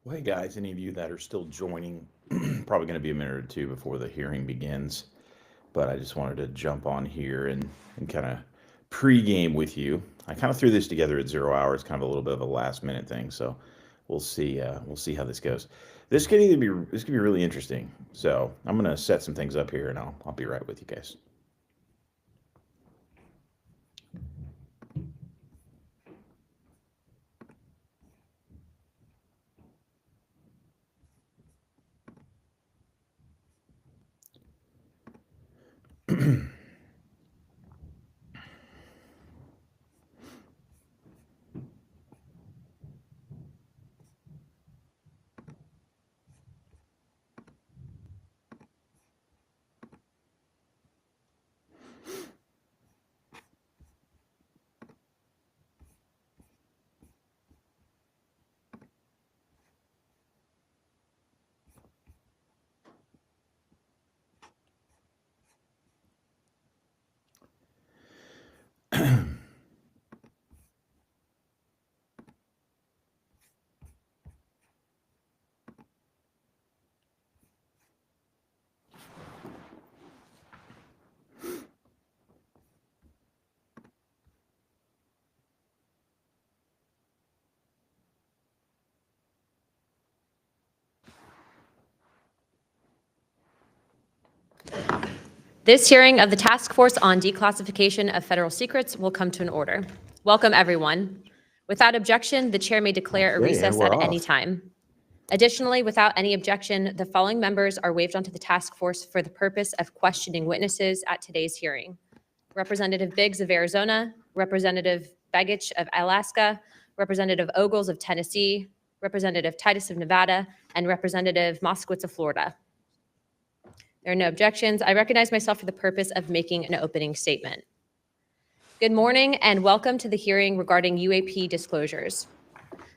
Well, hey guys, any of you that are still joining, probably going to be a minute or two before the hearing begins, but I just wanted to jump on here and kind of pre-game with you. I kind of threw this together at 0 hour. It's kind of a little bit of a last minute thing, so we'll see how this goes. This could be really interesting. So I'm going to set some things up here, and I'll be right with you guys. This hearing of the Task Force on Declassification of Federal Secrets will come to an order. Welcome, everyone. Without objection, the chair may declare a recess at any time. Additionally, without any objection, the following members are waived onto the task force for the purpose of questioning witnesses at today's hearing: Representative Biggs of Arizona, Representative Begich of Alaska, Representative Ogles of Tennessee, Representative Titus of Nevada, and Representative Moskowitz of Florida. There are no objections. I recognize myself for the purpose of making an opening statement. Good morning and welcome to the hearing regarding UAP disclosures.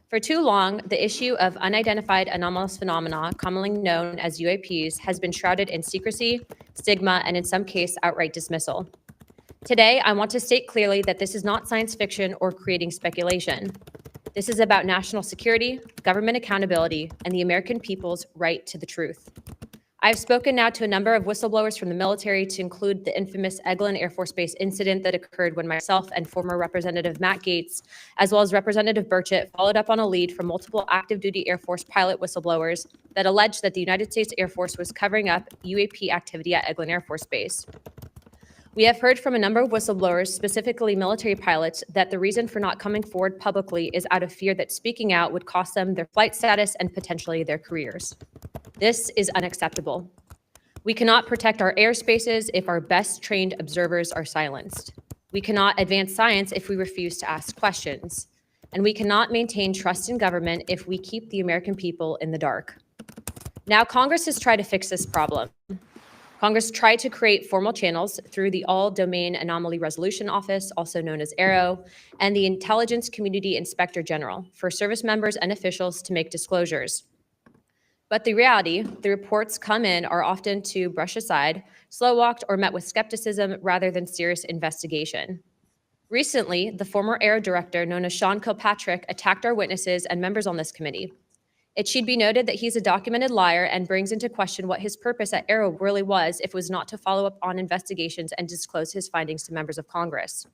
For too long, the issue of unidentified anomalous phenomena, commonly known as UAPs, has been shrouded in secrecy, stigma, and in some cases, outright dismissal. Today, I want to state clearly that this is not science fiction or creating speculation. This is about national security, government accountability, and the American people's right to the truth. I've spoken now to a number of whistleblowers from the military, to include the infamous Eglin Air Force Base incident that occurred when myself and former Representative Matt Gaetz, as well as Representative Burchett, followed up on a lead from multiple active duty Air Force pilot whistleblowers that alleged that the United States Air Force was covering up UAP activity at Eglin Air Force Base. We have heard from a number of whistleblowers, specifically military pilots, that the reason for not coming forward publicly is out of fear that speaking out would cost them their flight status and potentially their careers. This is unacceptable. We cannot protect our airspaces if our best trained observers are silenced. We cannot advance science if we refuse to ask questions. And we cannot maintain trust in government if we keep the American people in the dark. Now, Congress has tried to fix this problem. Congress tried to create formal channels through the All-Domain Anomaly Resolution Office, also known as AARO, and the Intelligence Community Inspector General for service members and officials to make disclosures. But the reality, the reports come in are often to brush aside, slow-walked, or met with skepticism rather than serious investigation. Recently, the former AARO director, known as Sean Kilpatrick, attacked our witnesses and members on this committee. It should be noted that he's a documented liar and brings into question what his purpose at AARO really was if it was not to follow up on investigations and disclose his findings to members of Congress.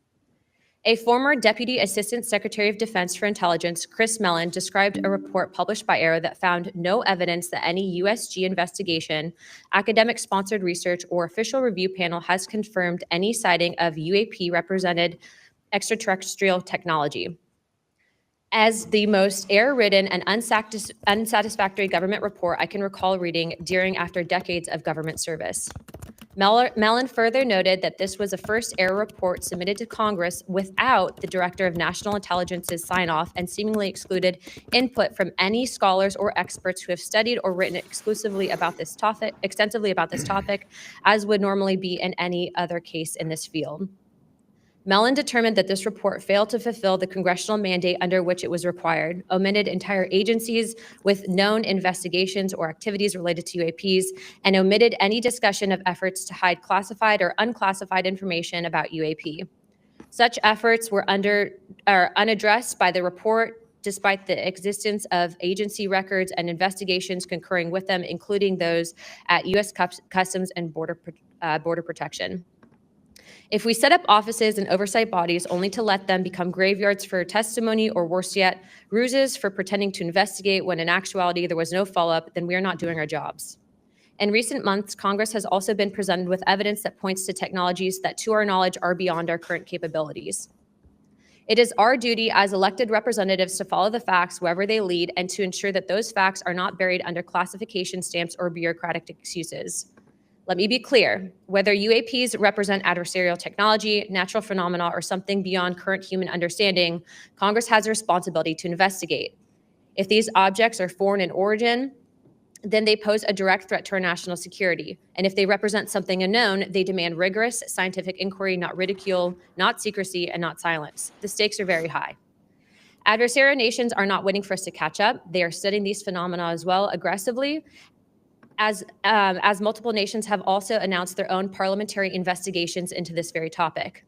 A former Deputy Assistant Secretary of Defense for Intelligence, Chris Mellon, described a report published by AARO that found no evidence that any USG investigation, academic-sponsored research, or official review panel has confirmed any sighting of UAP-represented extraterrestrial technology. As the most error-ridden and unsatisfactory government report I can recall reading during after decades of government service. Mellon further noted that this was a first-era report submitted to Congress without the Director of National Intelligence's sign-off and seemingly excluded input from any scholars or experts who have studied or written extensively about this topic, as would normally be in any other case in this field. Mellon determined that this report failed to fulfill the congressional mandate under which it was required, omitted entire agencies with known investigations or activities related to UAPs, and omitted any discussion of efforts to hide classified or unclassified information about UAP. Such efforts were unaddressed by the report, despite the existence of agency records and investigations concurring with them, including those at U.S. Customs and Border Protection. If we set up offices and oversight bodies only to let them become graveyards for testimony or worse yet, ruses for pretending to investigate when in actuality there was no follow-up, then we are not doing our jobs. In recent months, Congress has also been presented with evidence that points to technologies that, to our knowledge, are beyond our current capabilities. It is our duty as elected representatives to follow the facts wherever they lead and to ensure that those facts are not buried under classification stamps or bureaucratic excuses. Let me be clear, whether UAPs represent adversarial technology, natural phenomena, or something beyond current human understanding, Congress has a responsibility to investigate. If these objects are foreign in origin, then they pose a direct threat to our national security. And if they represent something unknown, they demand rigorous scientific inquiry, not ridicule, not secrecy, and not silence. The stakes are very high. Adversarial nations are not waiting for us to catch up. They are studying these phenomena as well aggressively, as multiple nations have also announced their own parliamentary investigations into this very topic.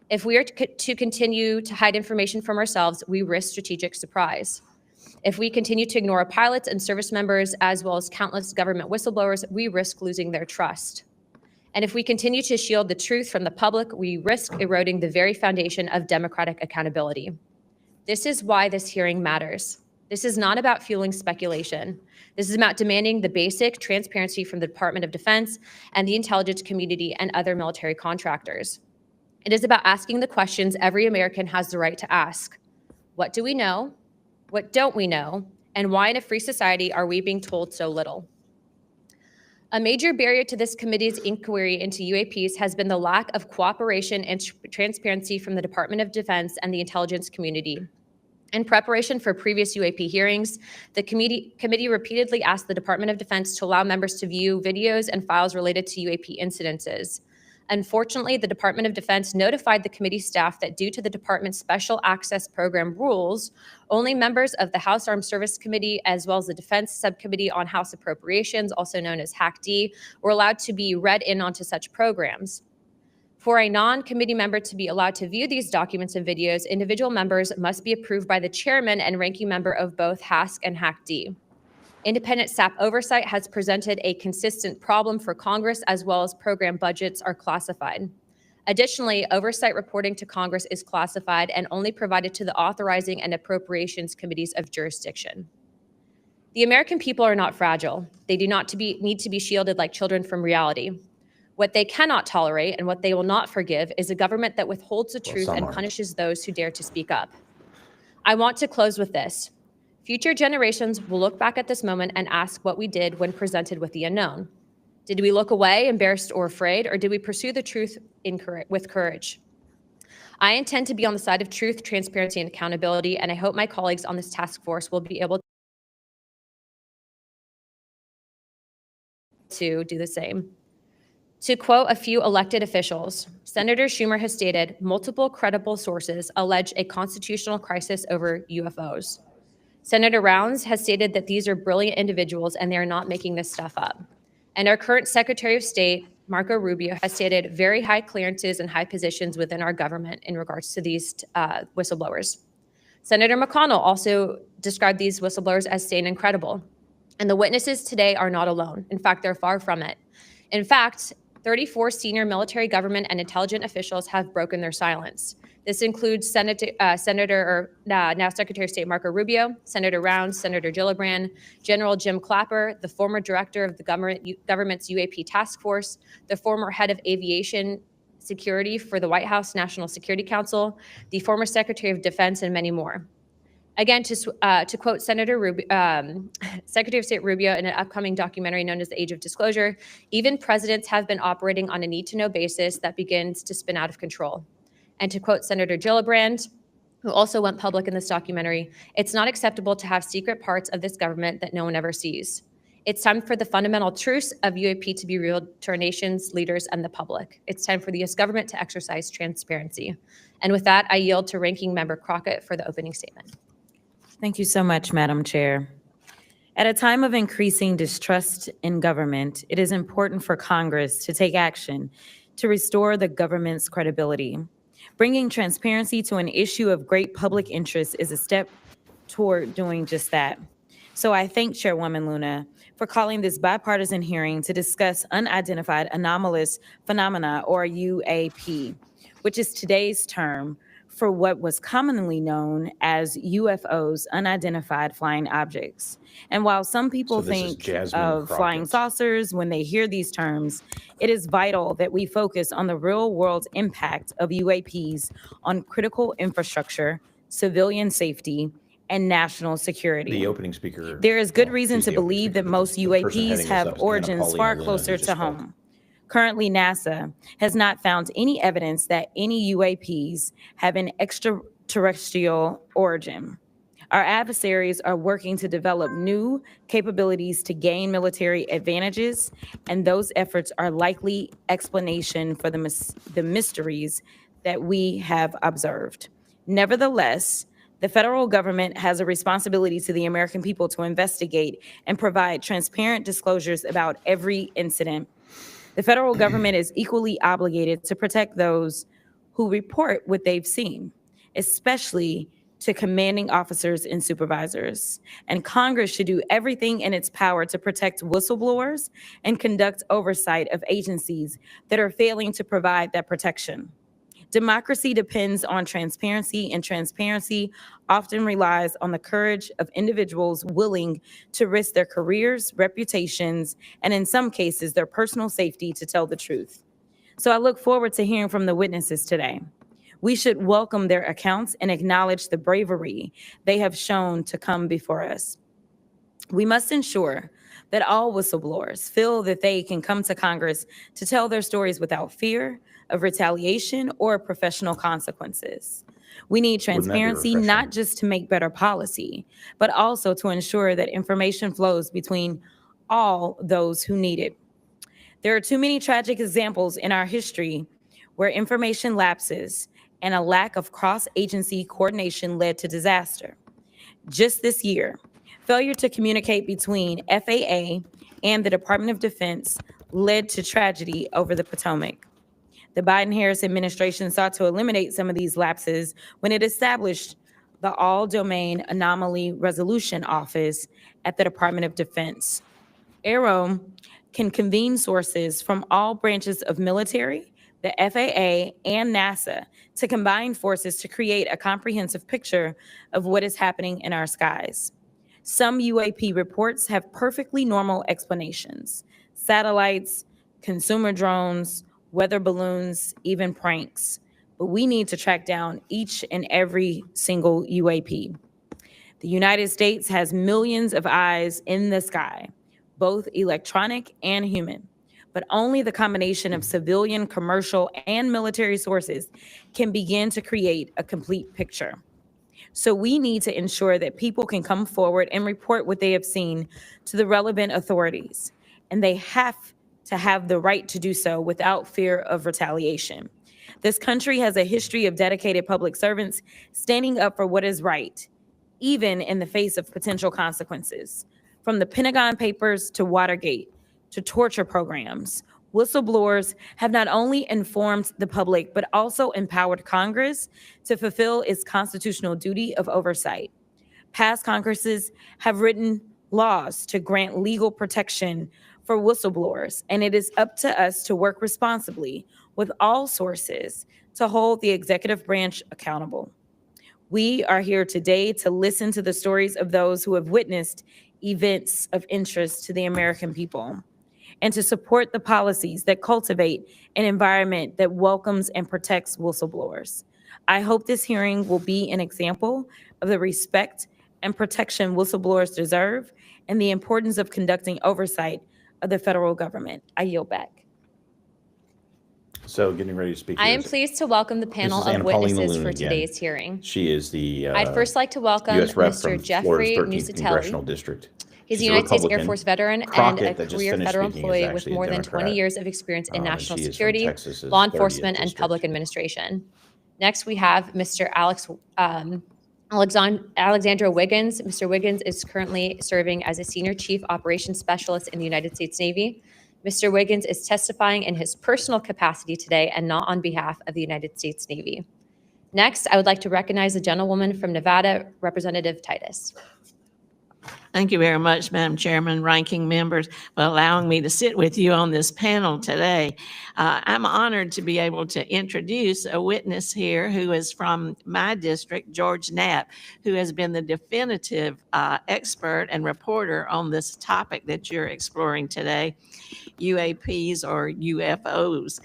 If we are to continue to hide information from ourselves, we risk strategic surprise. If we continue to ignore our pilots and service members, as well as countless government whistleblowers, we risk losing their trust. And if we continue to shield the truth from the public, we risk eroding the very foundation of democratic accountability. This is why this hearing matters. This is not about fueling speculation. This is about demanding the basic transparency from the Department of Defense and the intelligence community and other military contractors. It is about asking the questions every American has the right to ask. What do we know? What don't we know? And why in a free society are we being told so little? A major barrier to this committee's inquiry into UAPs has been the lack of cooperation and transparency from the Department of Defense and the intelligence community. In preparation for previous UAP hearings, the committee repeatedly asked the Department of Defense to allow members to view videos and files related to UAP incidences. Unfortunately, the Department of Defense notified the committee staff that due to the department's special access program rules, only members of the House Armed Services Committee, as well as the Defense Subcommittee on House Appropriations, also known as HAC-D, were allowed to be read in onto such programs. For a non-committee member to be allowed to view these documents and videos, individual members must be approved by the chairman and ranking member of both HASC and HAC-D. Independent SAP oversight has presented a consistent problem for Congress, as well as program budgets are classified. Additionally, oversight reporting to Congress is classified and only provided to the authorizing and appropriations committees of jurisdiction. The American people are not fragile. They do not need to be shielded like children from reality. What they cannot tolerate and what they will not forgive is a government that withholds the truth and punishes those who dare to speak up. I want to close with this. Future generations will look back at this moment and ask what we did when presented with the unknown. Did we look away, embarrassed or afraid, or did we pursue the truth with courage? I intend to be on the side of truth, transparency, and accountability, and I hope my colleagues on this task force will be able to do the same. To quote a few elected officials, Senator Schumer has stated, multiple credible sources allege a constitutional crisis over UFOs. Senator Rounds has stated that these are brilliant individuals and they are not making this stuff up. And our current Secretary of State, Marco Rubio, has stated very high clearances and high positions within our government in regards to these whistleblowers. Senator McConnell also described these whistleblowers as sane and credible. And the witnesses today are not alone. In fact, they're far from it. In fact, 34 senior military, government, and intelligence officials have broken their silence. This includes now Secretary of State Marco Rubio, Senator Rounds, Senator Gillibrand, General Jim Clapper, the former director of the government's UAP task force, the former head of aviation security for the White House National Security Council, the former Secretary of Defense, and many more. Again, to quote Secretary of State Rubio in an upcoming documentary known as The Age of Disclosure, even presidents have been operating on a need-to-know basis that begins to spin out of control. And to quote Senator Gillibrand, who also went public in this documentary, it's not acceptable to have secret parts of this government that no one ever sees. It's time for the fundamental truths of UAP to be revealed to our nation's leaders and the public. It's time for the U.S. government to exercise transparency. And with that, I yield to Ranking Member Crockett for the opening statement. Thank you so much, Madam Chair. At a time of increasing distrust in government, it is important for Congress to take action to restore the government's credibility. Bringing transparency to an issue of great public interest is a step toward doing just that. So I thank Chairwoman Luna for calling this bipartisan hearing to discuss unidentified anomalous phenomena, or UAP, which is today's term for what was commonly known as UFOs, unidentified flying objects. And while some people think of flying saucers when they hear these terms, it is vital that we focus on the real-world impact of UAPs on critical infrastructure, civilian safety, and national security. The opening speaker. There is good reason to believe that most UAPs have origins far closer to home. Currently, NASA has not found any evidence that any UAPs have an extraterrestrial origin. Our adversaries are working to develop new capabilities to gain military advantages, and those efforts are likely explanation for the mysteries that we have observed. Nevertheless, the federal government has a responsibility to the American people to investigate and provide transparent disclosures about every incident. The federal government is equally obligated to protect those who report what they've seen, especially to commanding officers and supervisors. And Congress should do everything in its power to protect whistleblowers and conduct oversight of agencies that are failing to provide that protection. Democracy depends on transparency, and transparency often relies on the courage of individuals willing to risk their careers, reputations, and in some cases, their personal safety to tell the truth. So I look forward to hearing from the witnesses today. We should welcome their accounts and acknowledge the bravery they have shown to come before us. We must ensure that all whistleblowers feel that they can come to Congress to tell their stories without fear of retaliation or professional consequences. We need transparency not just to make better policy, but also to ensure that information flows between all those who need it. There are too many tragic examples in our history where information lapses and a lack of cross-agency coordination led to disaster. Just this year, failure to communicate between FAA and the Department of Defense led to tragedy over the Potomac. The Biden-Harris administration sought to eliminate some of these lapses when it established the All-Domain Anomaly Resolution Office at the Department of Defense. AARO can convene sources from all branches of military, the FAA, and NASA to combine forces to create a comprehensive picture of what is happening in our skies. Some UAP reports have perfectly normal explanations: satellites, consumer drones, weather balloons, even pranks. But we need to track down each and every single UAP. The United States has millions of eyes in the sky, both electronic and human. But only the combination of civilian, commercial, and military sources can begin to create a complete picture. So we need to ensure that people can come forward and report what they have seen to the relevant authorities. And they have to have the right to do so without fear of retaliation. This country has a history of dedicated public servants standing up for what is right, even in the face of potential consequences. From the Pentagon Papers to Watergate to torture programs, whistleblowers have not only informed the public, but also empowered Congress to fulfill its constitutional duty of oversight. Past Congresses have written laws to grant legal protection for whistleblowers, and it is up to us to work responsibly with all sources to hold the executive branch accountable. We are here today to listen to the stories of those who have witnessed events of interest to the American people, and to support the policies that cultivate an environment that welcomes and protects whistleblowers. I hope this hearing will be an example of the respect and protection whistleblowers deserve and the importance of conducting oversight of the federal government. I yield back. So getting ready to speak. I am pleased to welcome the panel of witnesses for today's hearing. She is the I'd first like to welcome US Rep Mr. from Jeffrey Florida's 13th Nusatelli. Congressional District. He's a She's United States Air Republican. Force veteran Crockett, and a that just career finished federal speaking, is employee with actually a more than 20 Democrat. years of experience in And national she is from security, Texas's law 30th enforcement, and district. public administration. Next, we have Mr. Alexandra Wiggins. Mr. Wiggins is currently serving as a Senior Chief Operations Specialist in the United States Navy. Mr. Wiggins is testifying in his personal capacity today and not on behalf of the United States Navy. Next, I would like to recognize the gentlewoman from Nevada, Representative Titus. Thank you very much, Madam Chairman, ranking members, for allowing me to sit with you on this panel today. I'm honored to be able to introduce a witness here who is from my district, George Knapp, who has been the definitive expert and reporter on this topic that you're exploring today, UAPs or UFOs.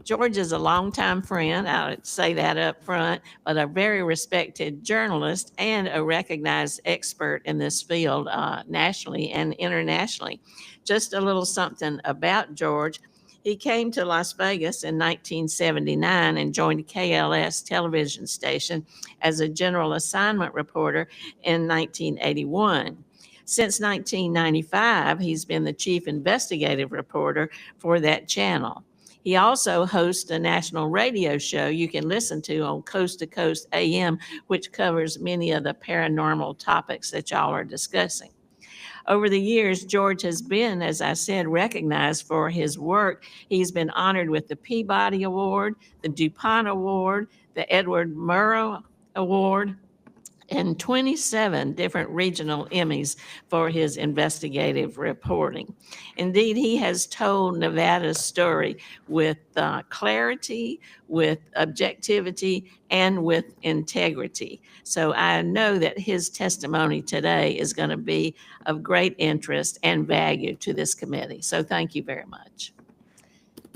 George is a longtime friend, I would say that up front, but a very respected journalist and a recognized expert in this field nationally and internationally. Just a little something about George. He came to Las Vegas in 1979 and joined KLS television station as a general assignment reporter in 1981. Since 1995, he's been the chief investigative reporter for that channel. He also hosts a national radio show you can listen to on Coast to Coast AM, which covers many of the paranormal topics that y'all are discussing. Over the years, George has been, as I said, recognized for his work. He's been honored with the Peabody Award, the DuPont Award, the Edward Murrow Award, and 27 different regional Emmys for his investigative reporting. Indeed, he has told Nevada's story with clarity, with objectivity, and with integrity. So I know that his testimony today is going to be of great interest and value to this committee. So thank you very much.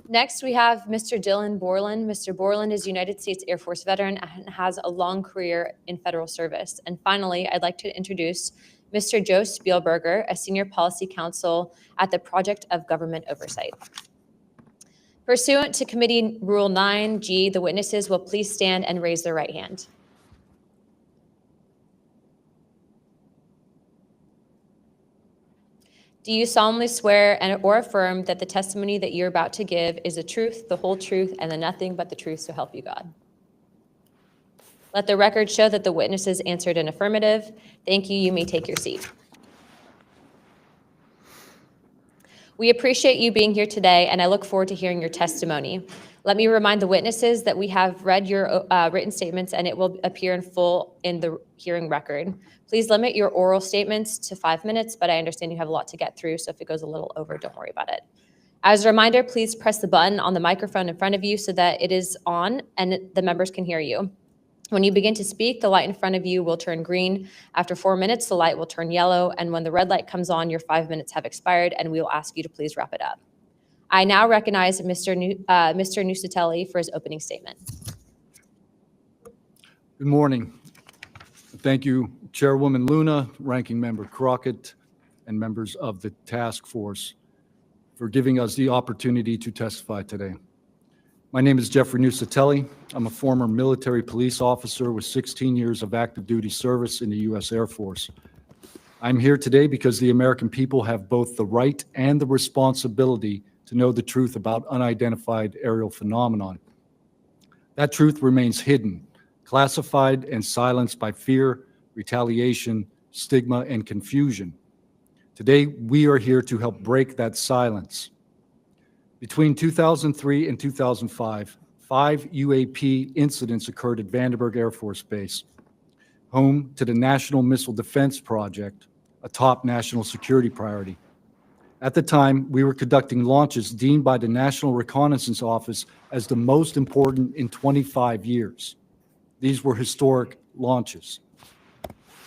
Next, we have Mr. Dylan Borland. Mr. Borland is a United States Air Force veteran and has a long career in federal service. And finally, I'd like to introduce Mr. Joe Spielberger, a senior policy counsel at the Project of Government Oversight. Pursuant to Committee Rule 9G, the witnesses will please stand and raise their right hand. Do you solemnly swear or affirm that the testimony that you're about to give is the truth, the whole truth, and the nothing but the truth, so help you God? Let the record show that the witnesses answered an affirmative. Thank you. You may take your seat. We appreciate you being here today, and I look forward to hearing your testimony. Let me remind the witnesses that we have read your written statements, and it will appear in full in the hearing record. Please limit your oral statements to 5 minutes, but I understand you have a lot to get through, so if it goes a little over, don't worry about it. As a reminder, please press the button on the microphone in front of you so that it is on and the members can hear you. When you begin to speak, the light in front of you will turn green. After 4 minutes, the light will turn yellow, and when the red light comes on, your 5 minutes have expired, and we will ask you to please wrap it up. I now recognize Mr. Nusatelli for his opening statement. Good morning. Thank you, Chairwoman Luna, Ranking Member Crockett, and members of the task force for giving us the opportunity to testify today. My name is Jeffrey Nusatelli. I'm a former military police officer with 16 years of active duty service in the U.S. Air Force. I'm here today because the American people have both the right and the responsibility to know the truth about unidentified aerial phenomenon. That truth remains hidden, classified and silenced by fear, retaliation, stigma, and confusion. Today, we are here to help break that silence. Between 2003 and 2005, 5 UAP incidents occurred at Vandenberg Air Force Base, home to the National Missile Defense Project, a top national security priority. At the time, we were conducting launches deemed by the National Reconnaissance Office as the most important in 25 years. These were historic launches.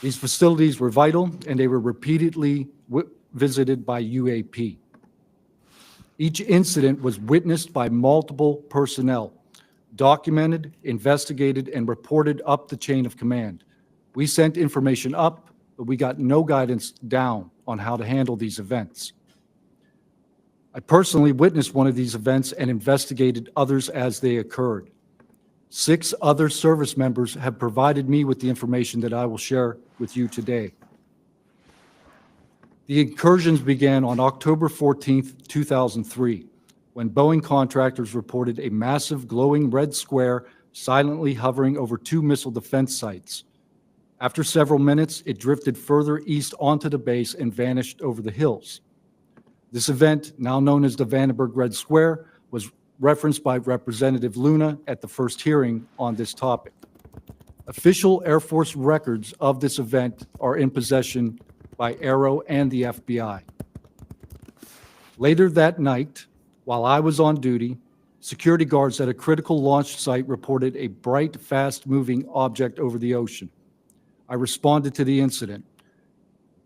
These facilities were vital, and they were repeatedly visited by UAP. Each incident was witnessed by multiple personnel, documented, investigated, and reported up the chain of command. We sent information up, but we got no guidance down on how to handle these events. I personally witnessed one of these events and investigated others as they occurred. 6 other service members have provided me with the information that I will share with you today. The incursions began on October 14th, 2003, when Boeing contractors reported a massive glowing red square silently hovering over 2 missile defense sites. After several minutes, it drifted further east onto the base and vanished over the hills. This event, now known as the Vandenberg Red Square, was referenced by Representative Luna at the first hearing on this topic. Official Air Force records of this event are in possession by Aero and the FBI. Later that night, while I was on duty, security guards at a critical launch site reported a bright, fast-moving object over the ocean. I responded to the incident.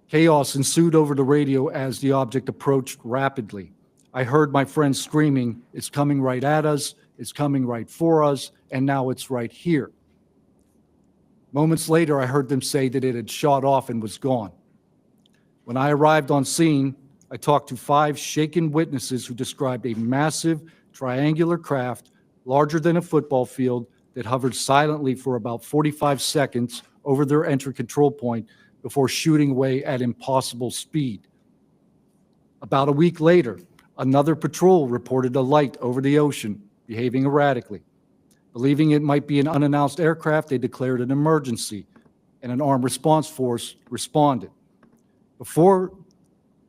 Chaos ensued over the radio as the object approached rapidly. I heard my friends screaming, "It's coming right at us, it's coming right for us, and now it's right here." Moments later, I heard them say that it had shot off and was gone. When I arrived on scene, I talked to 5 shaken witnesses who described a massive triangular craft larger than a football field that hovered silently for about 45 seconds over their entry control point before shooting away at impossible speed. About a week later, another patrol reported a light over the ocean, behaving erratically. Believing it might be an unannounced aircraft, they declared an emergency, and an armed response force responded. Before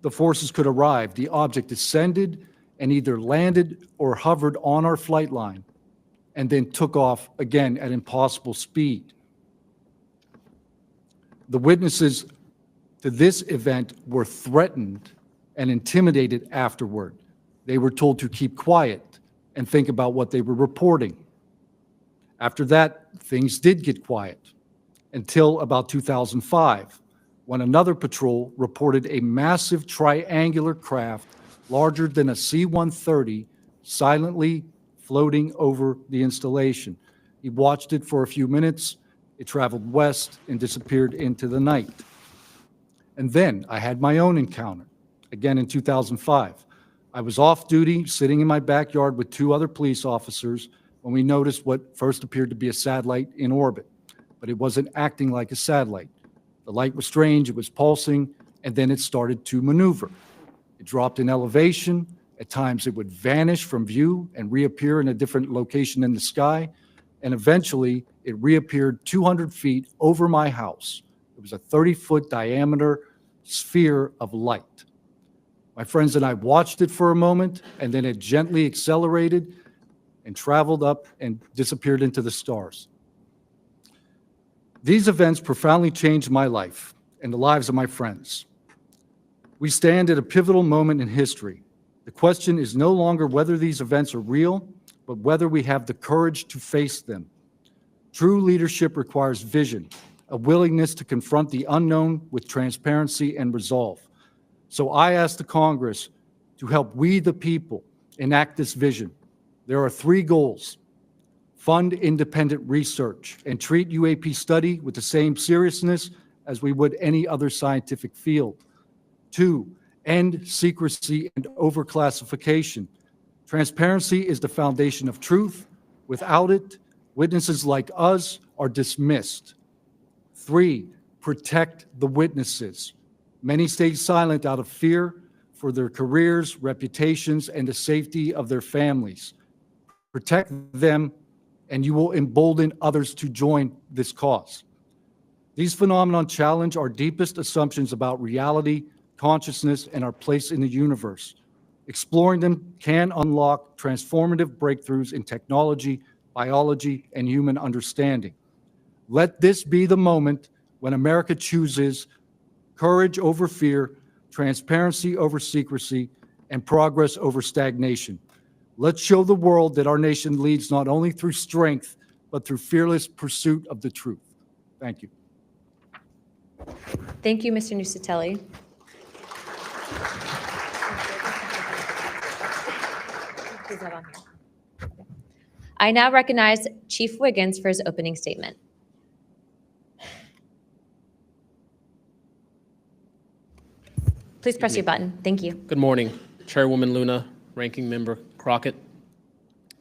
the forces could arrive, the object descended and either landed or hovered on our flight line, and then took off again at impossible speed. The witnesses to this event were threatened and intimidated afterward. They were told to keep quiet and think about what they were reporting. After that, things did get quiet until about 2005, when another patrol reported a massive triangular craft larger than a C-130 silently floating over the installation. He watched it for a few minutes. It traveled west and disappeared into the night. And then I had my own encounter, again in 2005. I was off duty, sitting in my backyard with 2 other police officers when we noticed what first appeared to be a satellite in orbit, but it wasn't acting like a satellite. The light was strange, it was pulsing, and then it started to maneuver. It dropped in elevation. At times it would vanish from view and reappear in a different location in the sky, and eventually it reappeared 200 feet over my house. It was a 30-foot diameter sphere of light. My friends and I watched it for a moment, and then it gently accelerated and traveled up and disappeared into the stars. These events profoundly changed my life and the lives of my friends. We stand at a pivotal moment in history. The question is no longer whether these events are real, but whether we have the courage to face them. True leadership requires vision, a willingness to confront the unknown with transparency and resolve. So I ask the Congress to help we, the people, enact this vision. There are 3 goals. Fund independent research and treat UAP study with the same seriousness as we would any other scientific field. 2, end secrecy and overclassification. Transparency is the foundation of truth. Without it, witnesses like us are dismissed. 3, protect the witnesses. Many stay silent out of fear for their careers, reputations, and the safety of their families. Protect them, and you will embolden others to join this cause. These phenomena challenge our deepest assumptions about reality, consciousness, and our place in the universe. Exploring them can unlock transformative breakthroughs in technology, biology, and human understanding. Let this be the moment when America chooses courage over fear, transparency over secrecy, and progress over stagnation. Let's show the world that our nation leads not only through strength, but through fearless pursuit of the truth. Thank you. Thank you, Mr. Nusatelli. I now recognize Chief Wiggins for his opening statement. Please press your button. Thank you. Good morning, Chairwoman Luna, Ranking Member Crockett,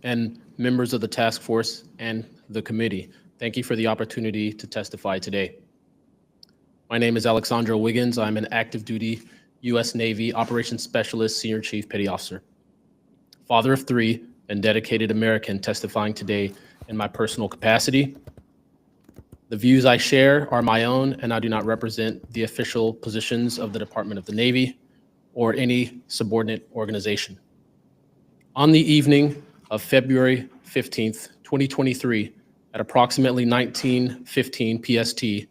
and members of the task force and the committee. Thank you for the opportunity to testify today. My name is Alexandro Wiggins. I'm an active duty U.S. Navy Operations Specialist, Senior Chief Petty Officer, father of 3, and dedicated American testifying today in my personal capacity. The views I share are my own, and I do not represent the official positions of the Department of the Navy or any subordinate organization. On the evening of February 15th, 2023, at approximately 19:15 PST,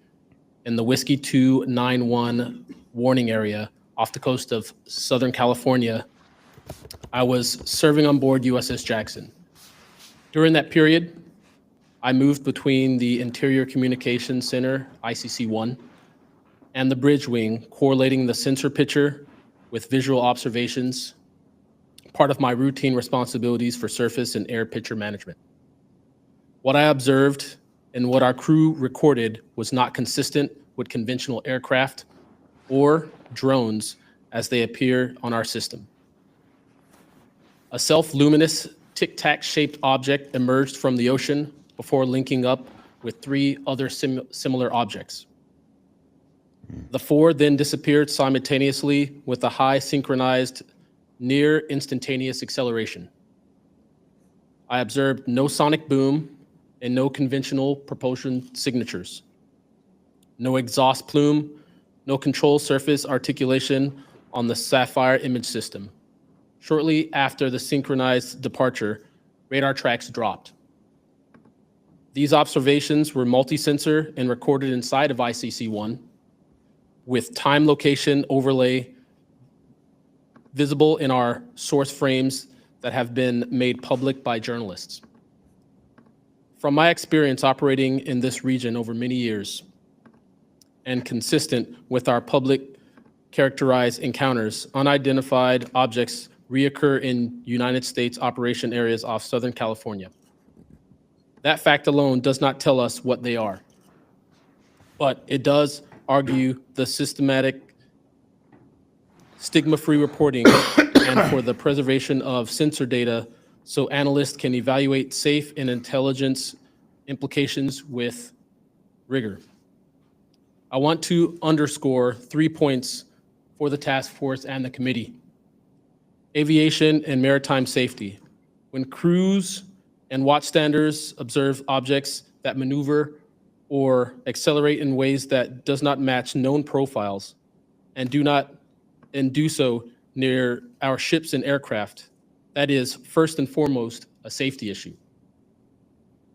in the Whiskey 291 warning area off the coast of Southern California, I was serving on board USS Jackson. During that period, I moved between the Interior Communications Center, ICC-1, and the bridge wing, correlating the sensor picture with visual observations, part of my routine responsibilities for surface and air picture management. What I observed and what our crew recorded was not consistent with conventional aircraft or drones as they appear on our system. A self-luminous tic-tac shaped object emerged from the ocean before linking up with 3 other similar objects. The 4 then disappeared simultaneously with a high synchronized near instantaneous acceleration. I observed no sonic boom and no conventional propulsion signatures, no exhaust plume, no control surface articulation on the Sapphire image system. Shortly after the synchronized departure, radar tracks dropped. These observations were multi-sensor and recorded inside of ICC-1 with time location overlay visible in our source frames that have been made public by journalists. From my experience operating in this region over many years and consistent with our public characterized encounters, unidentified objects reoccur in United States operation areas off Southern California. That fact alone does not tell us what they are, but it does argue the systematic stigma-free reporting and for the preservation of sensor data so analysts can evaluate safe and intelligence implications with rigor. I want to underscore 3 points for the task force and the committee. Aviation and maritime safety. When crews and watchstanders observe objects that maneuver or accelerate in ways that does not match known profiles and do so near our ships and aircraft, that is first and foremost a safety issue.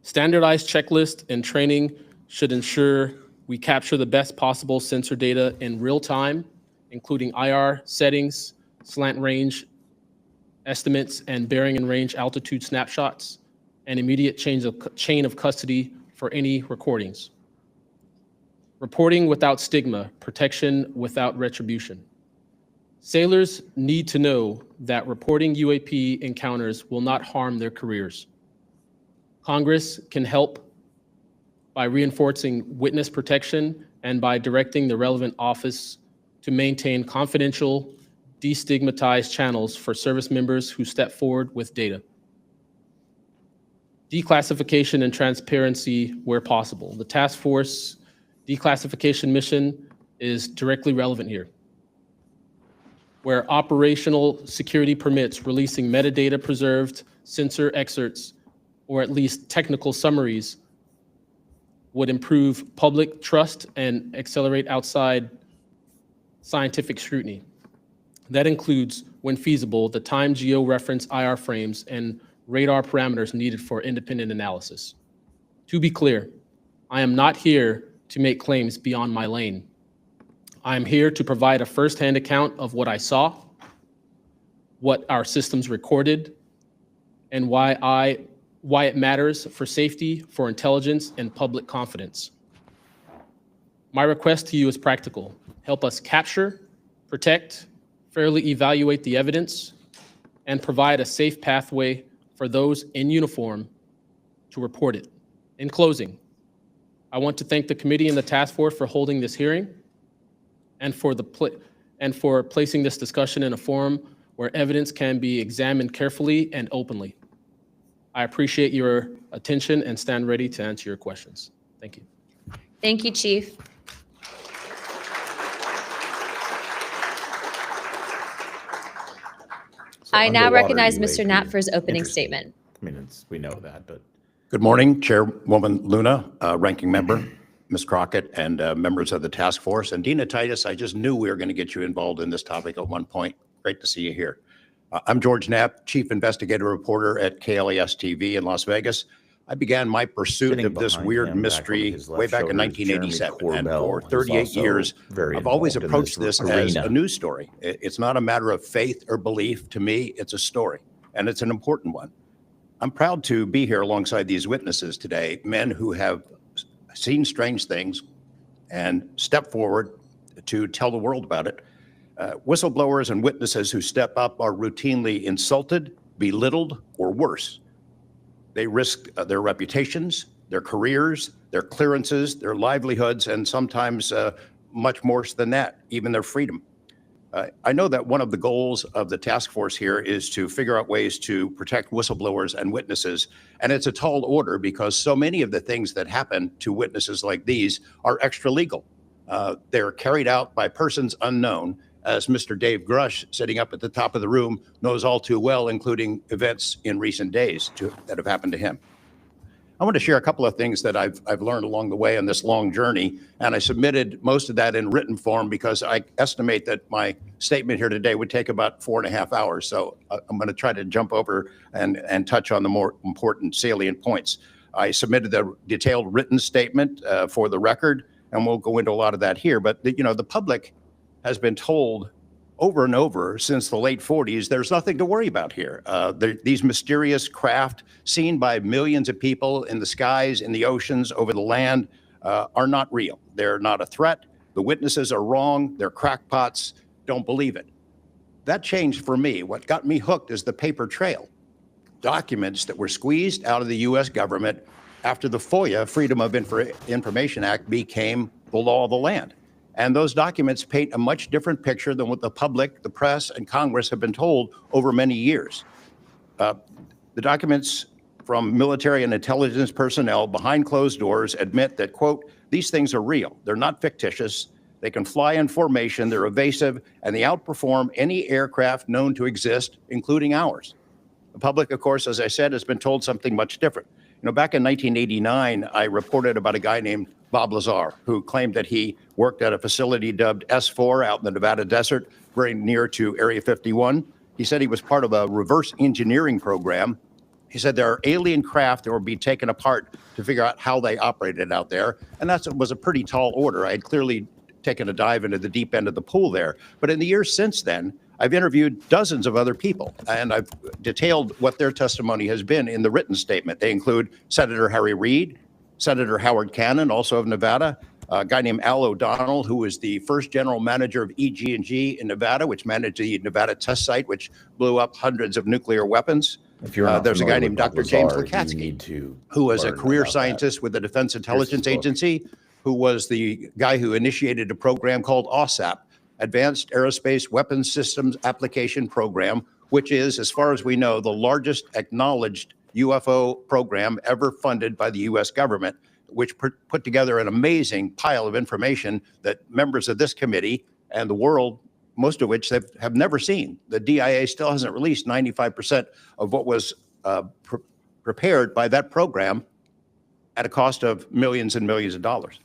Standardized checklists and training should ensure we capture the best possible sensor data in real time, including IR settings, slant range estimates, and bearing and range altitude snapshots, and immediate chain of custody for any recordings. Reporting without stigma, protection without retribution. Sailors need to know that reporting UAP encounters will not harm their careers. Congress can help by reinforcing witness protection and by directing the relevant office to maintain confidential, destigmatized channels for service members who step forward with data. Declassification and transparency where possible. The task force declassification mission is directly relevant here, where operational security permits releasing metadata preserved sensor excerpts or at least technical summaries would improve public trust and accelerate outside scientific scrutiny. That includes, when feasible, the time geo-reference IR frames and radar parameters needed for independent analysis. To be clear, I am not here to make claims beyond my lane. I am here to provide a firsthand account of what I saw, what our systems recorded, and why it matters for safety, for intelligence, and public confidence. My request to you is practical. Help us capture, protect, fairly evaluate the evidence, and provide a safe pathway for those in uniform to report it. In closing, I want to thank the committee and the task force for holding this hearing and for the and for placing this discussion in a forum where evidence can be examined carefully and openly. I appreciate your attention and stand ready to answer your questions. Thank you. Thank you, Chief. I now underwater recognize Mr. UAP. Knapp for his opening Interesting. statement. I mean, we know that, but Good morning, Chairwoman Luna, Ranking Member, Ms. Crockett, and members of the task force. And Dina Titus, I just knew we were going to get you involved in this topic at one point. Great to see you here. I'm George Knapp, Chief Investigative Reporter at KLAS TV in Las Vegas. I began my pursuit Sitting of this behind weird him, back mystery on his left way back in shoulder, is Jeremy 1987. And Corbell, for who's 38 also years, very I've always involved in approached this as arena. a news story. It's not a matter of faith or belief. To me, it's a story, and it's an important one. I'm proud to be here alongside these witnesses today, men who have seen strange things and stepped forward to tell the world about it. Whistleblowers and witnesses who step up are routinely insulted, belittled, or worse. They risk their reputations, their careers, their clearances, their livelihoods, and sometimes much worse than that, even their freedom. I know that one of the goals of the task force here is to figure out ways to protect whistleblowers and witnesses. And it's a tall order because so many of the things that happen to witnesses like these are extra legal. They're carried out by persons unknown, as Mr. Dave Grush, sitting up at the top of the room, knows all too well, including events in recent days that have happened to him. I want to share a couple of things that I've learned along the way on this long journey, and I submitted most of that in written form because I estimate that my statement here today would take about 4.5 hours. So I'm going to try to jump over and touch on the more important salient points. I submitted a detailed written statement for the record, and we'll go into a lot of that here. But the public has been told over and over since the late 40s, there's nothing to worry about here. These mysterious craft seen by millions of people in the skies, in the oceans, over the land are not real. They're not a threat. The witnesses are wrong. They're crackpots. Don't believe it. That changed for me. What got me hooked is the paper trail. Documents that were squeezed out of the U.S. government after the FOIA, Freedom of Information Act, became the law of the land. And those documents paint a much different picture than what the public, the press, and Congress have been told over many years. The documents from military and intelligence personnel behind closed doors admit that, quote, these things are real. They're not fictitious. They can fly in formation. They're evasive, and they outperform any aircraft known to exist, including ours. The public, of course, as I said, has been told something much different. Back in 1989, I reported about a guy named Bob Lazar, who claimed that he worked at a facility dubbed S4 out in the Nevada desert, very near to Area 51. He said he was part of a reverse engineering program. He said there are alien craft that will be taken apart to figure out how they operated out there. And that was a pretty tall order. I had clearly taken a dive into the deep end of the pool there. But in the years since then, I've interviewed dozens of other people, and I've detailed what their testimony has been in the written statement. They include Senator Harry Reid, Senator Howard Cannon, also of Nevada, a guy named Al O'Donnell, who was the first general manager of EG&G in Nevada, which managed the Nevada test site, which blew up hundreds of nuclear weapons. if you're not There's a guy familiar named with Dr. James Lazar, you Lukatsky, need to who was a learn career about that. scientist with the Defense Intelligence book. Agency, who was the guy who initiated a program called OSAP, Advanced Aerospace Weapons Systems Application Program, which is, as far as we know, the largest acknowledged UFO program ever funded by the U.S. government, which put together an amazing pile of information that members of this committee and the world, most of which have never seen. The DIA still hasn't released 95% of what was prepared by that program at a cost of millions and millions of dollars.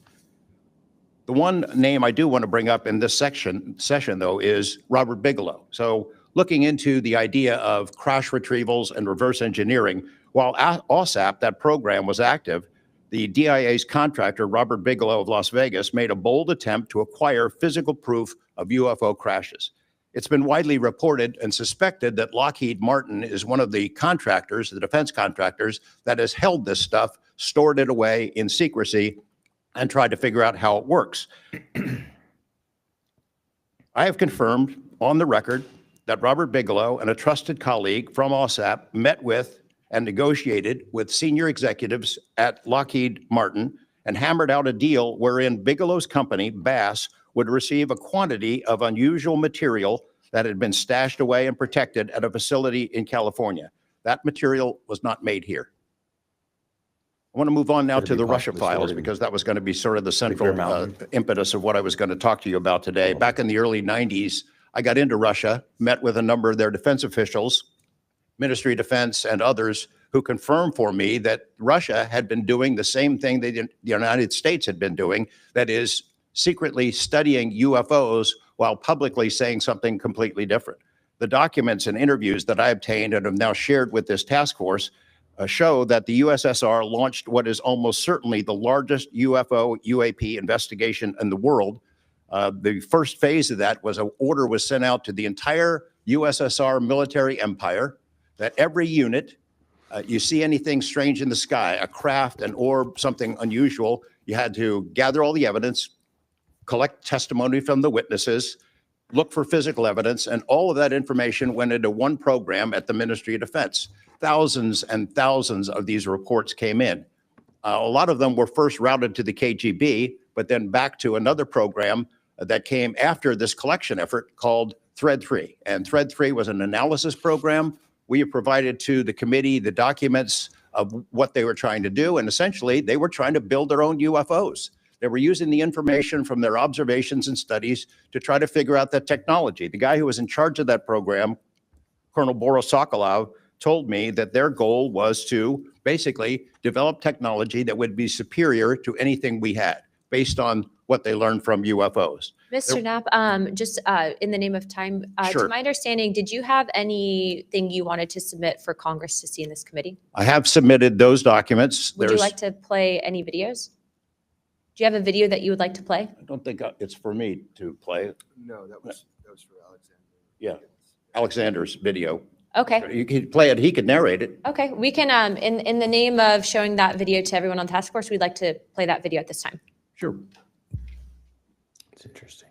The one name I do want to bring up in this session, though, is Robert Bigelow. So looking into the idea of crash retrievals and reverse engineering, while OSAP, that program, was active, the DIA's contractor, Robert Bigelow of Las Vegas, made a bold attempt to acquire physical proof of UFO crashes. It's been widely reported and suspected that Lockheed Martin is one of the contractors, the defense contractors, that has held this stuff, stored it away in secrecy, and tried to figure out how it works. I have confirmed on the record that Robert Bigelow and a trusted colleague from OSAP met with and negotiated with senior executives at Lockheed Martin and hammered out a deal wherein Bigelow's company, Bass, would receive a quantity of unusual material that had been stashed away and protected at a facility in California. That material was not made here. I want to move on now Could it to be the Russia possibly files, stored in because that was going to be sort of the Bear central Mountain? impetus of what I was going to talk to you about today. Back in the early 90s, I got into Russia, met with a number of their defense officials, Ministry of Defense and others, who confirmed for me that Russia had been doing the same thing that the United States had been doing, that is, secretly studying UFOs while publicly saying something completely different. The documents and interviews that I obtained and have now shared with this task force show that the USSR launched what is almost certainly the largest UFO UAP investigation in the world. The first phase of that was an order was sent out to the entire USSR military empire that every unit, you see anything strange in the sky, a craft, an orb, something unusual, you had to gather all the evidence, collect testimony from the witnesses, look for physical evidence, and all of that information went into one program at the Ministry of Defense. Thousands and thousands of these reports came in. A lot of them were first routed to the KGB, but then back to another program that came after this collection effort called Thread 3. And Thread 3 was an analysis program. We have provided to the committee the documents of what they were trying to do, and essentially they were trying to build their own UFOs. They were using the information from their observations and studies to try to figure out that technology. The guy who was in charge of that program, Colonel Boris Sokolov, told me that their goal was to basically develop technology that would be superior to anything we had based on what they learned from UFOs. Mr. Knapp, just in the name of time, Sure. to my understanding, did you have anything you wanted to submit for Congress to see in this committee? I have submitted those documents. Would you like to play any videos? Do you have a video that you would like to play? I don't think it's for me to play. No, that was for Alexander. Yeah, Alexander's video. Okay. You could play it, he could narrate it. Okay, we can, in the name of showing that video to everyone on the task force, we'd like to play that video at this time. Sure. It's interesting.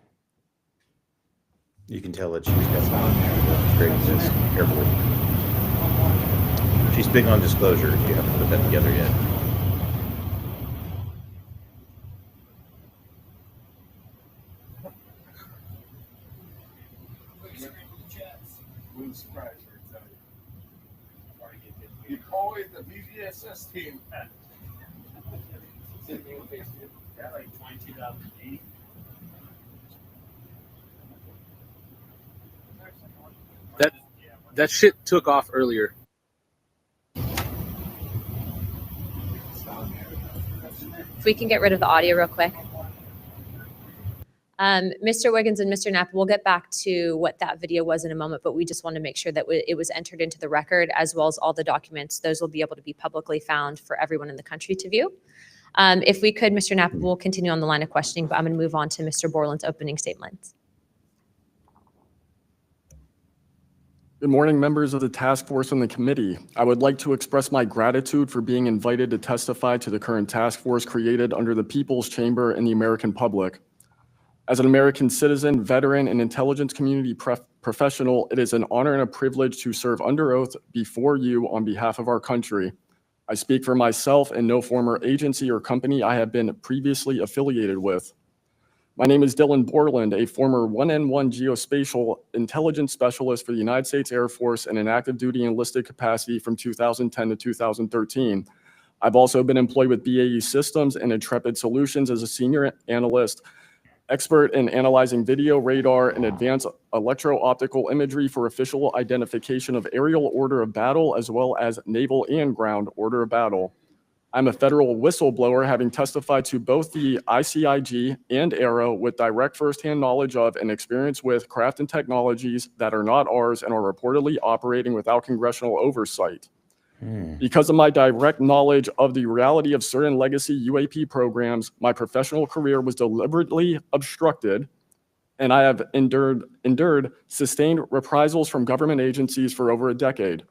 You can tell that she's got some great this carefully. She's big on disclosure if you haven't put that together yet. You call it the BVSS team. Yeah, like 2008. That shit took off earlier. If we can get rid of the audio real quick. Mr. Wiggins and Mr. Knapp, we'll get back to what that video was in a moment, but we just want to make sure that it was entered into the record, as well as all the documents. Those will be able to be publicly found for everyone in the country to view. If we could, Mr. Knapp, we'll continue on the line of questioning, but I'm going to move on to Mr. Borland's opening statements. Good morning, members of the task force and the committee. I would like to express my gratitude for being invited to testify to the current task force created under the People's Chamber and the American public. As an American citizen, veteran, and intelligence community professional, it is an honor and a privilege to serve under oath before you on behalf of our country. I speak for myself and no former agency or company I have been previously affiliated with. My name is Dylan Borland, a former 1N1 geospatial intelligence specialist for the United States Air Force in an active duty enlisted capacity from 2010 to 2013. I've also been employed with BAE Systems and Intrepid Solutions as a senior analyst, expert in analyzing video, radar, and advanced electro-optical imagery for official identification of aerial order of battle, as well as naval and ground order of battle. I'm a federal whistleblower, having testified to both the ICIG and ARROW with direct firsthand knowledge of and experience with craft and technologies that are not ours and are reportedly operating without congressional oversight. Because of my direct knowledge of the reality of certain legacy UAP programs, my professional career was deliberately obstructed, and I have endured sustained reprisals from government agencies for over a decade.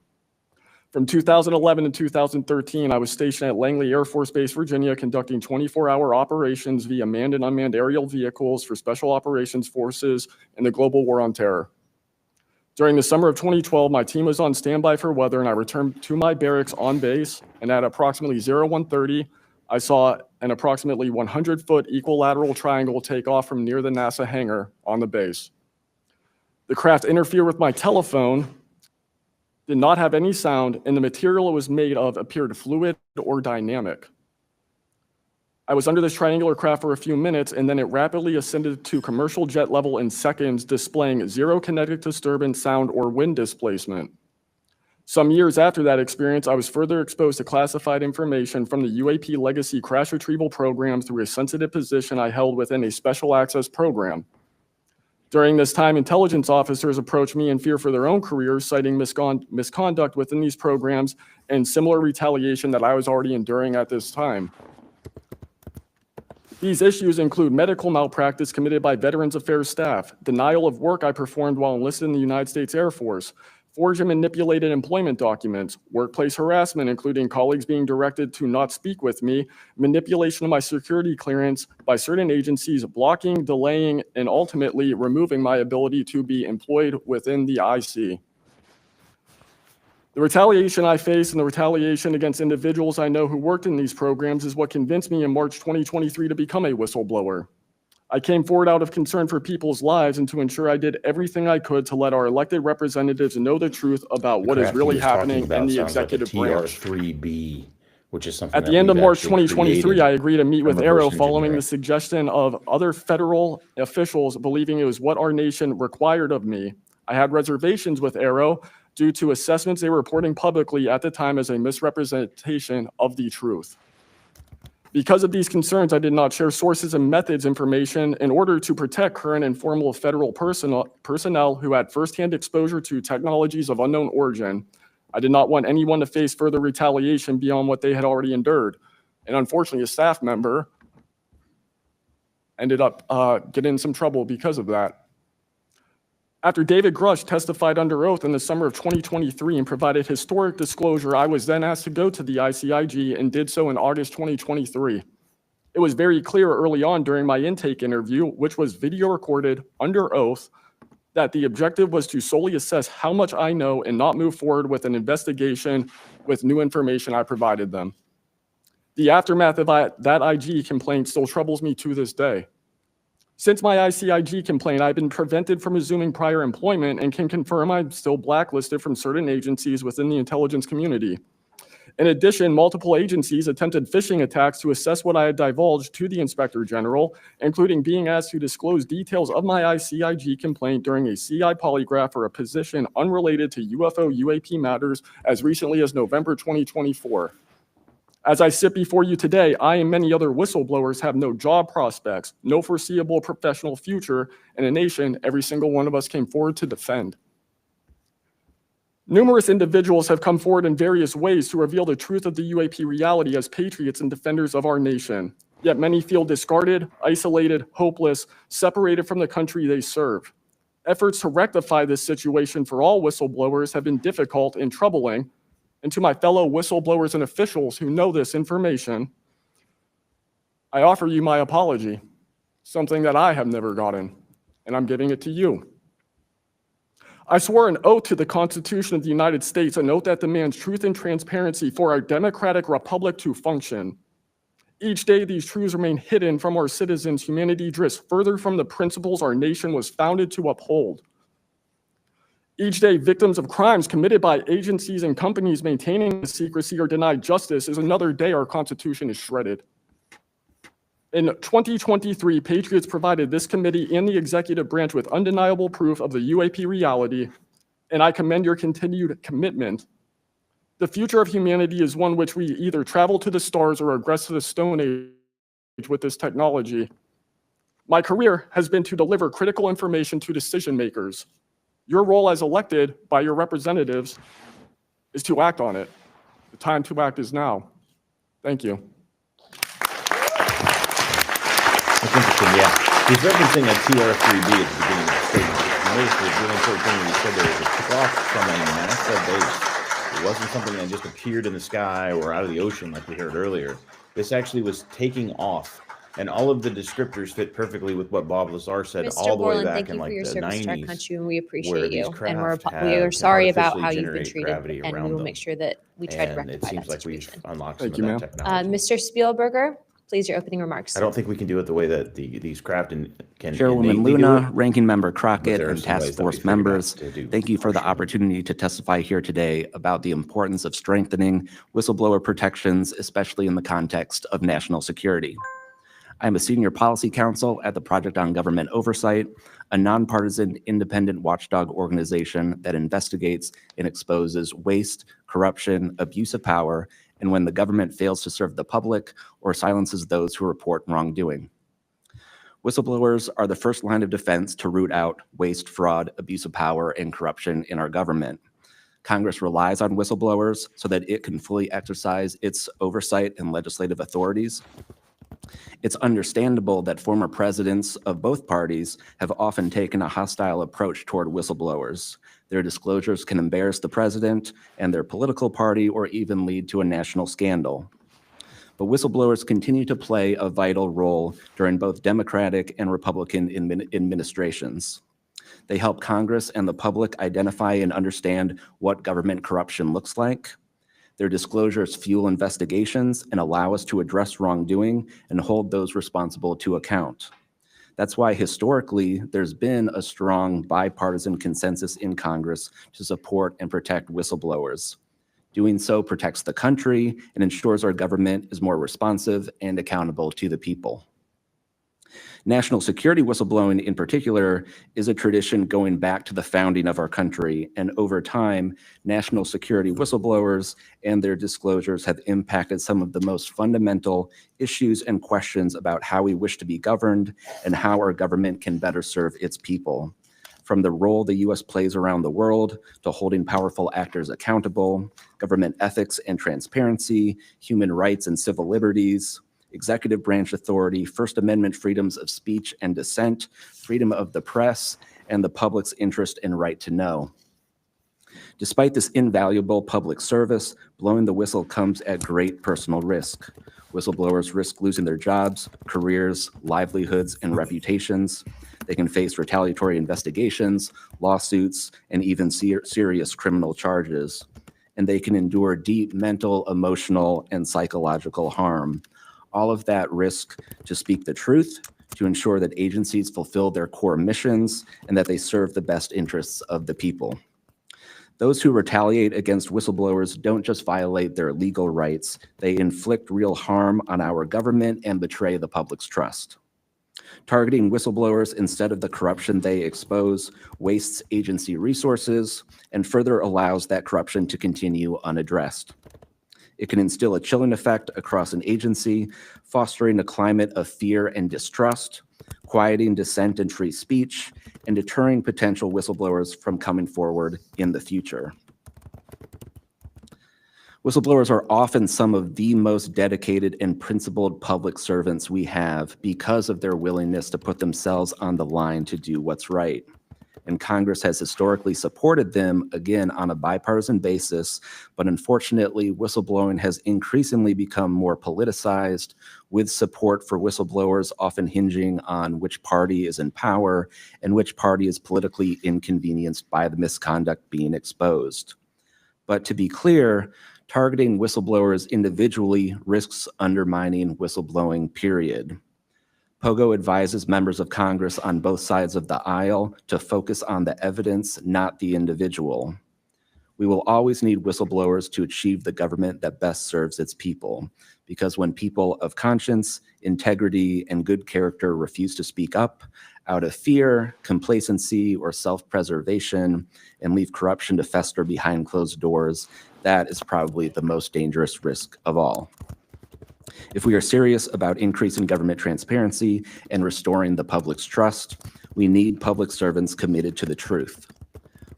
From 2011 to 2013, I was stationed at Langley Air Force Base, Virginia, conducting 24-hour operations via manned and unmanned aerial vehicles for Special Operations Forces in the global war on terror. During the summer of 2012, my team was on standby for weather, and I returned to my barracks on base, and at approximately 01:30, I saw an approximately 100-foot equilateral triangle take off from near the NASA hangar on the base. The craft interfered with my telephone, did not have any sound, and the material it was made of appeared fluid or dynamic. I was under this triangular craft for a few minutes, and then it rapidly ascended to commercial jet level in seconds, displaying zero kinetic disturbance, sound, or wind displacement. Some years after that experience, I was further exposed to classified information from the UAP legacy crash retrieval program through a sensitive position I held within a special access program. During this time, intelligence officers approached me in fear for their own careers, citing misconduct within these programs and similar retaliation that I was already enduring at this time. These issues include medical malpractice committed by Veterans Affairs staff, denial of work I performed while enlisted in the United States Air Force, forged and manipulated employment documents, workplace harassment, including colleagues being directed to not speak with me, manipulation of my security clearance by certain agencies, blocking, delaying, and ultimately removing my ability to be employed within the IC. The retaliation I face and the retaliation against individuals I know who worked in these programs is what convinced me in March 2023 to become a whistleblower. I came forward out of concern for people's lives and to ensure I did everything I could to let our elected representatives know the truth about what is really happening in the executive branch. TR3B, which is something At the end of March 2023, I agreed to meet with Arrow following the suggestion of other federal officials believing it was what our nation required of me. I had reservations with Arrow due to assessments they were reporting publicly at the time as a misrepresentation of the truth. Because of these concerns, I did not share sources and methods information in order to protect current and former federal personnel who had firsthand exposure to technologies of unknown origin. I did not want anyone to face further retaliation beyond what they had already endured. And unfortunately, a staff member ended up getting in some trouble because of that. After David Grush testified under oath in the summer of 2023 and provided historic disclosure, I was then asked to go to the ICIG and did so in August 2023. It was very clear early on during my intake interview, which was video recorded under oath, that the objective was to solely assess how much I know and not move forward with an investigation with new information I provided them. The aftermath of that IG complaint still troubles me to this day. Since my ICIG complaint, I've been prevented from resuming prior employment and can confirm I'm still blacklisted from certain agencies within the intelligence community. In addition, multiple agencies attempted phishing attacks to assess what I had divulged to the Inspector General, including being asked to disclose details of my ICIG complaint during a CI polygraph for a position unrelated to UFO UAP matters as recently as November 2024. As I sit before you today, I and many other whistleblowers have no job prospects, no foreseeable professional future, and a nation every single one of us came forward to defend. Numerous individuals have come forward in various ways to reveal the truth of the UAP reality as patriots and defenders of our nation. Yet many feel discarded, isolated, hopeless, separated from the country they serve. Efforts to rectify this situation for all whistleblowers have been difficult and troubling. And to my fellow whistleblowers and officials who know this information, I offer you my apology, something that I have never gotten, and I'm giving it to you. I swore an oath to the Constitution of the United States, an oath that demands truth and transparency for our democratic republic to function. Each day, these truths remain hidden from our citizens. Humanity drifts further from the principles our nation was founded to uphold. Each day, victims of crimes committed by agencies and companies maintaining secrecy are denied justice is another day our Constitution is shredded. In 2023, Patriots provided this committee and the executive branch with undeniable proof of the UAP reality, and I commend your continued commitment. The future of humanity is one which we either travel to the stars or regress to the Stone Age with this technology. My career has been to deliver critical information to decision makers. Your role as elected by your representatives is to act on it. The time to act is now. Thank you. That's interesting, yeah. He's referencing a TR3B at the beginning of the statement. Notice the really important thing he said there was it took off from a NASA base. It wasn't something that just appeared in the sky or out of the ocean like we heard earlier. This actually was taking off And all of the descriptors fit perfectly with what Bob Lazar said Mr. all the way Borland, back thank in you for like your the service to our 90s, country, and we where appreciate these you. And we craft are can sorry about artificially how you've been generate treated, gravity and we around will them. make sure that we try to And it rectify seems that like we've situation. unlocked some Thank of you, that ma'am. technology. Mr. Spielberger, please, your opening remarks. I don't think we can do it the way that these craft can Chairwoman innately do Luna, it. Ranking Member But Crockett, there are and some ways Task that we Force figured out members, to do thank you for the partially. opportunity to testify here today about the importance of strengthening whistleblower protections, especially in the context of national security. I am a senior policy counsel at the Project on Government Oversight, a nonpartisan independent watchdog organization that investigates and exposes waste, corruption, abuse of power, and when the government fails to serve the public or silences those who report wrongdoing. Whistleblowers are the first line of defense to root out waste, fraud, abuse of power, and corruption in our government. Congress relies on whistleblowers so that it can fully exercise its oversight and legislative authorities. It's understandable that former presidents of both parties have often taken a hostile approach toward whistleblowers. Their disclosures can embarrass the president and their political party or even lead to a national scandal. But whistleblowers continue to play a vital role during both Democratic and Republican administrations. They help Congress and the public identify and understand what government corruption looks like. Their disclosures fuel investigations and allow us to address wrongdoing and hold those responsible to account. That's why historically there's been a strong bipartisan consensus in Congress to support and protect whistleblowers. Doing so protects the country and ensures our government is more responsive and accountable to the people. National security whistleblowing in particular is a tradition going back to the founding of our country, and over time, national security whistleblowers and their disclosures have impacted some of the most fundamental issues and questions about how we wish to be governed and how our government can better serve its people. From the role the U.S. plays around the world to holding powerful actors accountable, government ethics and transparency, human rights and civil liberties, executive branch authority, First Amendment freedoms of speech and dissent, freedom of the press, and the public's interest and right to know. Despite this invaluable public service, blowing the whistle comes at great personal risk. Whistleblowers risk losing their jobs, careers, livelihoods, and reputations. They can face retaliatory investigations, lawsuits, and even serious criminal charges. And they can endure deep mental, emotional, and psychological harm. All of that risk to speak the truth, to ensure that agencies fulfill their core missions, and that they serve the best interests of the people. Those who retaliate against whistleblowers don't just violate their legal rights, they inflict real harm on our government and betray the public's trust. Targeting whistleblowers instead of the corruption they expose wastes agency resources and further allows that corruption to continue unaddressed. It can instill a chilling effect across an agency, fostering a climate of fear and distrust, quieting dissent and free speech, and deterring potential whistleblowers from coming forward in the future. Whistleblowers are often some of the most dedicated and principled public servants we have because of their willingness to put themselves on the line to do what's right. And Congress has historically supported them, again, on a bipartisan basis, but unfortunately, whistleblowing has increasingly become more politicized, with support for whistleblowers often hinging on which party is in power and which party is politically inconvenienced by the misconduct being exposed. But to be clear, targeting whistleblowers individually risks undermining whistleblowing, period. POGO advises members of Congress on both sides of the aisle to focus on the evidence, not the individual. We will always need whistleblowers to achieve the government that best serves its people, because when people of conscience, integrity, and good character refuse to speak up out of fear, complacency, or self-preservation, and leave corruption to fester behind closed doors, that is probably the most dangerous risk of all. If we are serious about increasing government transparency and restoring the public's trust, we need public servants committed to the truth.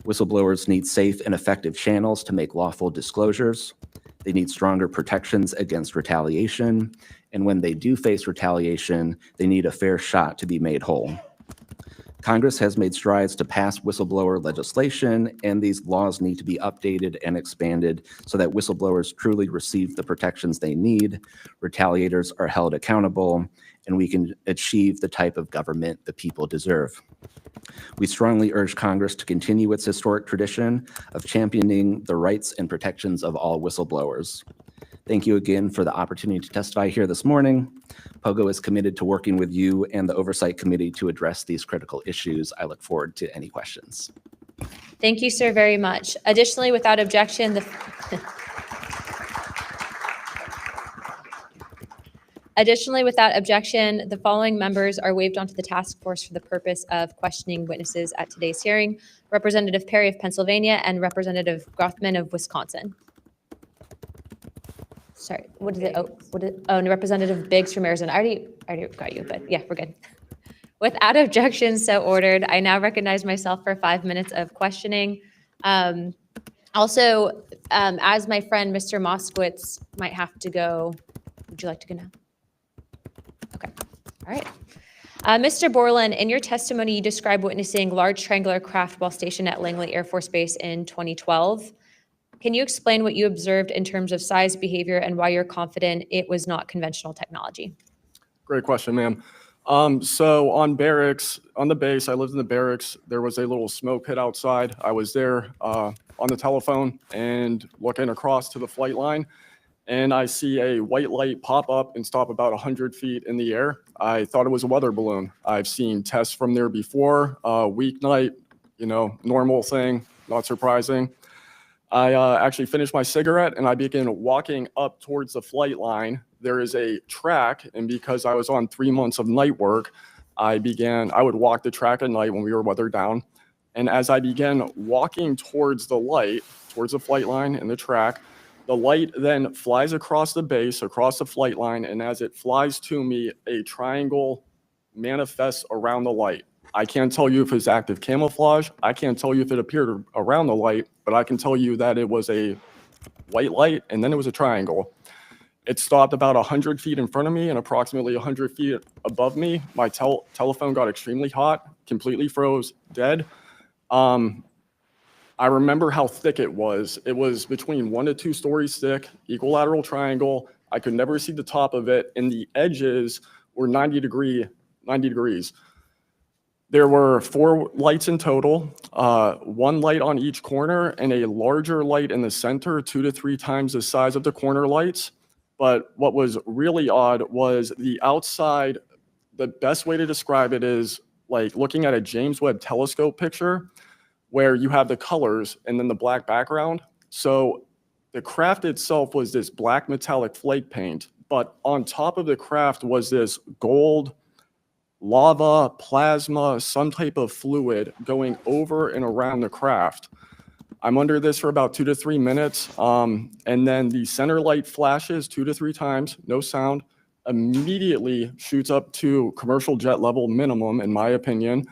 Whistleblowers need safe and effective channels to make lawful disclosures. They need stronger protections against retaliation. And when they do face retaliation, they need a fair shot to be made whole. Congress has made strides to pass whistleblower legislation, and these laws need to be updated and expanded so that whistleblowers truly receive the protections they need, retaliators are held accountable, and we can achieve the type of government the people deserve. We strongly urge Congress to continue its historic tradition of championing the rights and protections of all whistleblowers. Thank you again for the opportunity to testify here this morning. POGO is committed to working with you and the Oversight Committee to address these critical issues. I look forward to any questions. Thank you, sir, very much. Additionally, without objection, the following members are waived onto the task force for the purpose of questioning witnesses at today's hearing: Representative Perry of Pennsylvania and Representative Grothman of Wisconsin. Sorry, no, Representative Biggs from Arizona. I already got you, but yeah, we're good. Without objection, so ordered. I now recognize myself for 5 minutes of questioning. Also, as my friend Mr. Moskowitz might have to go, would you like to go now? Okay, all right. Mr. Borland, in your testimony, you described witnessing large triangular craft while stationed at Langley Air Force Base in 2012. Can you explain what you observed in terms of size, behavior, and why you're confident it was not conventional technology? Great question, ma'am. So on the base, I lived in the barracks. There was a little smoke pit outside. I was there on the telephone and looking across to the flight line, and I see a white light pop up and stop about 100 feet in the air. I thought it was a weather balloon. I've seen tests from there before, weeknight, normal thing, not surprising. I actually finished my cigarette and I began walking up towards the flight line. There is a track, and because I was on 3 months of night work, I would walk the track at night when we were weathered down. And as I began walking towards the light, towards the flight line and the track, the light then flies across the base, across the flight line, and as it flies to me, a triangle manifests around the light. I can't tell you if it's active camouflage. I can't tell you if it appeared around the light, but I can tell you that it was a white light and then it was a triangle. It stopped about 100 feet in front of me and approximately 100 feet above me. My telephone got extremely hot, completely froze, dead. I remember how thick it was. It was between 1 to 2 stories thick, equilateral triangle. I could never see the top of it, and the edges were 90 degrees. There were 4 lights in total, 1 light on each corner and a larger light in the center, 2 to 3 times the size of the corner lights. But what was really odd was the outside. The best way to describe it is like looking at a James Webb telescope picture where you have the colors and then the black background. So the craft itself was this black metallic flake paint, but on top of the craft was this gold, lava, plasma, some type of fluid going over and around the craft. I'm under this for about 2 to 3 minutes, and then the center light flashes 2 to 3 times, no sound, immediately shoots up to commercial jet level minimum, in my opinion,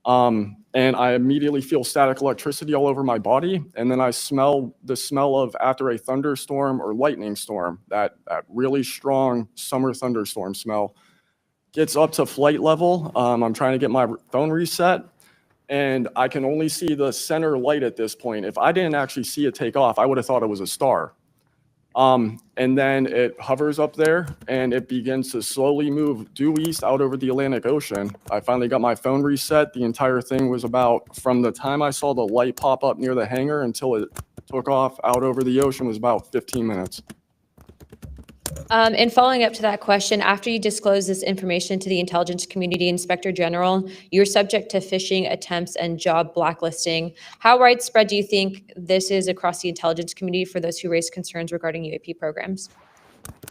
and I immediately feel static electricity all over my body, and then I smell the smell of after a thunderstorm or lightning storm, that really strong summer thunderstorm smell. Gets up to flight level. I'm trying to get my phone reset, and I can only see the center light at this point. If I didn't actually see it take off, I would have thought it was a star. And then it hovers up there, and it begins to slowly move due east out over the Atlantic Ocean. I finally got my phone reset. The entire thing was about, from the time I saw the light pop up near the hangar until it took off out over the ocean, was about 15 minutes. And following up to that question, after you disclose this information to the intelligence community, Inspector General, you're subject to phishing attempts and job blacklisting. How widespread do you think this is across the intelligence community for those who raise concerns regarding UAP programs?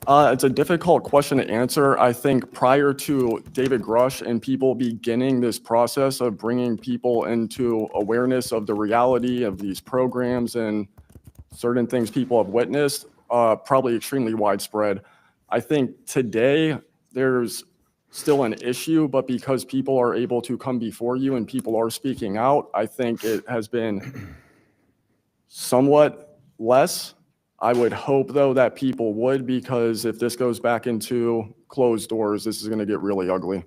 It's a difficult question to answer. I think prior to David Grush and people beginning this process of bringing people into awareness of the reality of these programs and certain things people have witnessed, probably extremely widespread. I think today there's still an issue, but because people are able to come before you and people are speaking out, I think it has been somewhat less. I would hope, though, that people would, because if this goes back into closed doors, this is going to get really ugly.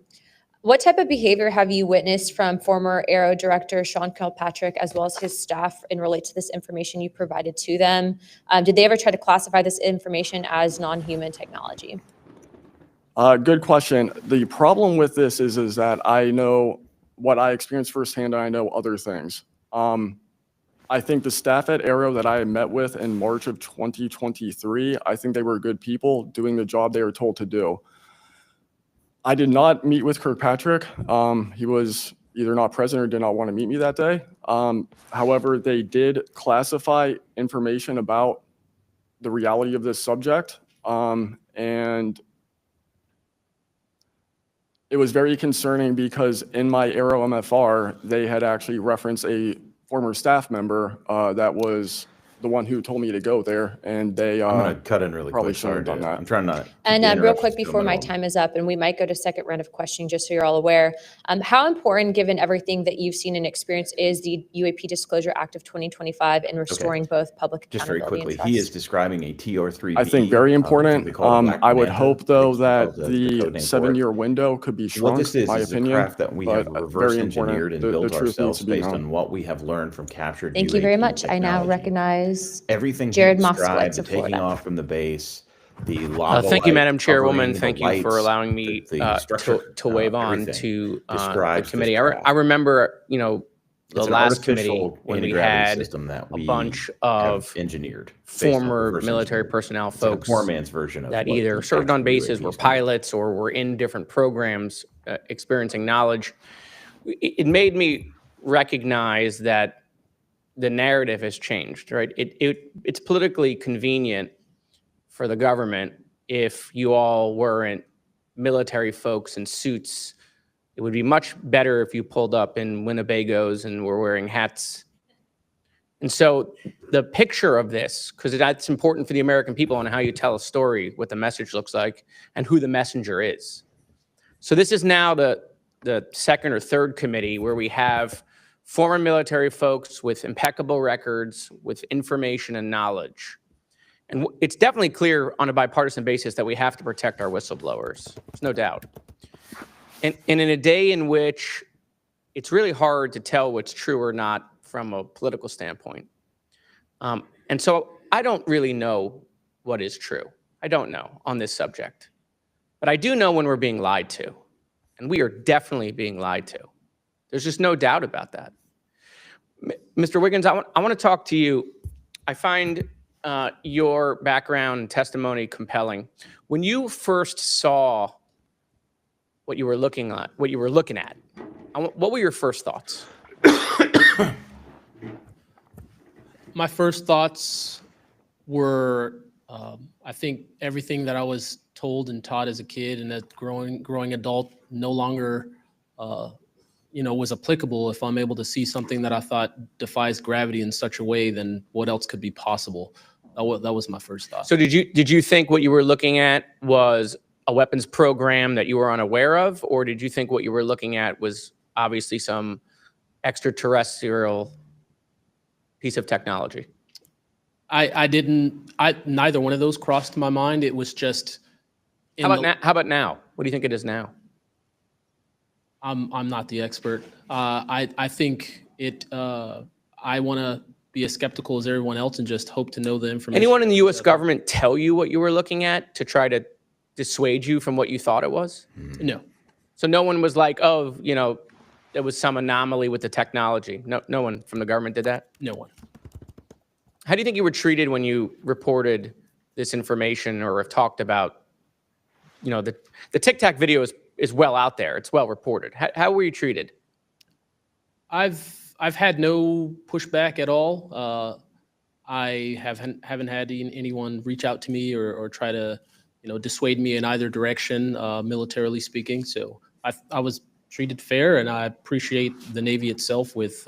What type of behavior have you witnessed from former Aero Director Sean Kilpatrick as well as his staff in relate to this information you provided to them? Did they ever try to classify this information as non-human technology? Good question. The problem with this is that I know what I experienced firsthand, and I know other things. I think the staff at Aero that I met with in March of 2023, I think they were good people doing the job they were told to do. I did not meet with Kirkpatrick. He was either not present or did not want to meet me that day. However, they did classify information about the reality of this subject. And it was very concerning because in my Aero MFR, they had actually referenced a former staff member that was the one who told me to go there, and they I'm going to cut in really probably quick. shouldn't Sorry, have done Dave. that. I'm trying not to And keep real interruptions quick to the before my middle. time is up, and we might go to second round of questioning just so you're all aware. How important, given everything that you've seen and experienced, is the UAP Disclosure Act of 2025 in restoring both public Just very accountability quickly, and he trust? is describing a TR3B. I think very important. we call it Black I would Bonanza. hope, though, It's that called the code the name for it. 7-year window could be What shrunk, this is my a opinion. craft that we have but reverse very important. engineered and The built truth needs ourselves to be based known. on what we have learned from captured Thank you very UAP much. I now technology. recognize Everything he Jared described, Moskowitz the of taking Florida. off from the base, the lava Thank you, light Madam Chairwoman. covering Thank the you for lights, allowing me the structure, to wave on everything to the describes this committee. craft. I remember, the It's an last committee artificial when we anti-gravity had system that a we bunch have of engineered based on former reverse military engineering. personnel It's like a folks poor man's version of that what either the served on actual bases, were UAPs do. pilots, or were in different programs experiencing knowledge. It made me recognize that the narrative has changed, right? It's politically convenient for the government if you all weren't military folks in suits. It would be much better if you pulled up in Winnebagos and were wearing hats. And so the picture of this, because that's important for the American people and how you tell a story, what the message looks like, and who the messenger is. So this is now the second or third committee where we have former military folks with impeccable records, with information and knowledge. And it's definitely clear on a bipartisan basis that we have to protect our whistleblowers. There's no doubt. And in a day in which it's really hard to tell what's true or not from a political standpoint. And so I don't really know what is true. I don't know on this subject. But I do know when we're being lied to. And we are definitely being lied to. There's just no doubt about that. Mr. Wiggins, I want to talk to you. I find your background and testimony compelling. When you first saw what you were looking at, what were your first thoughts? My first thoughts were, I think everything that I was told and taught as a kid and as growing adult no longer, was applicable. If I'm able to see something that I thought defies gravity in such a way, then what else could be possible? That was my first thought. So did you think what you were looking at was a weapons program that you were unaware of, or did you think what you were looking at was obviously some extraterrestrial piece of technology? Neither one of those crossed my mind. It was just. How about now? What do you think it is now? I'm not the expert. I think it. I want to be as skeptical as everyone else and just hope to know the information. Anyone in the U.S. government tell you what you were looking at to try to dissuade you from what you thought it was? No. So no one was like, oh, there was some anomaly with the technology. No one from the government did that? No one. How do you think you were treated when you reported this information or have talked about, the Tic Tac video is well out there. It's well reported. How were you treated? I've had no pushback at all. I haven't had anyone reach out to me or try to, dissuade me in either direction, militarily speaking. So I was treated fair, and I appreciate the Navy itself with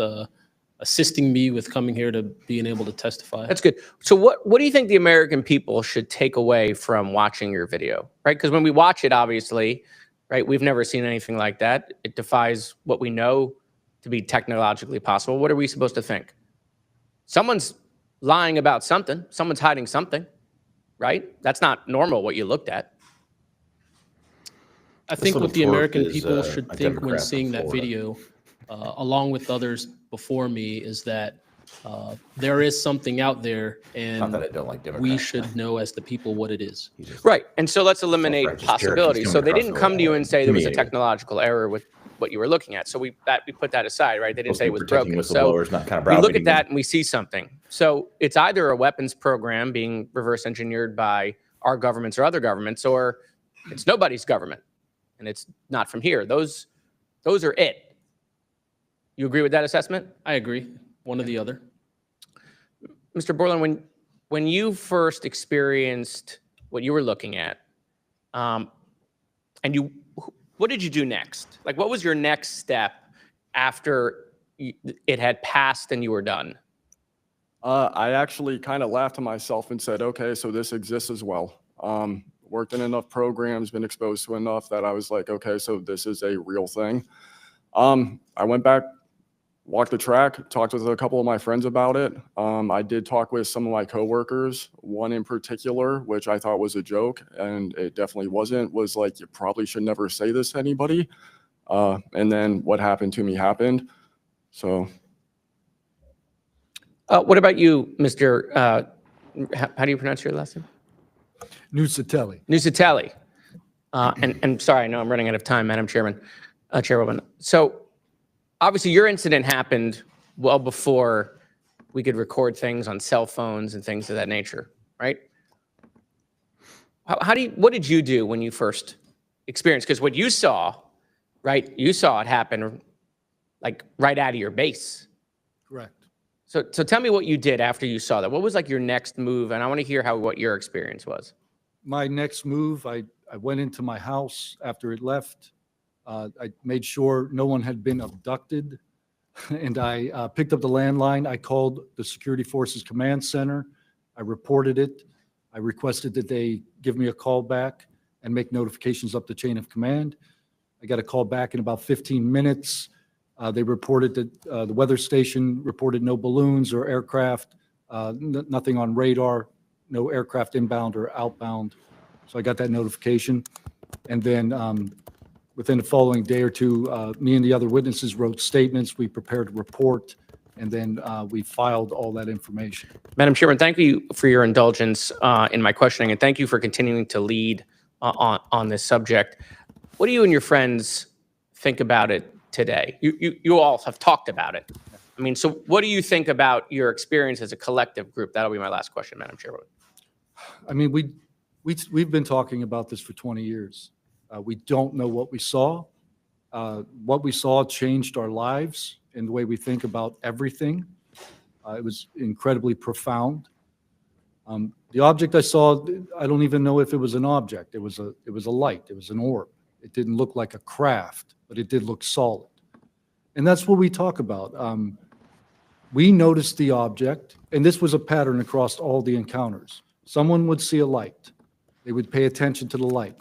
assisting me with coming here to being able to testify. That's good. So what do you think the American people should take away from watching your video, right? Because when we watch it, obviously, right, we've never seen anything like that. It defies what we know to be technologically possible. What are we supposed to think? Someone's lying about something. Someone's hiding something, right? That's not normal what you looked at. I think little what the twerp American is, people should a think Democrat when from seeing that Florida. video, along with others before me, is that there is something out there, Not that I and don't like Democrats. we should know as the people what it is. He's just- Right. And so let's eliminate Self-righteous Cherokees possibilities. So coming they across didn't the come to you road. and say To there me was a anyway. technological error with what you were looking at. So we put that aside, right? They didn't Supposed say to it be was protecting broken. So whistleblowers, not kind of we look browbeating at that them. and we see something. So it's either a weapons program being reverse engineered by our governments or other governments, or it's nobody's government and it's not from here. Those are it. You agree with that assessment? I agree, one or the other. Mr. Borland, when you first experienced what you were looking at, what did you do next? Like, what was your next step after it had passed and you were done? I actually kind of laughed to myself and said, okay, so this exists as well. Worked in enough programs, been exposed to enough that I was like, okay, so this is a real thing. I went back, walked the track, talked with a couple of my friends about it. I did talk with some of my coworkers, one in particular, which I thought was a joke, and it definitely wasn't, was like, you probably should never say this to anybody. And then what happened to me happened. So. What about you, Mr. How do you pronounce your last name? Nusatelli. Nusatelli. And sorry, I know I'm running out of time, Madam Chairwoman. So obviously your incident happened well before we could record things on cell phones and things of that nature, right? What did you do when you first experienced? Because what you saw, right? You saw it happen like right out of your base. Correct. So tell me what you did after you saw that. What was like your next move? And I want to hear what your experience was. My next move, I went into my house after it left. I made sure no one had been abducted, and I picked up the landline. I called the Security Forces Command Center. I reported it. I requested that they give me a call back and make notifications up the chain of command. I got a call back in about 15 minutes. They reported that the weather station reported no balloons or aircraft, nothing on radar, no aircraft inbound or outbound. So I got that notification. And then within the following day or two, me and the other witnesses wrote statements. We prepared a report, and then we filed all that information. Madam Chairman, thank you for your indulgence in my questioning, and thank you for continuing to lead on this subject. What do you and your friends think about it today? You all have talked about it. I mean, so what do you think about your experience as a collective group? That'll be my last question, Madam Chairwoman. I mean, we've been talking about this for 20 years. We don't know what we saw. What we saw changed our lives and the way we think about everything. It was incredibly profound. The object I saw, I don't even know if it was an object. It was a light. It was an orb. It didn't look like a craft, but it did look solid. And that's what we talk about. We noticed the object, and this was a pattern across all the encounters. Someone would see a light. They would pay attention to the light.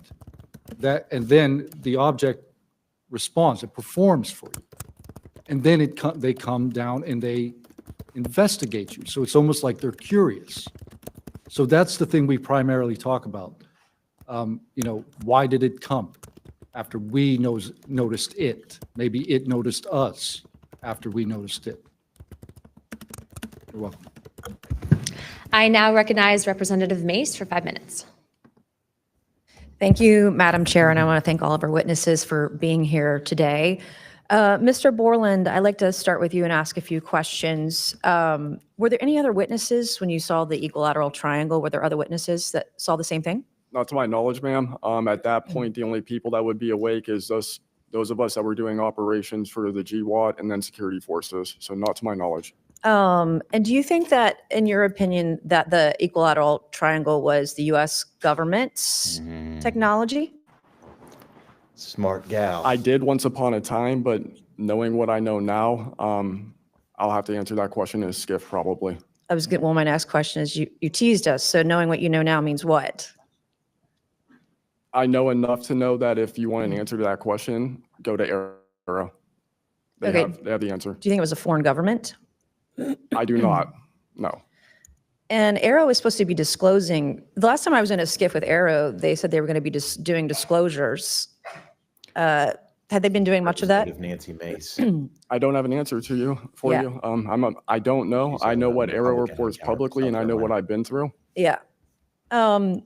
And then the object responds. It performs for you. And then they come down and they investigate you. So it's almost like they're curious. So that's the thing we primarily talk about. Why did it come after we noticed it? Maybe it noticed us after we noticed it. You're welcome. I now recognize Representative Mace for 5 minutes. Thank you, Madam Chair, and I want to thank all of our witnesses for being here today. Mr. Borland, I'd like to start with you and ask a few questions. Were there any other witnesses when you saw the equilateral triangle? Were there other witnesses that saw the same thing? Not to my knowledge, ma'am. At that point, the only people that would be awake is those of us that were doing operations for the GWAT and then security forces. So not to my knowledge. And do you think that, in your opinion, that the equilateral triangle was the U.S. government's technology? Smart gal. I did once upon a time, but knowing what I know now, I'll have to answer that question in a skiff probably. Well, my next question is, you teased us. So knowing what you know now means what? I know enough to know that if you want an answer to that question, go to Arrow. They have the answer. Do you think it was a foreign government? I do not. No. And Arrow is supposed to be disclosing. The last time I was in a skiff with Arrow, they said they were going to be doing disclosures. Had they been doing much of that? Nancy Mace. I don't have an answer to you for Yeah. you. I don't know. She's I know on what the Arrow Republican reports account of publicly, South and I know what Carolina. I've been through. Yeah. And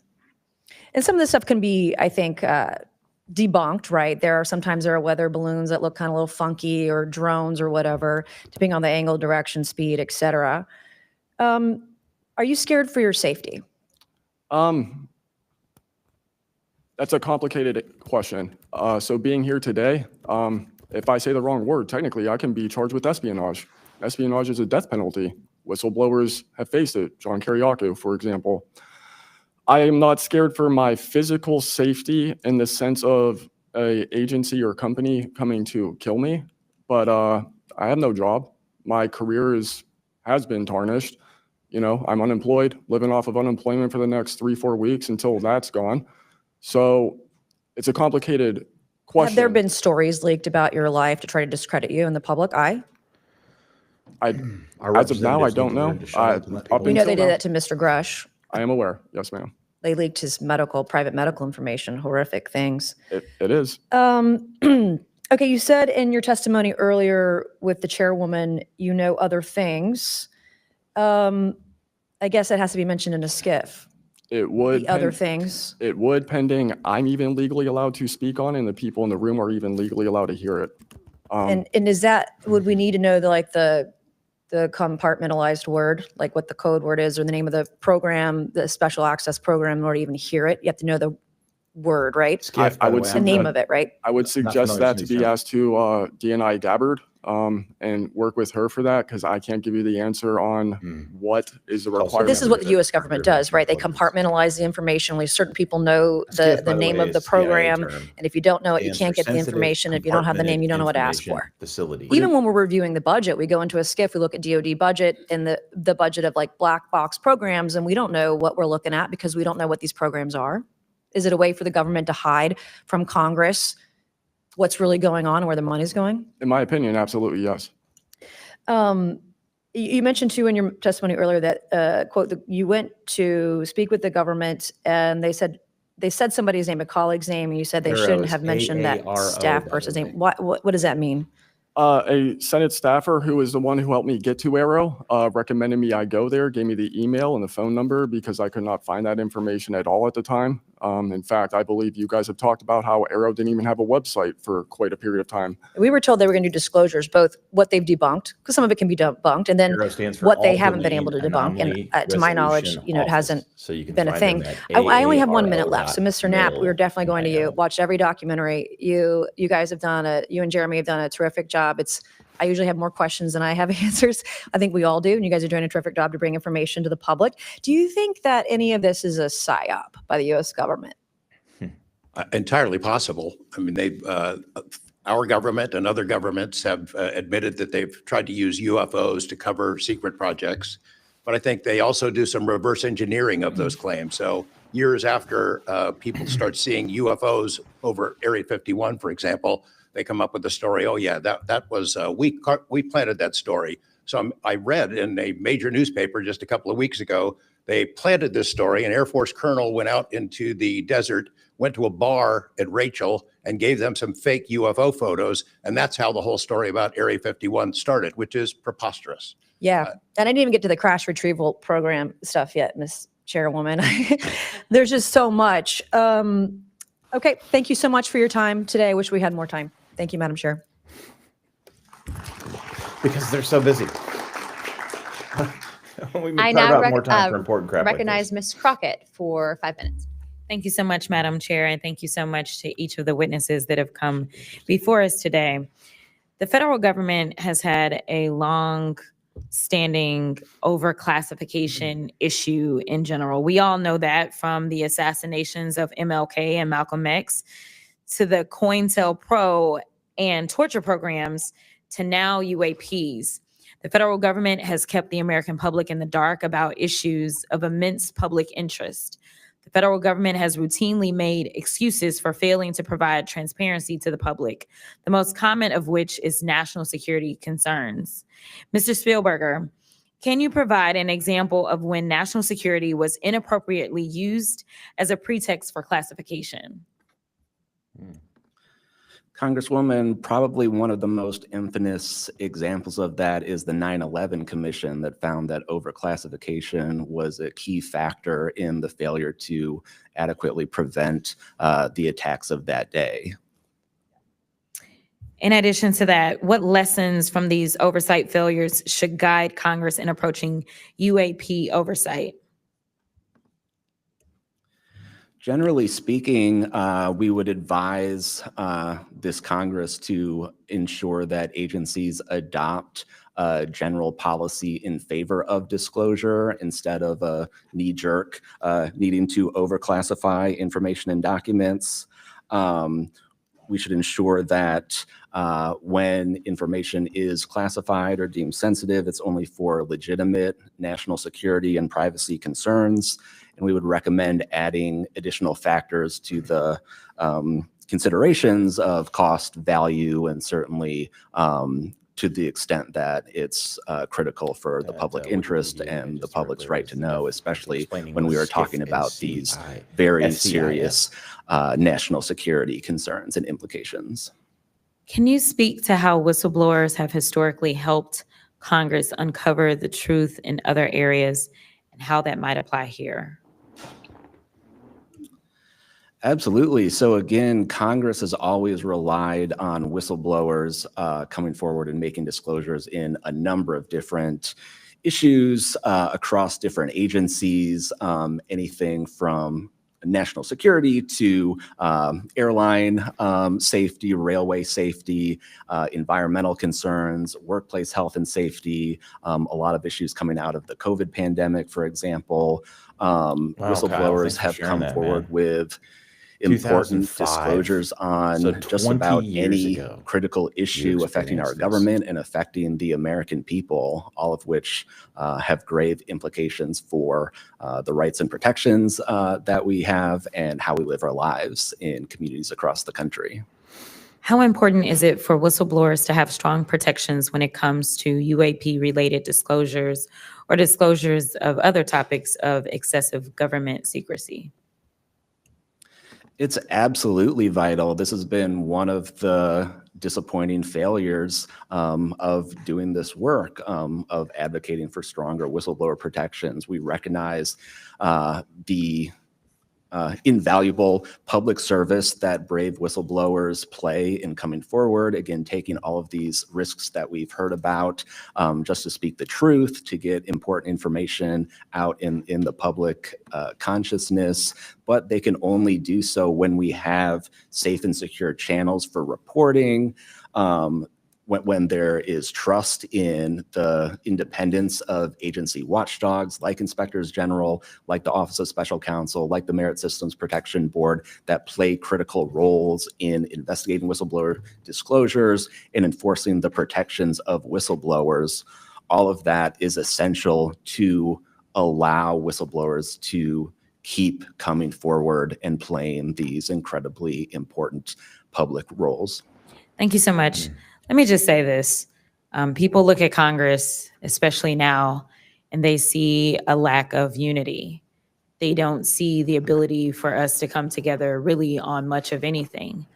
some of this stuff can be, I think, debunked, right? Sometimes there are weather balloons that look kind of a little funky, or drones or whatever, depending on the angle, direction, speed, et cetera. Are you scared for your safety? That's a complicated question. So being here today, if I say the wrong word, technically I can be charged with espionage. Espionage is a death penalty. Whistleblowers have faced it. John Kiriakou, for example. I am not scared for my physical safety in the sense of a agency or company coming to kill me, but I have no job. My career has been tarnished. You know, I'm unemployed, living off of unemployment for the next 3-4 weeks until that's gone. So it's a complicated question. Have there been stories leaked about your life to try to discredit you in the public eye? As of now, I don't know. We know they did that to Mr. Grush. I am aware. Yes, ma'am. They leaked his private medical information, horrific things. It is. Okay, you said in your testimony earlier with the chairwoman, you know other things. I guess that has to be mentioned in a skiff. It would. The other things. It would, pending I'm even legally allowed to speak on, and the people in the room are even legally allowed to hear it. And is that, would we need to know the compartmentalized word, like what the code word is, or the name of the program, the special access program, in order to even hear it? You have to know the word, right? Skiff, I would The name of it, right? I would suggest that to be asked to DNI Gabbard and work with her for that, because I can't give you the answer on what is the But requirement. this is what the U.S. government does, right? They compartmentalize the information. Only certain people know the name of the program, and if you don't know it, you can't get the information. If you don't have the name, you don't know what to ask for. Facility. Even when we're reviewing the budget, we go into a skiff, we look at DoD budget and the budget of like black box programs, and we don't know what we're looking at because we don't know what these programs are. Is it a way for the government to hide from Congress what's really going on and where the money's going? In my opinion, absolutely, yes. You mentioned too in your testimony earlier that, quote, you went to speak with the government and they said somebody's name, a colleague's name, and you said they shouldn't have mentioned that staff person's name. What does that mean? A Senate staffer who is the one who helped me get to Arrow recommended me I go there, gave me the email and the phone number because I could not find that information at all at the time. In fact, I believe you guys have talked about how Arrow didn't even have a website for quite a period of time. We were told they were going to do disclosures, both what they've debunked, because some of it can be debunked, and then what they haven't been able to debunk. And to my knowledge, it hasn't been a thing. I only have 1 minute left. So Mr. Knapp, we were definitely going to you. Watch every documentary. You guys have you and Jeremy have done a terrific job. I usually have more questions than I have answers. I think we all do. And you guys are doing a terrific job to bring information to the public. Do you think that any of this is a psyop by the U.S. government? Entirely possible. I mean, our government and other governments have admitted that they've tried to use UFOs to cover secret projects. But I think they also do some reverse engineering of those claims. So years after people start seeing UFOs over Area 51, for example, they come up with the story, oh yeah, that was, we planted that story. So I read in a major newspaper just a couple of weeks ago, they planted this story. An Air Force colonel went out into the desert, went to a bar at Rachel and gave them some fake UFO photos. And that's how the whole story about Area 51 started, which is preposterous. Yeah, and I didn't even get to the crash retrieval program stuff yet, Ms. Chairwoman. There's just so much. Okay, thank you so much for your time today. I wish we had more time. Thank you, Madam Chair. Because they're so busy. I now recognize Ms. Crockett for 5 minutes. Thank you so much, Madam Chair, and thank you so much to each of the witnesses that have come before us today. The federal government has had a long-standing overclassification issue in general. We all know that, from the assassinations of MLK and Malcolm X to the COINTELPRO and torture programs to now UAPs. The federal government has kept the American public in the dark about issues of immense public interest. The federal government has routinely made excuses for failing to provide transparency to the public, the most common of which is national security concerns. Mr. Spielberger, can you provide an example of when national security was inappropriately used as a pretext for classification? Congresswoman, probably one of the most infamous examples of that is the 9/11 Commission that found that overclassification was a key factor in the failure to adequately prevent the attacks of that day. In addition to that, what lessons from these oversight failures should guide Congress in approaching UAP oversight? Generally speaking, we would advise this Congress to ensure that agencies adopt a general policy in favor of disclosure instead of a knee-jerk needing to overclassify information and documents. We should ensure that when information is classified or deemed sensitive, it's only for legitimate national security and privacy concerns. And we would recommend adding additional factors to the considerations of cost, value, and certainly to the extent that it's critical for the public interest and the public's right to know, especially when we are talking about these very serious national security concerns and implications. Can you speak to how whistleblowers have historically helped Congress uncover the truth in other areas and how that might apply here? Absolutely. So again, Congress has always relied on whistleblowers coming forward and making disclosures in a number of different issues across different agencies, anything from national security to airline safety, railway safety, environmental concerns, workplace health and safety, a lot of issues coming out of the COVID pandemic, for example. Whistleblowers have come forward with important disclosures on just about any critical issue affecting our government and affecting the American people, all of which have grave implications for the rights and protections that we have and how we live our lives in communities across the country. How important is it for whistleblowers to have strong protections when it comes to UAP-related disclosures or disclosures of other topics of excessive government secrecy? It's absolutely vital. This has been one of the disappointing failures of doing this work, of advocating for stronger whistleblower protections. We recognize the invaluable public service that brave whistleblowers play in coming forward, again, taking all of these risks that we've heard about just to speak the truth, to get important information out in the public consciousness, but they can only do so when we have safe and secure channels for reporting, when there is trust in the independence of agency watchdogs like inspectors general, like the Office of Special Counsel, like the Merit Systems Protection Board, that play critical roles in investigating whistleblower disclosures and enforcing the protections of whistleblowers. All of that is essential to allow whistleblowers to keep coming forward and playing these incredibly important public roles. Thank you so much. Let me just say this. People look at Congress, especially now, and they see a lack of unity. They don't see the ability for us to come together really on much of anything.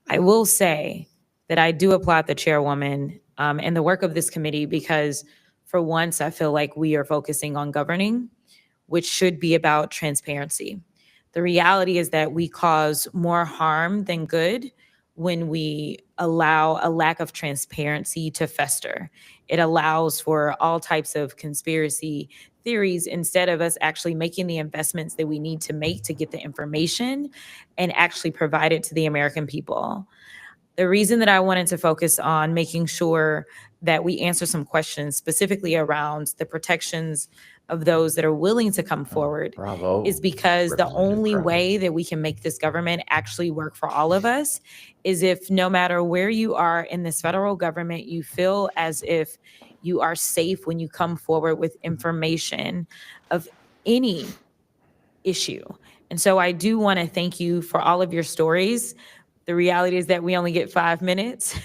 I will say that I do applaud the chairwoman and the work of this committee because for once, I feel like we are focusing on governing, which should be about transparency. The reality is that we cause more harm than good when we allow a lack of transparency to fester. It allows for all types of conspiracy theories instead of us actually making the investments that we need to make to get the information and actually provide it to the American people. The reason that I wanted to focus on making sure that we answer some questions specifically around the protections of those that are willing to come forward is because the only way that we can make this government actually work for all of us is if no matter where you are in this federal government, you feel as if you are safe when you come forward with information of any issue. And so I do want to thank you for all of your stories. The reality is that we only get 5 minutes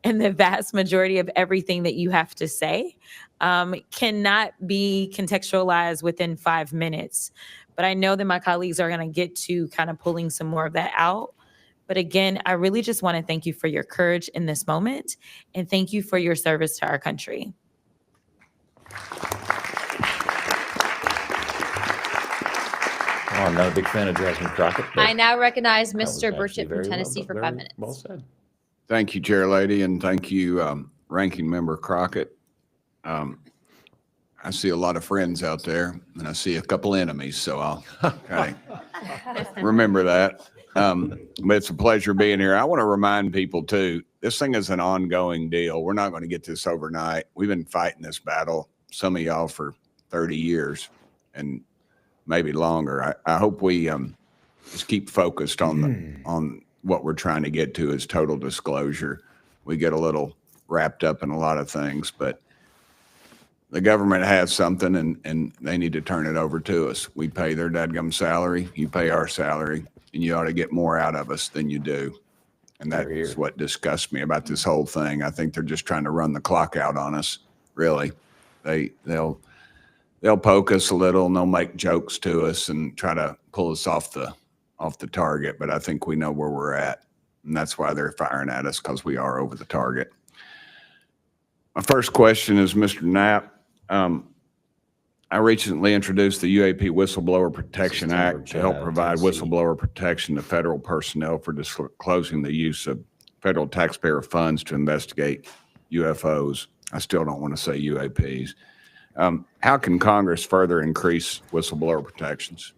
and the vast majority of everything that you have to say cannot be contextualized within 5 minutes. But I know that my colleagues are going to get to kind of pulling some more of that out. But again, I really just want to thank you for your courage in this moment, and thank you for your service to our country. Oh, I'm not a big fan of Jasmine Crockett. but I now recognize that was Mr. actually Burchett very from well- Tennessee for very 5 minutes. Well said. Thank you, Chair Lady, and thank you, Ranking Member Crockett. I see a lot of friends out there, and I see a couple enemies, so I'll kind of remember that. But it's a pleasure being here. I want to remind people too, this thing is an ongoing deal. We're not going to get this overnight. We've been fighting this battle, some of y'all, for 30 years and maybe longer. I hope we just keep focused on what we're trying to get to is total disclosure. We get a little wrapped up in a lot of things, but the government has something and they need to turn it over to us. We pay their dadgum salary, you pay our salary, and you ought to get more out of us than you do. And that's what disgusts me about this whole thing. I think they're just trying to run the clock out on us, really. They'll poke us a little and they'll make jokes to us and try to pull us off the target, but I think we know where we're at. And that's why they're firing at us, because we are over the target. My first question is Mr. Knapp. I recently introduced the UAP Whistleblower Protection Act to help provide whistleblower protection to federal personnel for disclosing the use of federal taxpayer funds to investigate UFOs. I still don't want to say UAPs. How can Congress further increase whistleblower protections?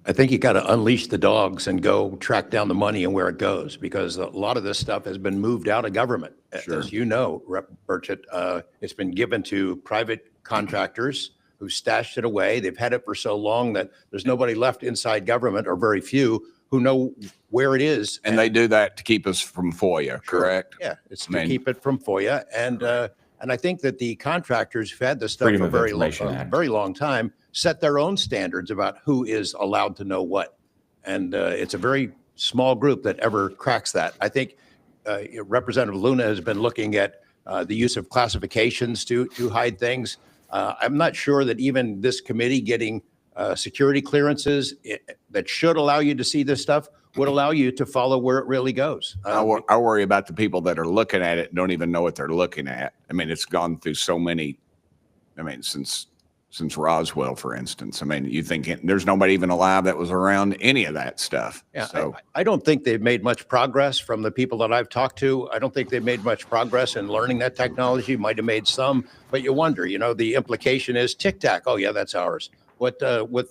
I think you got to unleash the dogs and go track down the money and where it goes, because a lot of this stuff has been moved out of government. Sure. As you know, Rep Burchett, it's been given to private contractors who stashed it away. They've had it for so long that there's nobody left inside government, or very few, who know where it is. And they do that to keep us from FOIA, correct? Yeah, it's to keep it from FOIA. And I think that the contractors who've had this stuff Freedom for of a Information Act. very long time set their own standards about who is allowed to know what. And it's a very small group that ever cracks that. I think Representative Luna has been looking at the use of classifications to hide things. I'm not sure that even this committee getting security clearances that should allow you to see this stuff would allow you to follow where it really goes. I worry about the people that are looking at it, don't even know what they're looking at. I mean, it's gone through so many, since Roswell, for instance. I mean, you think there's nobody even alive that was around any of that stuff. Yeah, So I don't think they've made much progress from the people that I've talked to. I don't think they've made much progress in learning that technology. Might have made some, but you wonder, the implication is Tic Tac. Oh yeah, that's ours. What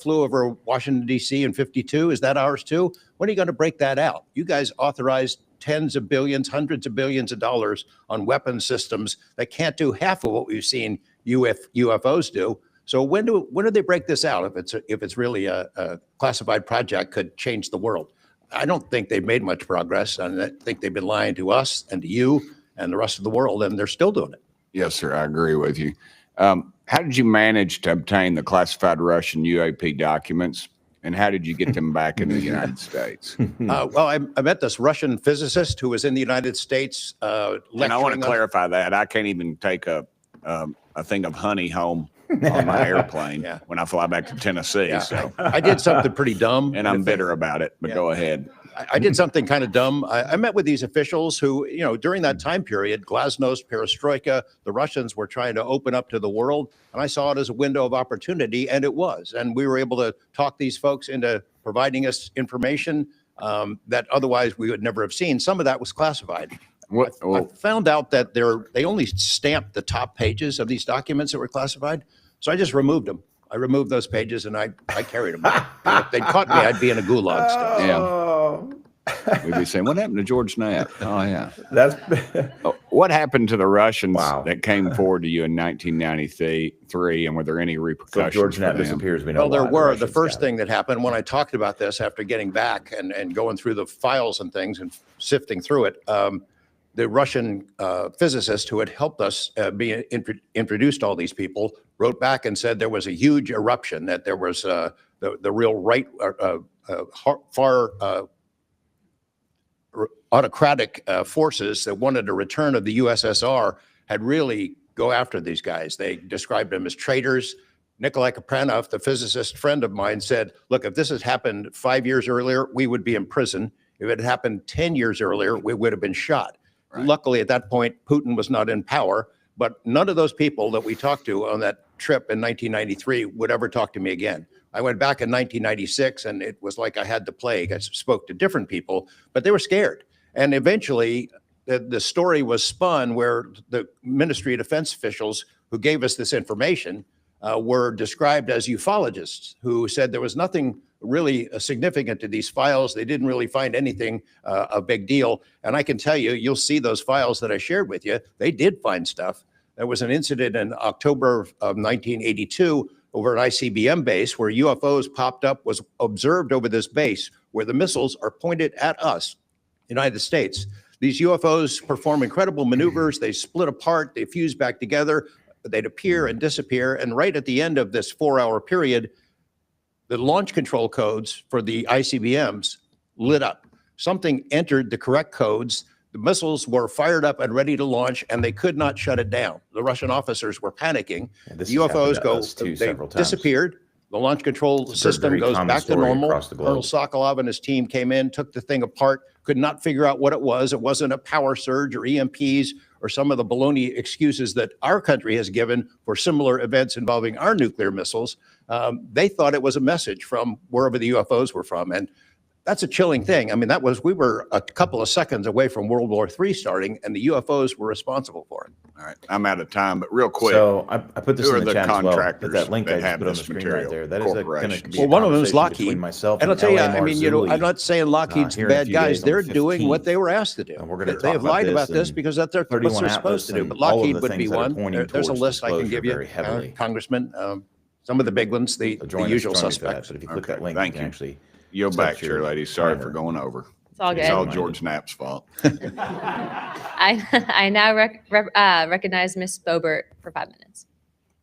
flew over Washington, D.C. in 52, is that ours too? When are you going to break that out? You guys authorized tens of billions, hundreds of billions of dollars on weapon systems that can't do half of what we've seen UFOs do. So when do they break this out? If it's really a classified project could change the world. I don't think they've made much progress, and I think they've been lying to us and to you and the rest of the world, and they're still doing it. yes, sir, I agree with you. How did you manage to obtain the classified Russian UAP documents, and how did you get them back in the United States? Well, I met this Russian physicist who was in the United States lecturing. And I want to us. clarify that I can't even take a thing of honey home on my airplane Yeah. when I fly back to Tennessee. Yeah, So, I did something pretty dumb. and I'm bitter about it, but Yeah. go ahead. I did something kind of dumb. I met with these officials who, during that time period, Glasnost, Perestroika, the Russians were trying to open up to the world. And I saw it as a window of opportunity, and it was. And we were able to talk these folks into providing us information that otherwise we would never have seen. Some of that was classified. I found out that they only stamped the top pages of these documents that were classified. So I just removed them. I removed those pages and I carried them. And if they'd caught me, I'd be in a gulag still. Yeah. We'd be saying, what happened to George Knapp? Oh, yeah. That's What happened to the Russians Wow. that came forward to you in 1993, and were there any so repercussions George for Knapp them? disappears. We know Well, there why. were. The Russians first got it. thing that happened when I talked about this after getting back and going through the files and things and sifting through it, the Russian physicist who had helped us be introduced to all these people wrote back and said there was a huge eruption, that there was the real right, far autocratic forces that wanted a return of the USSR had really go after these guys. They described them as traitors. Nikolai Kapranov, the physicist friend of mine, said, look, if this had happened 5 years earlier, we would be in prison. If it had happened 10 years earlier, we would have been shot. Right. Luckily, at that point, Putin was not in power, but none of those people that we talked to on that trip in 1993 would ever talk to me again. I went back in 1996, and it was like I had the plague. I spoke to different people, but they were scared. And eventually, the story was spun where the Ministry of Defense officials who gave us this information were described as ufologists who said there was nothing really significant to these files. They didn't really find anything a big deal. And I can tell you, you'll see those files that I shared with you. They did find stuff. There was an incident in October of 1982 over an ICBM base where UFOs popped up, was observed over this base where the missiles are pointed at us, United States. These UFOs perform incredible maneuvers. They split apart, they fuse back together, they'd appear and disappear. And right at the end of this 4-hour period, the launch control codes for the ICBMs lit up. Something entered the correct codes. The missiles were fired up and ready to launch, and they could not shut it down. The Russian officers were panicking. The UFOs disappeared. The launch control system goes back to normal. Colonel Sokolov and his team came in, took the thing apart, could not figure out what it was. It wasn't a power surge or EMPs or some of the baloney excuses that our country has given for similar events involving our nuclear missiles. They thought it was a message from wherever the UFOs were from. And that's a chilling thing. I mean, we were a couple of seconds away from World War III starting, and the UFOs were responsible for it. All right, I'm out of time, but real quick. So I put this who in are the chat as well, but that link I that just put on the screen right there, that is going to be well, one of them is Lockheed. myself and I'll tell you, I mean, Marzulli, I'm not saying Lockheed's here in a bad few guys. days on They're the doing what 15th. they were asked to do. And we're going to They talk have lied about this and because that's what 31 they're supposed to do. and But all of Lockheed the would be things that are one. pointing There's a towards list I can disclosure give you, very heavily. Congressman. Some of the big ones, the usual Join us for that, suspects. but if you click that Okay, link, thank you can you. actually Yield set back, your chair lady. Sorry timer. for going over. It's all It's all good. George Knapp's fault. I now recognize Ms. Boebert for 5 minutes.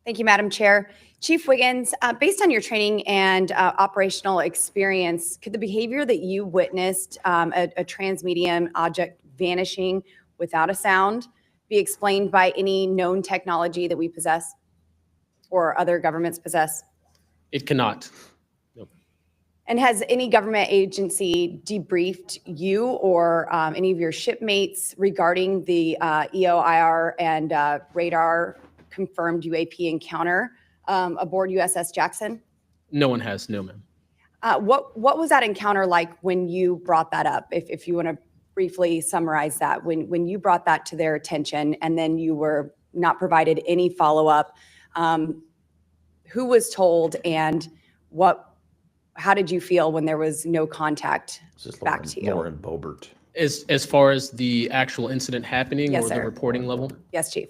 Thank you, Madam Chair. Chief Wiggins, based on your training and operational experience, could the behavior that you witnessed, a transmedium object vanishing without a sound, be explained by any known technology that we possess or other governments possess? It cannot. And has any government agency debriefed you or any of your shipmates regarding the EOIR and radar confirmed UAP encounter aboard USS Jackson? No one has, no, ma'am. What was that encounter like when you brought that up? If you want to briefly summarize that, when you brought that to their attention and then you were not provided any follow-up, who was told and how did you feel when there was no contact back to you? Lauren Boebert. As far as the actual incident happening Yes, or sir. the reporting level? Yes, Chief.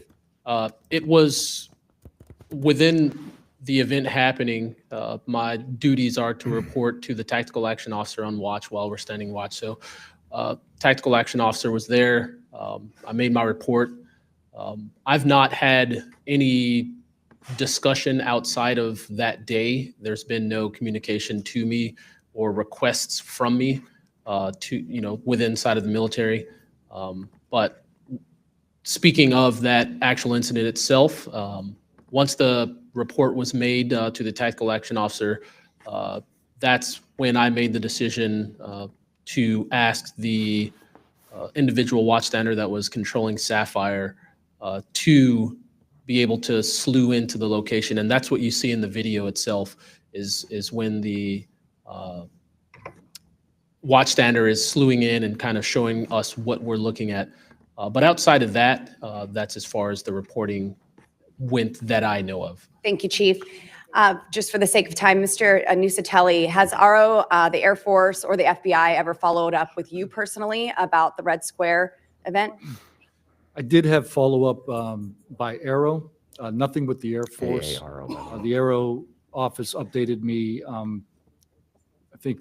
It was within the event happening. My duties are to report to the tactical action officer on watch while we're standing watch. So tactical action officer was there. I made my report. I've not had any discussion outside of that day. There's been no communication to me or requests from me within inside of the military. But speaking of that actual incident itself, once the report was made to the tactical action officer, that's when I made the decision to ask the individual watchstander that was controlling Sapphire to be able to slew into the location. And that's what you see in the video itself is when the watchstander is slewing in and kind of showing us what we're looking at. But outside of that, that's as far as the reporting went that I know of. Thank you, Chief. Just for the sake of time, Mr. Nusatelli, has RO, the Air Force, or the FBI ever followed up with you personally about the Red Square event? I did have follow-up by Aero, nothing with the Air Force. The Aero office updated me, I think,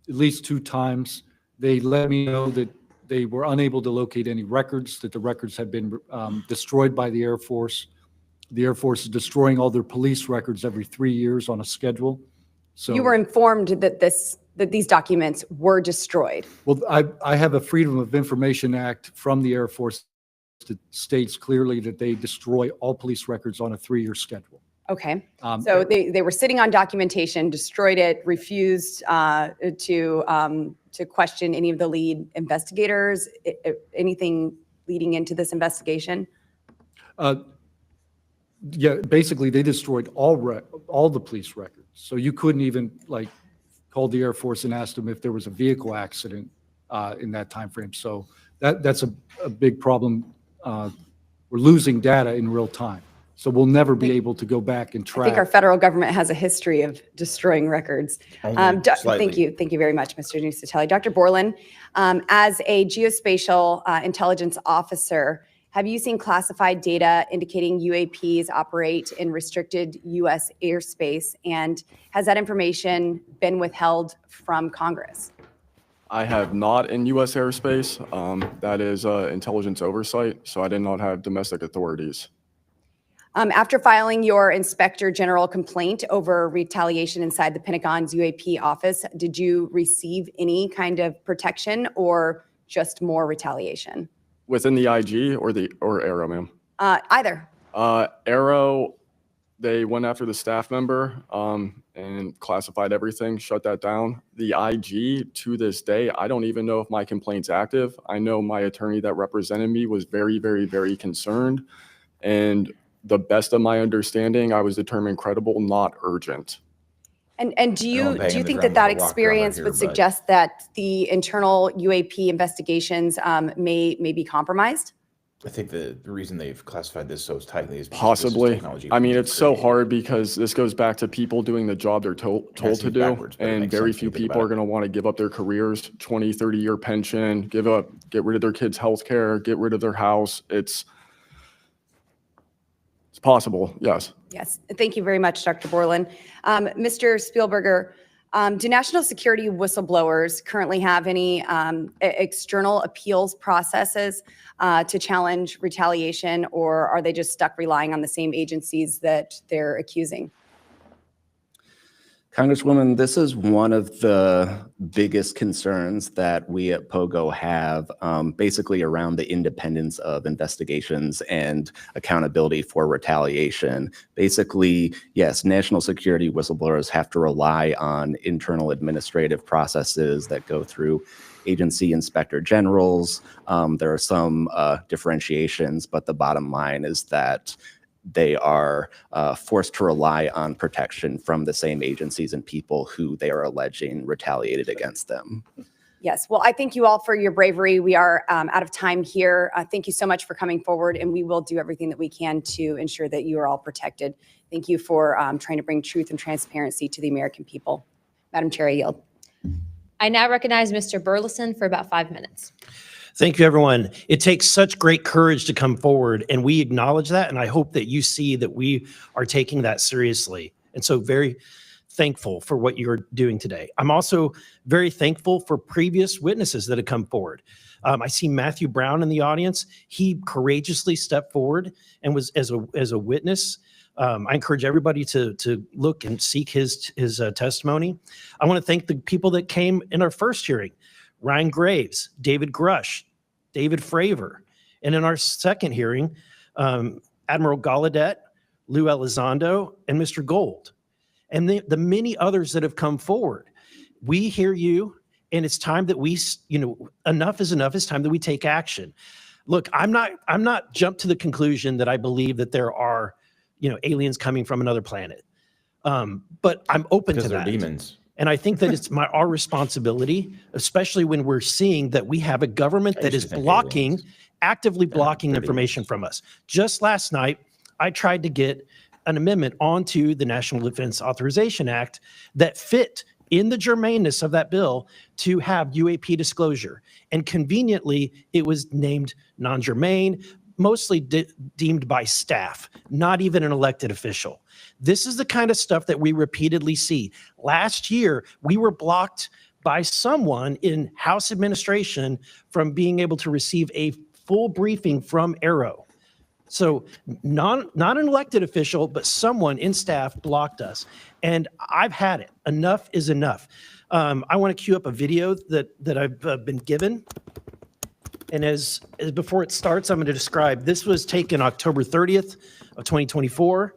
at least 2 times. They let me know that they were unable to locate any records, that the records had been destroyed by the Air Force. The Air Force is destroying all their police records every 3 years on a schedule. So You were informed that these documents were destroyed. Well, I have a Freedom of Information Act from the Air Force that states clearly that they destroy all police records on a 3-year schedule. Okay. So they were sitting on documentation, destroyed it, refused to question any of the lead investigators, anything leading into this investigation? Yeah, basically, they destroyed all the police records. So you couldn't even like call the Air Force and ask them if there was a vehicle accident in that time frame. So that's a big problem. We're losing data in real time. So we'll never be able to go back and I track. think our federal government has a history of destroying records. Thank you. Thank you very much, Mr. Nusatelli. Dr. Borland, as a geospatial intelligence officer, have you seen classified data indicating UAPs operate in restricted U.S. airspace? And has that information been withheld from Congress? I have not in U.S. airspace. That is intelligence oversight, so I did not have domestic authorities. After filing your Inspector General complaint over retaliation inside the Pentagon's UAP office, did you receive any kind of protection or just more retaliation? Within the IG or Arrow, ma'am? Either. Arrow, they went after the staff member and classified everything, shut that down. The IG, to this day, I don't even know if my complaint's active. I know my attorney that represented me was very, very, very concerned. And the best of my understanding, I was determined credible, not urgent. And do you think that experience would suggest that the internal UAP investigations may be compromised? I think the reason they've classified this so tightly is because possibly. I mean, it's so hard because this goes back to people doing the job they're told to do, and very few people are going to want to give up their careers, 20, 30-year pension, get rid of their kids' health care, get rid of their house. It's possible, yes. Yes, thank you very much, Dr. Borland. Mr. Spielberger, do national security whistleblowers currently have any external appeals processes to challenge retaliation, or are they just stuck relying on the same agencies that they're accusing? Congresswoman, this is one of the biggest concerns that we at POGO have, basically around the independence of investigations and accountability for retaliation. Basically, yes, national security whistleblowers have to rely on internal administrative processes that go through agency inspector generals. There are some differentiations, but the bottom line is that they are forced to rely on protection from the same agencies and people who they are alleging retaliated against them. Yes, well, I thank you all for your bravery. We are out of time here. Thank you so much for coming forward, and we will do everything that we can to ensure that you are all protected. Thank you for trying to bring truth and transparency to the American people. Madam Chair, I yield. I now recognize Mr. Burleson for about 5 minutes. Thank you, everyone. It takes such great courage to come forward, and we acknowledge that, and I hope that you see that we are taking that seriously. And so very thankful for what you're doing today. I'm also very thankful for previous witnesses that have come forward. I see Matthew Brown in the audience. He courageously stepped forward and was as a witness. I encourage everybody to look and seek his testimony. I want to thank the people that came in our first hearing: Ryan Graves, David Grush, David Fravor. And in our second hearing, Admiral Gallaudet, Lou Elizondo, and Mr. Gold. And the many others that have come forward. We hear you, and it's time that we, enough is enough. It's time that we take action. Look, I'm not jumped to the conclusion that I believe that there are, aliens coming from another planet. But I'm open to that. Because they're demons. And I think that it's our responsibility, especially when we're seeing that we have a government that is actively blocking information from us. Just last night, I tried to get an amendment onto the National Defense Authorization Act that fit in the germaneness of that bill to have UAP disclosure. And conveniently, it was named non-germane, mostly deemed by staff, not even an elected official. This is the kind of stuff that we repeatedly see. Last year, we were blocked by someone in House administration from being able to receive a full briefing from Arrow. So not an elected official, but someone in staff blocked us. And I've had it. Enough is enough. I want to cue up a video that I've been given. And as before it starts, I'm going to describe, this was taken October 30th of 2024.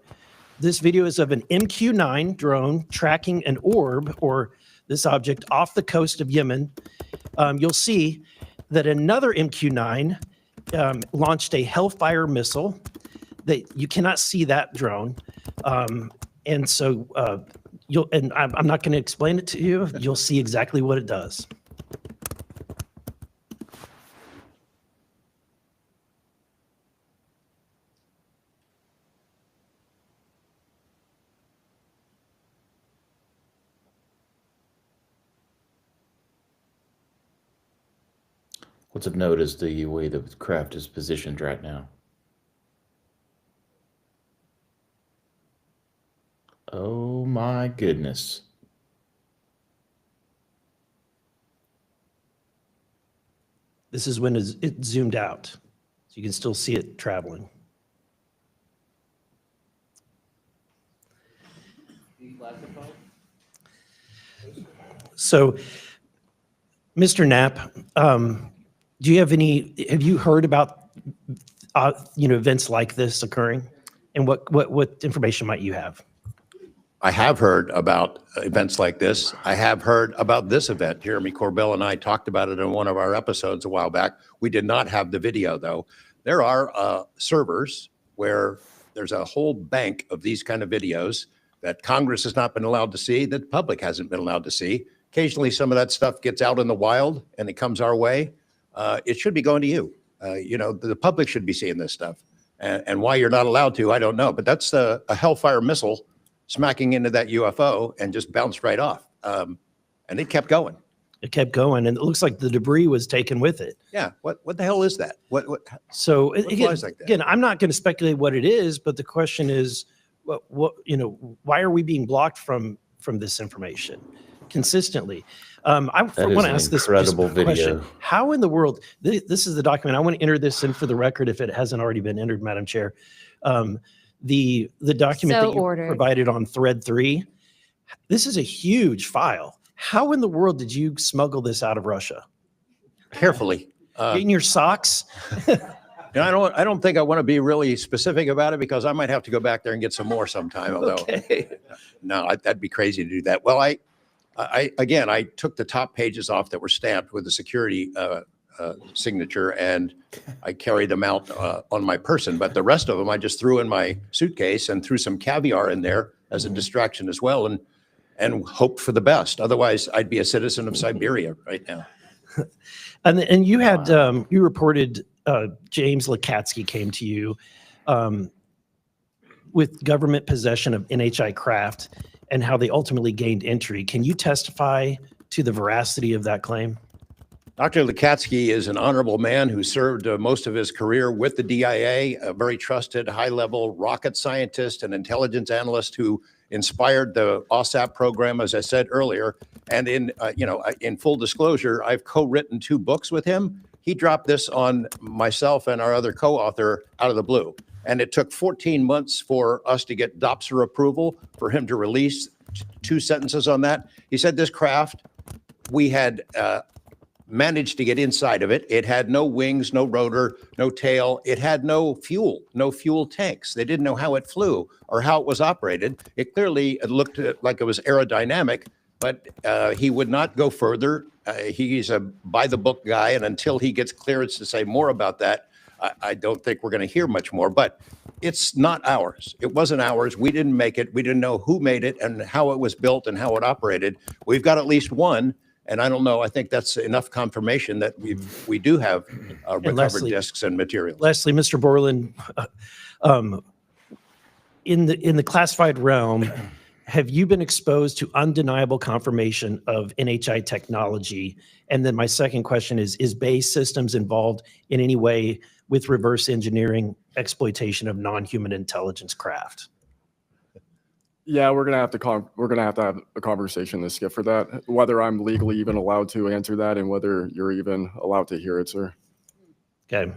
This video is of an MQ-9 drone tracking an orb, or this object, off the coast of Yemen. You'll see that another MQ-9 launched a Hellfire missile. That you cannot see that drone, and so I'm not going to explain it to you. You'll see exactly what it does. What's of note is the way the craft is positioned right now. Oh my goodness. This is when it zoomed out, so you can still see it traveling. So, Mr. Knapp, have you heard about, events like this occurring? And what information might you have? I have heard about events like this. I have heard about this event. Jeremy Corbell and I talked about it in one of our episodes a while back. We did not have the video, though. There are servers where there's a whole bank of these kind of videos that Congress has not been allowed to see, that the public hasn't been allowed to see. Occasionally, some of that stuff gets out in the wild and it comes our way. It should be going to you. The public should be seeing this stuff. And why you're not allowed to, I don't know. But that's a Hellfire missile smacking into that UFO and just bounced right off. And it kept going. It kept going, and it looks like the debris was taken with it. Yeah. What the hell is that? What So what again, flies like that? again, I'm not going to speculate what it is, but the question is, why are we being blocked from this information consistently? I want to ask this incredible question. video. How in the world, this is the document. I want to enter this in for the record if it hasn't already been entered, Madam Chair. The document So that you ordered. provided on thread 3, this is a huge file. How in the world did you smuggle this out of Russia? Carefully. In your socks? I don't think I want to be really specific about it because I might have to go back there and get some more sometime. Although, no, that'd be crazy to do that. Well, I took the top pages off that were stamped with the security signature, and I carried them out on my person. But the rest of them, I just threw in my suitcase and threw some caviar in there as a distraction as well, and hoped for the best. Otherwise, I'd be a citizen of Siberia right now. And you had you reported James Lakatsky came to you with government possession of NHI craft and how they ultimately gained entry. Can you testify to the veracity of that claim? Dr. Lakatsky is an honorable man who served most of his career with the DIA, a very trusted, high-level rocket scientist and intelligence analyst who inspired the OSAP program, as I said earlier. And in full disclosure, I've co-written 2 books with him. He dropped this on myself and our other co-author out of the blue. And it took 14 months for us to get DOPSR approval for him to release 2 sentences on that. He said this craft, we had managed to get inside of it. It had no wings, no rotor, no tail. It had no fuel tanks. They didn't know how it flew or how it was operated. It clearly looked like it was aerodynamic, but he would not go further. He's a by-the-book guy, and until he gets clearance to say more about that, I don't think we're going to hear much more. But it's not ours. It wasn't ours. We didn't make it. We didn't know who made it and how it was built and how it operated. We've got at least one. And I don't know, I think that's enough confirmation that we do have recovered discs and materials. Lastly, Mr. Borland, in the classified realm, have you been exposed to undeniable confirmation of NHI technology? And then my second question is Base Systems involved in any way with reverse engineering exploitation of non-human intelligence craft? Yeah, we're gonna have to have a conversation this skip for that. Whether I'm legally even allowed to answer that, and whether you're even allowed to hear it, sir. Okay.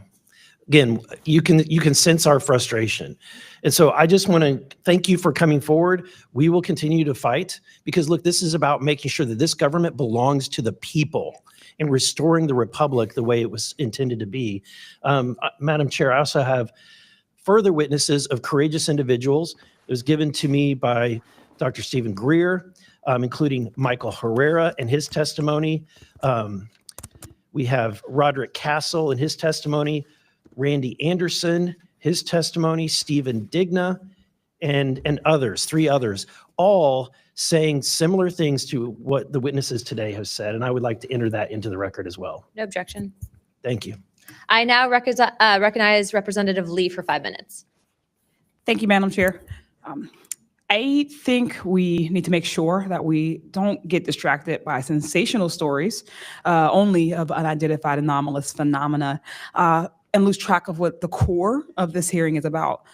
Again, you can sense our frustration. And so I just want to thank you for coming forward. We will continue to fight because look, this is about making sure that this government belongs to the people and restoring the republic the way it was intended to be. Madam Chair, I also have further witnesses of courageous individuals. It was given to me by Dr. Stephen Greer, including Michael Herrera and his testimony. We have Roderick Castle and his testimony, Randy Anderson, his testimony, Stephen Digna, and others, 3 others, all saying similar things to what the witnesses today have said. And I would like to enter that into the record as well. No objection. Thank you. I now recognize Representative Lee for 5 minutes. Thank you, Madam Chair. I think we need to make sure that we don't get distracted by sensational stories only of unidentified anomalous phenomena and lose track of what the core of this hearing is about.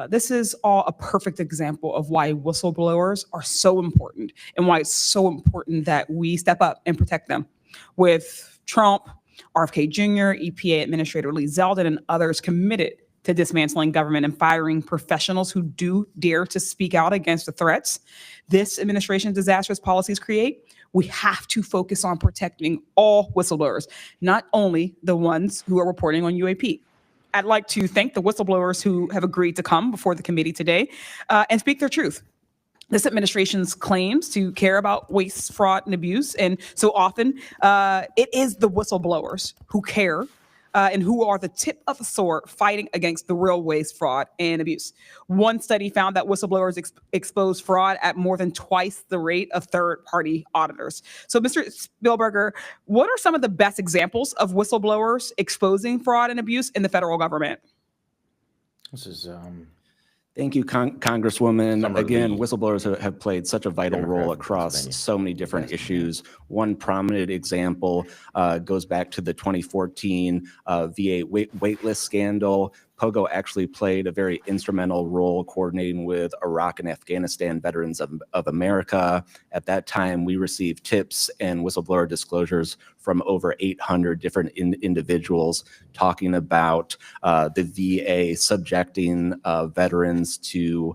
This is all a perfect example of why whistleblowers are so important and why it's so important that we step up and protect them. With Trump, RFK Jr., EPA Administrator Lee Zeldin, and others committed to dismantling government and firing professionals who do dare to speak out against the threats this administration's disastrous policies create, we have to focus on protecting all whistleblowers, not only the ones who are reporting on UAP. I'd like to thank the whistleblowers who have agreed to come before the committee today and speak their truth. This administration's claims to care about waste, fraud, and abuse, and so often it is the whistleblowers who care and who are the tip of the sword fighting against the real waste, fraud, and abuse. One study found that whistleblowers expose fraud at more than twice the rate of third-party auditors. So, Mr. Spielberger, what are some of the best examples of whistleblowers exposing fraud and abuse in the federal government? This is Thank you, Congresswoman. Summer Again, Lee, whistleblowers have played such a vital Democrat role from across Pennsylvania. so many different issues. One prominent example goes back to the 2014 VA waitlist scandal. Pogo actually played a very instrumental role coordinating with Iraq and Afghanistan Veterans of America. At that time, we received tips and whistleblower disclosures from over 800 different individuals talking about the VA subjecting veterans to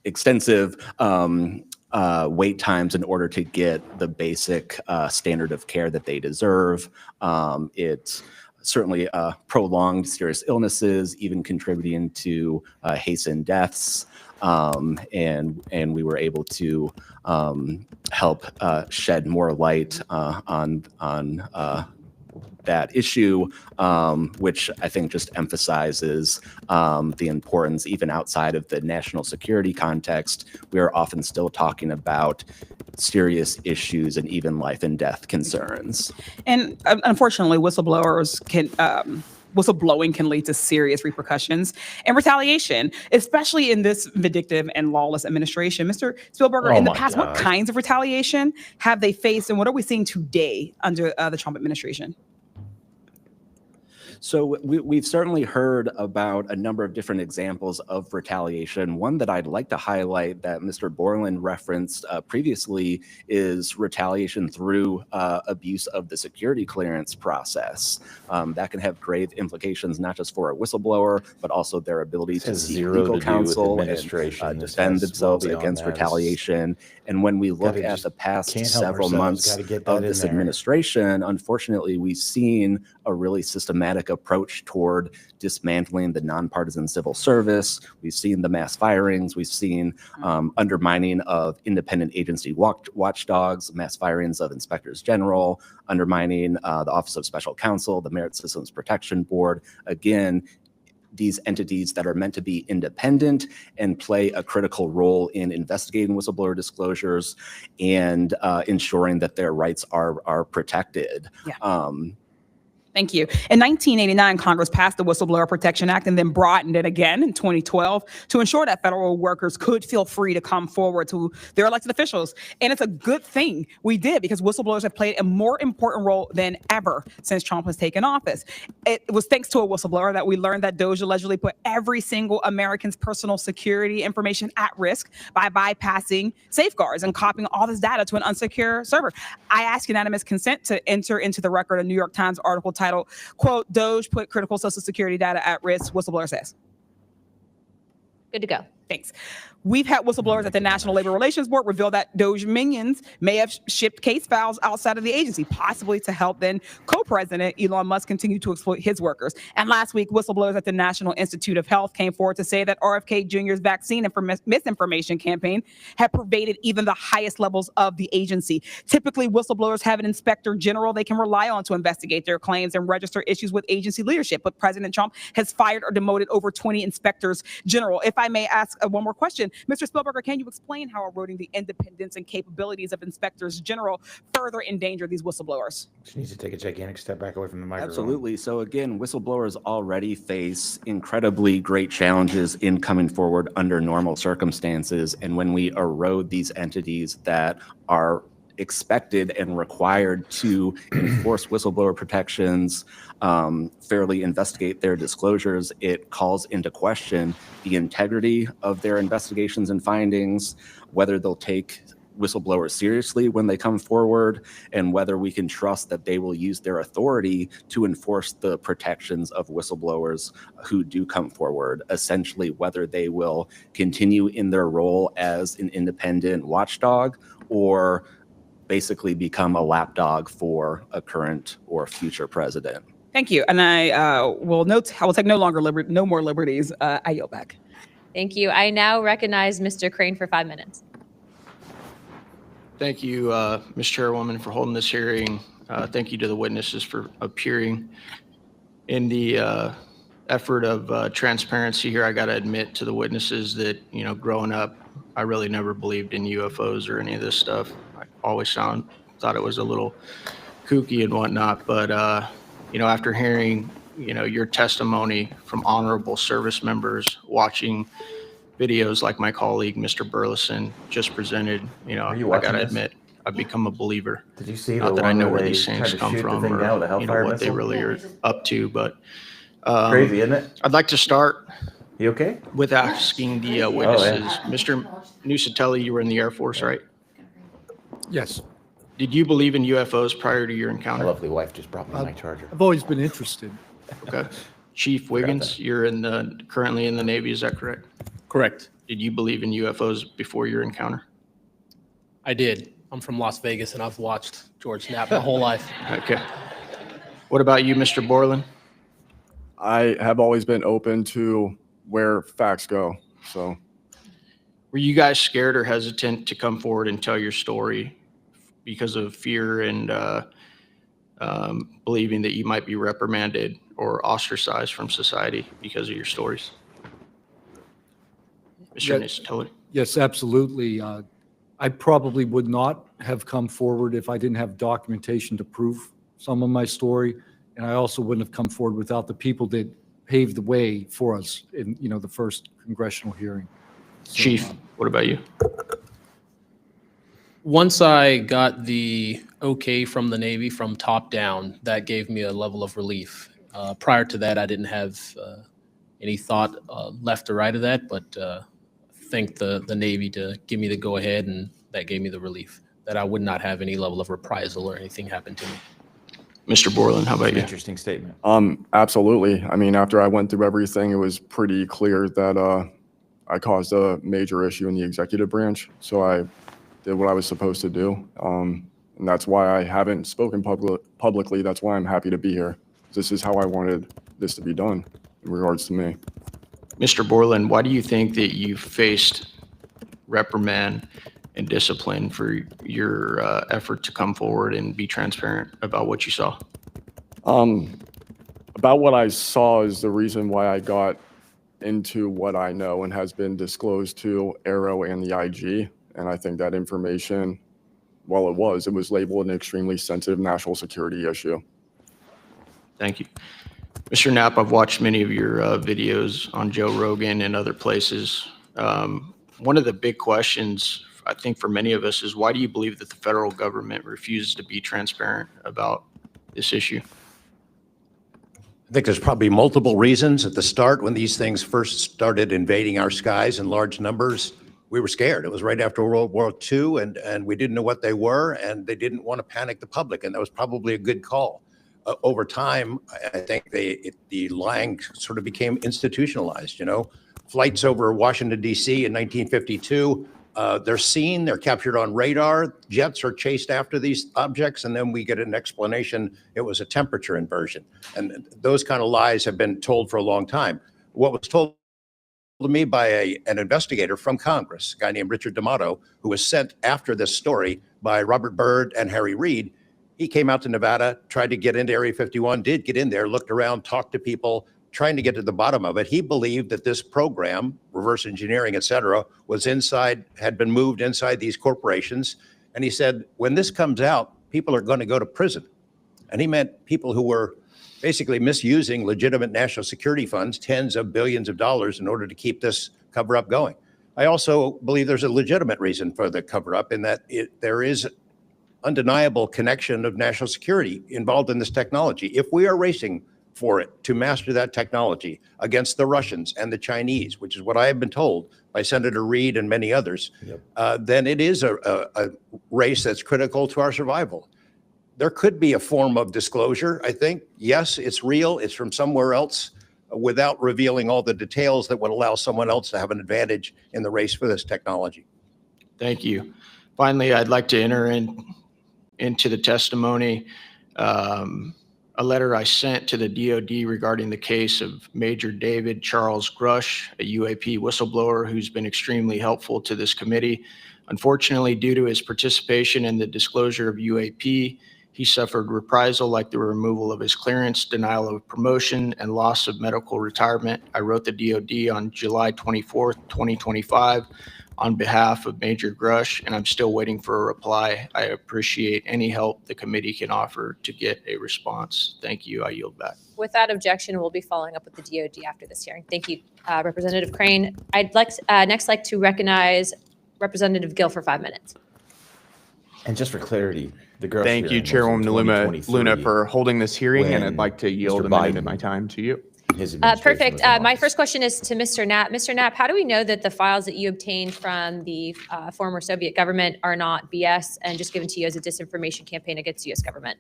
extensive wait times in order to get the basic standard of care that they deserve. It's certainly prolonged serious illnesses, even contributing to hastened deaths. And we were able to help shed more light on that issue, which I think just emphasizes the importance, even outside of the national security context. We are often still talking about serious issues and even life and death concerns. And unfortunately, whistleblowing can lead to serious repercussions and retaliation, especially in this vindictive and lawless administration. Mr. Spielberger, in the past, what kinds of retaliation have they faced, and what are we seeing today under the Trump administration? So we've certainly heard about a number of different examples of retaliation. One that I'd like to highlight that Mr. Borland referenced previously is retaliation through abuse of the security clearance process. That can have grave implications, not just for a whistleblower, but also their ability to seek legal counsel and defend themselves against retaliation. And when we look at the past several months of this administration, unfortunately, we've seen a really systematic approach toward dismantling the nonpartisan civil service. We've seen the mass firings. We've seen undermining of independent agency watchdogs, mass firings of inspectors general, undermining the Office of Special Counsel, the Merit Systems Protection Board. Again, these entities that are meant to be independent and play a critical role in investigating whistleblower disclosures and ensuring that their rights are protected. Yeah. Thank you. In 1989, Congress passed the Whistleblower Protection Act and then broadened it again in 2012 to ensure that federal workers could feel free to come forward to their elected officials. And it's a good thing we did, because whistleblowers have played a more important role than ever since Trump has taken office. It was thanks to a whistleblower that we learned that DOJ allegedly put every single American's personal security information at risk by bypassing safeguards and copying all this data to an unsecure server. I ask unanimous consent to enter into the record a New York Times article titled, quote, "DOJ put critical social security data at risk," whistleblower says. Good to go. Thanks. We've had whistleblowers at the National Labor Relations Board reveal that Doge minions may have shipped case files outside of the agency, possibly to help then co-president Elon Musk continue to exploit his workers. And last week, whistleblowers at the National Institute of Health came forward to say that RFK Jr.'s vaccine misinformation campaign had pervaded even the highest levels of the agency. Typically, whistleblowers have an inspector general they can rely on to investigate their claims and register issues with agency leadership. But President Trump has fired or demoted over 20 inspectors general. If I may ask one more question, Mr. Spielberger, can you explain how eroding the independence and capabilities of inspectors general further endanger these whistleblowers? She needs to take a gigantic step back away from the microphone. Absolutely. So again, whistleblowers already face incredibly great challenges in coming forward under normal circumstances. And when we erode these entities that are expected and required to enforce whistleblower protections, fairly investigate their disclosures, it calls into question the integrity of their investigations and findings, whether they'll take whistleblowers seriously when they come forward, and whether we can trust that they will use their authority to enforce the protections of whistleblowers who do come forward. Essentially, whether they will continue in their role as an independent watchdog or basically become a lapdog for a current or future president. Thank you. And I will take no more liberties. I yield back. Thank you. I now recognize Mr. Crane for 5 minutes. Thank you, Ms. Chairwoman, for holding this hearing. Thank you to the witnesses for appearing. In the effort of transparency here, I got to admit to the witnesses that, growing up, I really never believed in UFOs or any of this stuff. I always thought it was a little kooky and whatnot. But, after hearing, your testimony from honorable service members, watching videos like my colleague, Mr. Burleson, just presented, I got to admit, I've become a believer. Did you see Not the that I one know where where they these tried things to come shoot the from thing down with a or, Hellfire what they missile? really are up to. But Crazy, isn't it? I'd like to start You okay? with asking the witnesses. Mr. Nusatelli, you were in the Air Force, right? Yes. Did you believe in UFOs prior to your My encounter? lovely wife just brought me my charger. I've always been interested. Okay. Chief Wiggins, you're currently in the Navy, is that correct? Correct. Did you believe in UFOs before your encounter? I did. I'm from Las Vegas and I've watched George Knapp my whole life. Okay. What about you, Mr. Borland? I have always been open to where facts go. So Were you guys scared or hesitant to come forward and tell your story because of fear and believing that you might be reprimanded or ostracized from society because of your stories? Mr. Nusatelli? Yes, absolutely. I probably would not have come forward if I didn't have documentation to prove some of my story. And I also wouldn't have come forward without the people that paved the way for us in, the first congressional hearing. So, Chief, what about you? Once I got the okay from the Navy from top down, that gave me a level of relief. Prior to that, I didn't have any thought left or right of that, but thank the Navy to give me the go ahead, and that gave me the relief that I would not have any level of reprisal or anything happen to me. Mr. Borland, how about you? Interesting statement. Absolutely. I mean, after I went through everything, it was pretty clear that I caused a major issue in the executive branch. So I did what I was supposed to do. And that's why I haven't spoken publicly. That's why I'm happy to be here. This is how I wanted this to be done in regards to me. Mr. Borland, why do you think that you faced reprimand and discipline for your effort to come forward and be transparent about what you saw? About what I saw is the reason why I got into what I know and has been disclosed to Aero and the IG. And I think that information, well, it was labeled an extremely sensitive national security issue. Thank you. Mr. Knapp, I've watched many of your videos on Joe Rogan and other places. One of the big questions, I think, for many of us is, why do you believe that the federal government refuses to be transparent about this issue? I think there's probably multiple reasons. At the start, when these things first started invading our skies in large numbers, we were scared. It was right after World War II, and we didn't know what they were, and they didn't want to panic the public, and that was probably a good call. Over time, I think the lying sort of became institutionalized, flights over Washington, D.C. in 1952. They're seen, they're captured on radar. Jets are chased after these objects, and then we get an explanation it was a temperature inversion. And those kind of lies have been told for a long time. What was told to me by an investigator from Congress, a guy named Richard D'Amato, who was sent after this story by Robert Byrd and Harry Reid. He came out to Nevada, tried to get into Area 51, did get in there, looked around, talked to people, trying to get to the bottom of it. He believed that this program, reverse engineering, et cetera, was inside, had been moved inside these corporations. And he said, when this comes out, people are going to go to prison. And he meant people who were basically misusing legitimate national security funds, tens of billions of dollars, in order to keep this cover up going. I also believe there's a legitimate reason for the cover up in that there is undeniable connection of national security involved in this technology. If we are racing for it to master that technology against the Russians and the Chinese, which is what I have been told by Senator Reid and many others, then it is a race that's critical to our survival. There could be a form of disclosure, I think. Yes, it's real, it's from somewhere else, without revealing all the details that would allow someone else to have an advantage in the race for this technology. Thank you. Finally, I'd like to enter into the testimony a letter I sent to the DoD regarding the case of Major David Charles Grush, a UAP whistleblower who's been extremely helpful to this committee. Unfortunately, due to his participation in the disclosure of UAP, he suffered reprisal like the removal of his clearance, denial of promotion, and loss of medical retirement. I wrote the DoD on July 24th, 2025 on behalf of Major Grush, and I'm still waiting for a reply. I appreciate any help the committee can offer to get a response. Thank you. I yield back. Without objection, we'll be following up with the DoD after this hearing. Thank you, Representative Crane. I'd next like to recognize Representative Gill for 5 minutes. And just for clarity, the Grush Thank you, hearing was in Chairwoman Luna 2023 for holding this hearing, and when I'd like to yield Mr. a minute of Biden- my time to you. his administration Perfect. was in My office. first question is to Mr. Knapp. Mr. Knapp, how do we know that the files that you obtained from the former Soviet government are not BS and just given to you as a disinformation campaign against the U.S. government?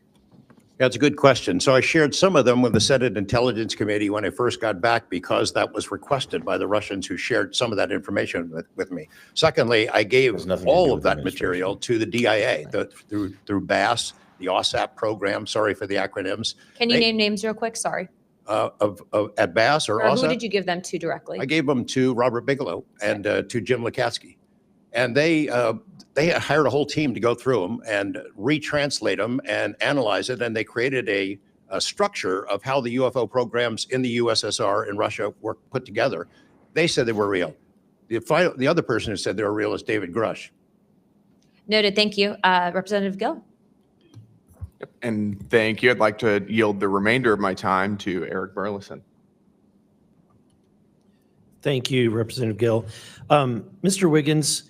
That's a good question. So I shared some of them with the Senate Intelligence Committee when I first got back because that was requested by the Russians who shared some of that information with me. Secondly, I gave all of that material to the DIA through BASS, the OSAP program, sorry for the acronyms. Can you name names real quick? Sorry. At BASS or Or OSAP? who did you give them to directly? I gave them to Robert Bigelow and to Jim Lukatsky. And they hired a whole team to go through them and retranslate them and analyze it. And they created a structure of how the UFO programs in the USSR and Russia were put together. They said they were real. The other person who said they were real is David Grush. Noted. Thank you. Representative Gill. And thank you. I'd like to yield the remainder of my time to Eric Burleson. Thank you, Representative Gill. Mr. Wiggins,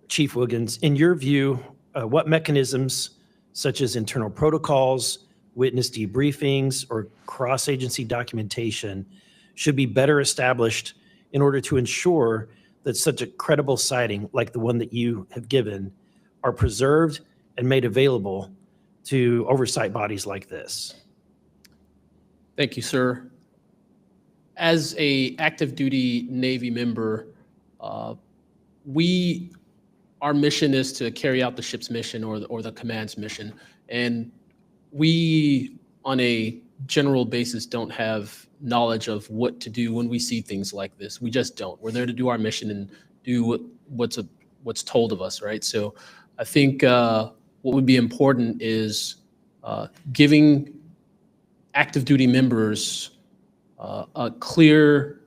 Chief Wiggins, in your view, what mechanisms such as internal protocols, witness debriefings, or cross-agency documentation should be better established in order to ensure that such a credible sighting like the one that you have given are preserved and made available to oversight bodies like this? Thank you, sir. As a active duty Navy member, our mission is to carry out the ship's mission or the command's mission. And we, on a general basis, don't have knowledge of what to do when we see things like this. We just don't. We're there to do our mission and do what's told of us, right? So I think what would be important is giving active duty members a clear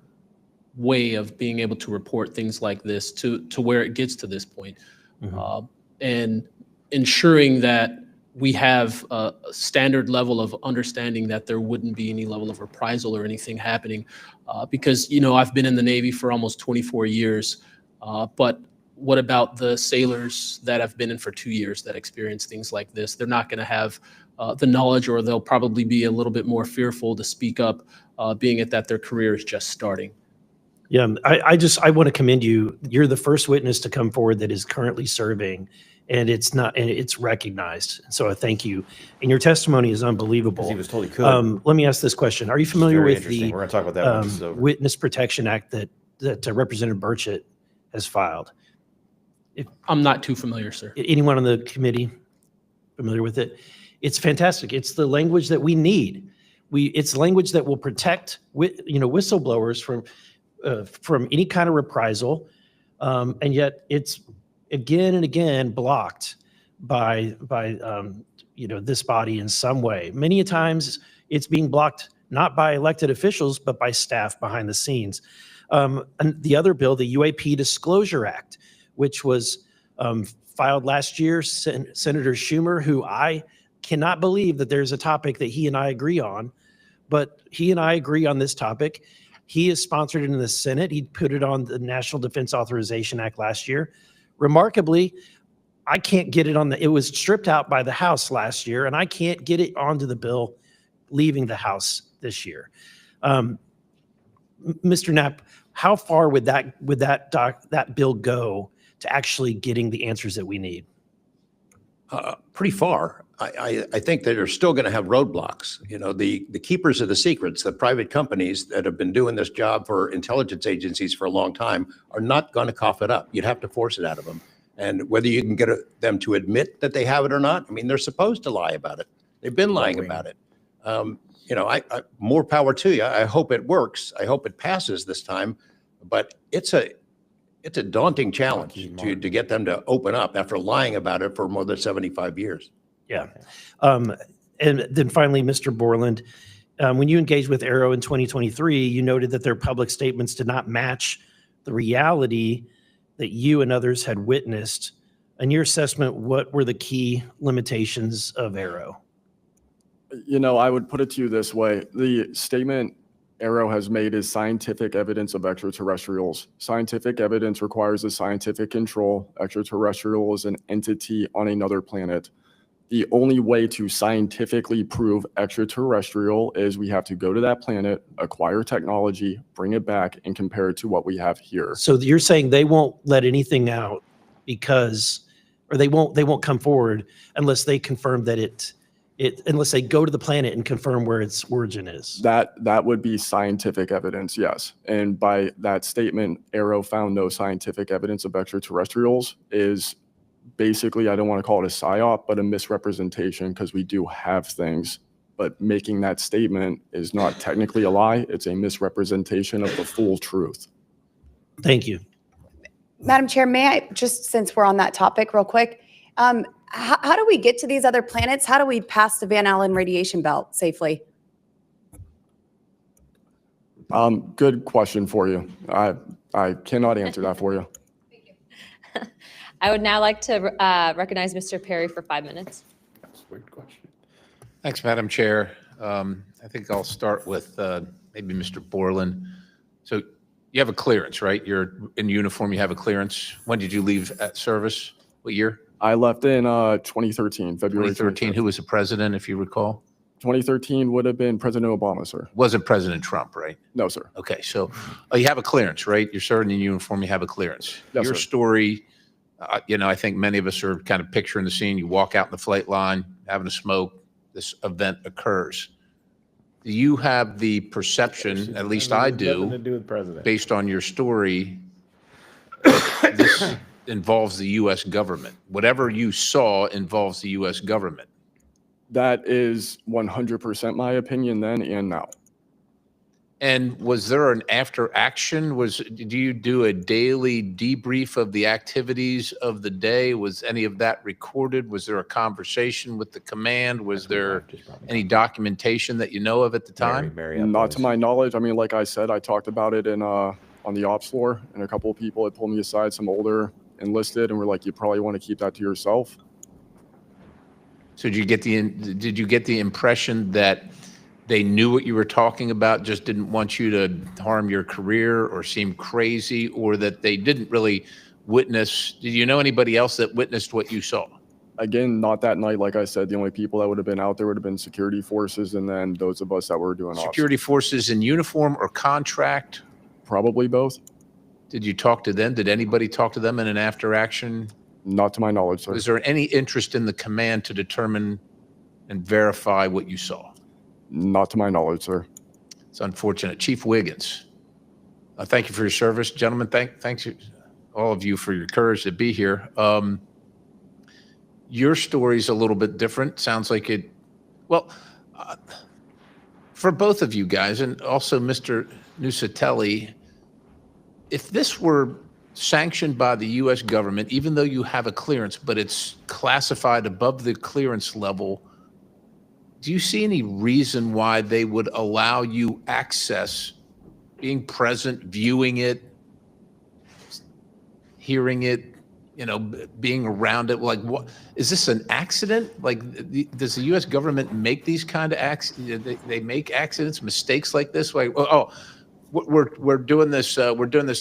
way of being able to report things like this to where it gets to this point, and ensuring that we have a standard level of understanding that there wouldn't be any level of reprisal or anything happening, because I've been in the Navy for almost 24 years, but what about the sailors that have been in for 2 years that experience things like this? They're not going to have the knowledge, or they'll probably be a little bit more fearful to speak up, being it that their career is just starting. Yeah, I want to commend you. You're the first witness to come forward that is currently serving, and it's recognized. So I thank you. And your testimony is unbelievable. He was told he could. Let me ask this question. Are you familiar Very with interesting. the We're going to talk about that when this is over. Witness Protection Act that that Representative Burchett has filed. I'm not too familiar, sir. Anyone on the committee familiar with it? It's fantastic. It's the language that we need. It's language that will protect whistleblowers from any kind of reprisal, and yet it's again and again blocked by this body in some way. Many a times it's being blocked not by elected officials but by staff behind the scenes. And the other bill, the UAP Disclosure Act, which was filed last year, Senator Schumer, who I cannot believe that there's a topic that he and I agree on, but he and I agree on this topic. He has sponsored it in the Senate. He put it on the National Defense Authorization Act last year. Remarkably, I can't get it it was stripped out by the House last year, and I can't get it onto the bill leaving the House this year. Mr. Knapp, how far would that bill go to actually getting the answers that we need? Pretty far. I think that they're still going to have roadblocks. The keepers of the secrets, the private companies that have been doing this job for intelligence agencies for a long time, are not going to cough it up. You'd have to force it out of them. And whether you can get them to admit that they have it or not, I mean, they're supposed to lie about it. They've been lying about it. More power to you. I hope it works. I hope it passes this time. But it's a daunting challenge to get them to open up after lying about it for more than 75 years. Yeah. And then finally, Mr. Borland, when you engaged with Arrow in 2023, you noted that their public statements did not match the reality that you and others had witnessed. In your assessment, what were the key limitations of Arrow? I would put it to you this way. The statement Arrow has made is scientific evidence of extraterrestrials. Scientific evidence requires a scientific control. Extraterrestrial is an entity on another planet. The only way to scientifically prove extraterrestrial is we have to go to that planet, acquire technology, bring it back, and compare it to what we have here. So you're saying they won't let anything out or they won't come forward unless they confirm that unless they go to the planet and confirm where its origin is. That would be scientific evidence, yes. And by that statement, Arrow found no scientific evidence of extraterrestrials is basically, I don't want to call it a psyop, but a misrepresentation, because we do have things. But making that statement is not technically a lie. It's a misrepresentation of the full truth. Thank you. Madam Chair, may I, just since we're on that topic real quick, how do we get to these other planets? How do we pass the Van Allen radiation belt safely? Good question for you. I cannot answer that for you. I would now like to recognize Mr. Perry for 5 minutes. That's a weird question. Thanks, Madam Chair. I think I'll start with maybe Mr. Borland. So you have a clearance, right? You're in uniform, you have a clearance. When did you leave at service? What year? I left in 2013, February 2013. Who was the president, if you recall? 2013 would have been President Obama, sir. Wasn't President Trump, right? No, sir. Okay, so you have a clearance, right? You're serving in uniform, you have a clearance. Yes, Your sir. story, I think many of us are kind of picturing the scene. You walk out in the flight line, having a smoke, this event occurs. Do you have the perception, at least I Nothing do, to do with president. based on your story, this involves the U.S. government? Whatever you saw involves the U.S. government. That is 100% my opinion then and now. And was there an after action? Do you do a daily debrief of the activities of the day? Was any of that recorded? Was there a conversation with the command? Was there any documentation that you know of at the time? Not to my knowledge. I mean, like I said, I talked about it on the ops floor, and a couple of people had pulled me aside, some older enlisted, and were like, you probably want to keep that to yourself. So did you get the impression that they knew what you were talking about, just didn't want you to harm your career or seem crazy, or that they didn't really witness? Did you know anybody else that witnessed what you saw? Again, not that night. Like I said, the only people that would have been out there would have been security forces, and then those of us that were doing ops. Security forces in uniform or contract? Probably both. Did you talk to them? Did anybody talk to them in an after action? Not to my knowledge, sir. Was there any interest in the command to determine and verify what you saw? Not to my knowledge, sir. It's unfortunate. Chief Wiggins. Thank you for your service, gentlemen. Thanks all of you for your courage to be here. Your story's a little bit different. Sounds like it. Well, for both of you guys, and also Mr. Nusatelli, if this were sanctioned by the U.S. government, even though you have a clearance, but it's classified above the clearance level, do you see any reason why they would allow you access, being present, viewing it, hearing it, being around it? Like, what is this, an accident? Like, does the U.S. government make these kind of accidents? They make accidents, mistakes like this? Like, we're doing this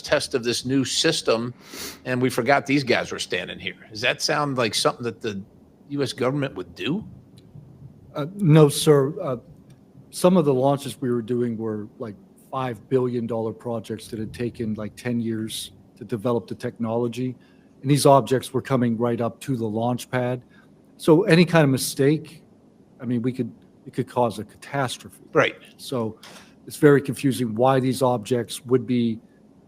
test of this new system, and we forgot these guys were standing here. Does that sound like something that the U.S. government would do? No, sir. Some of the launches we were doing were like $5 billion projects that had taken like 10 years to develop the technology. And these objects were coming right up to the launch pad. So any kind of mistake, I mean, it could cause a catastrophe. Right. So it's very confusing why these objects would be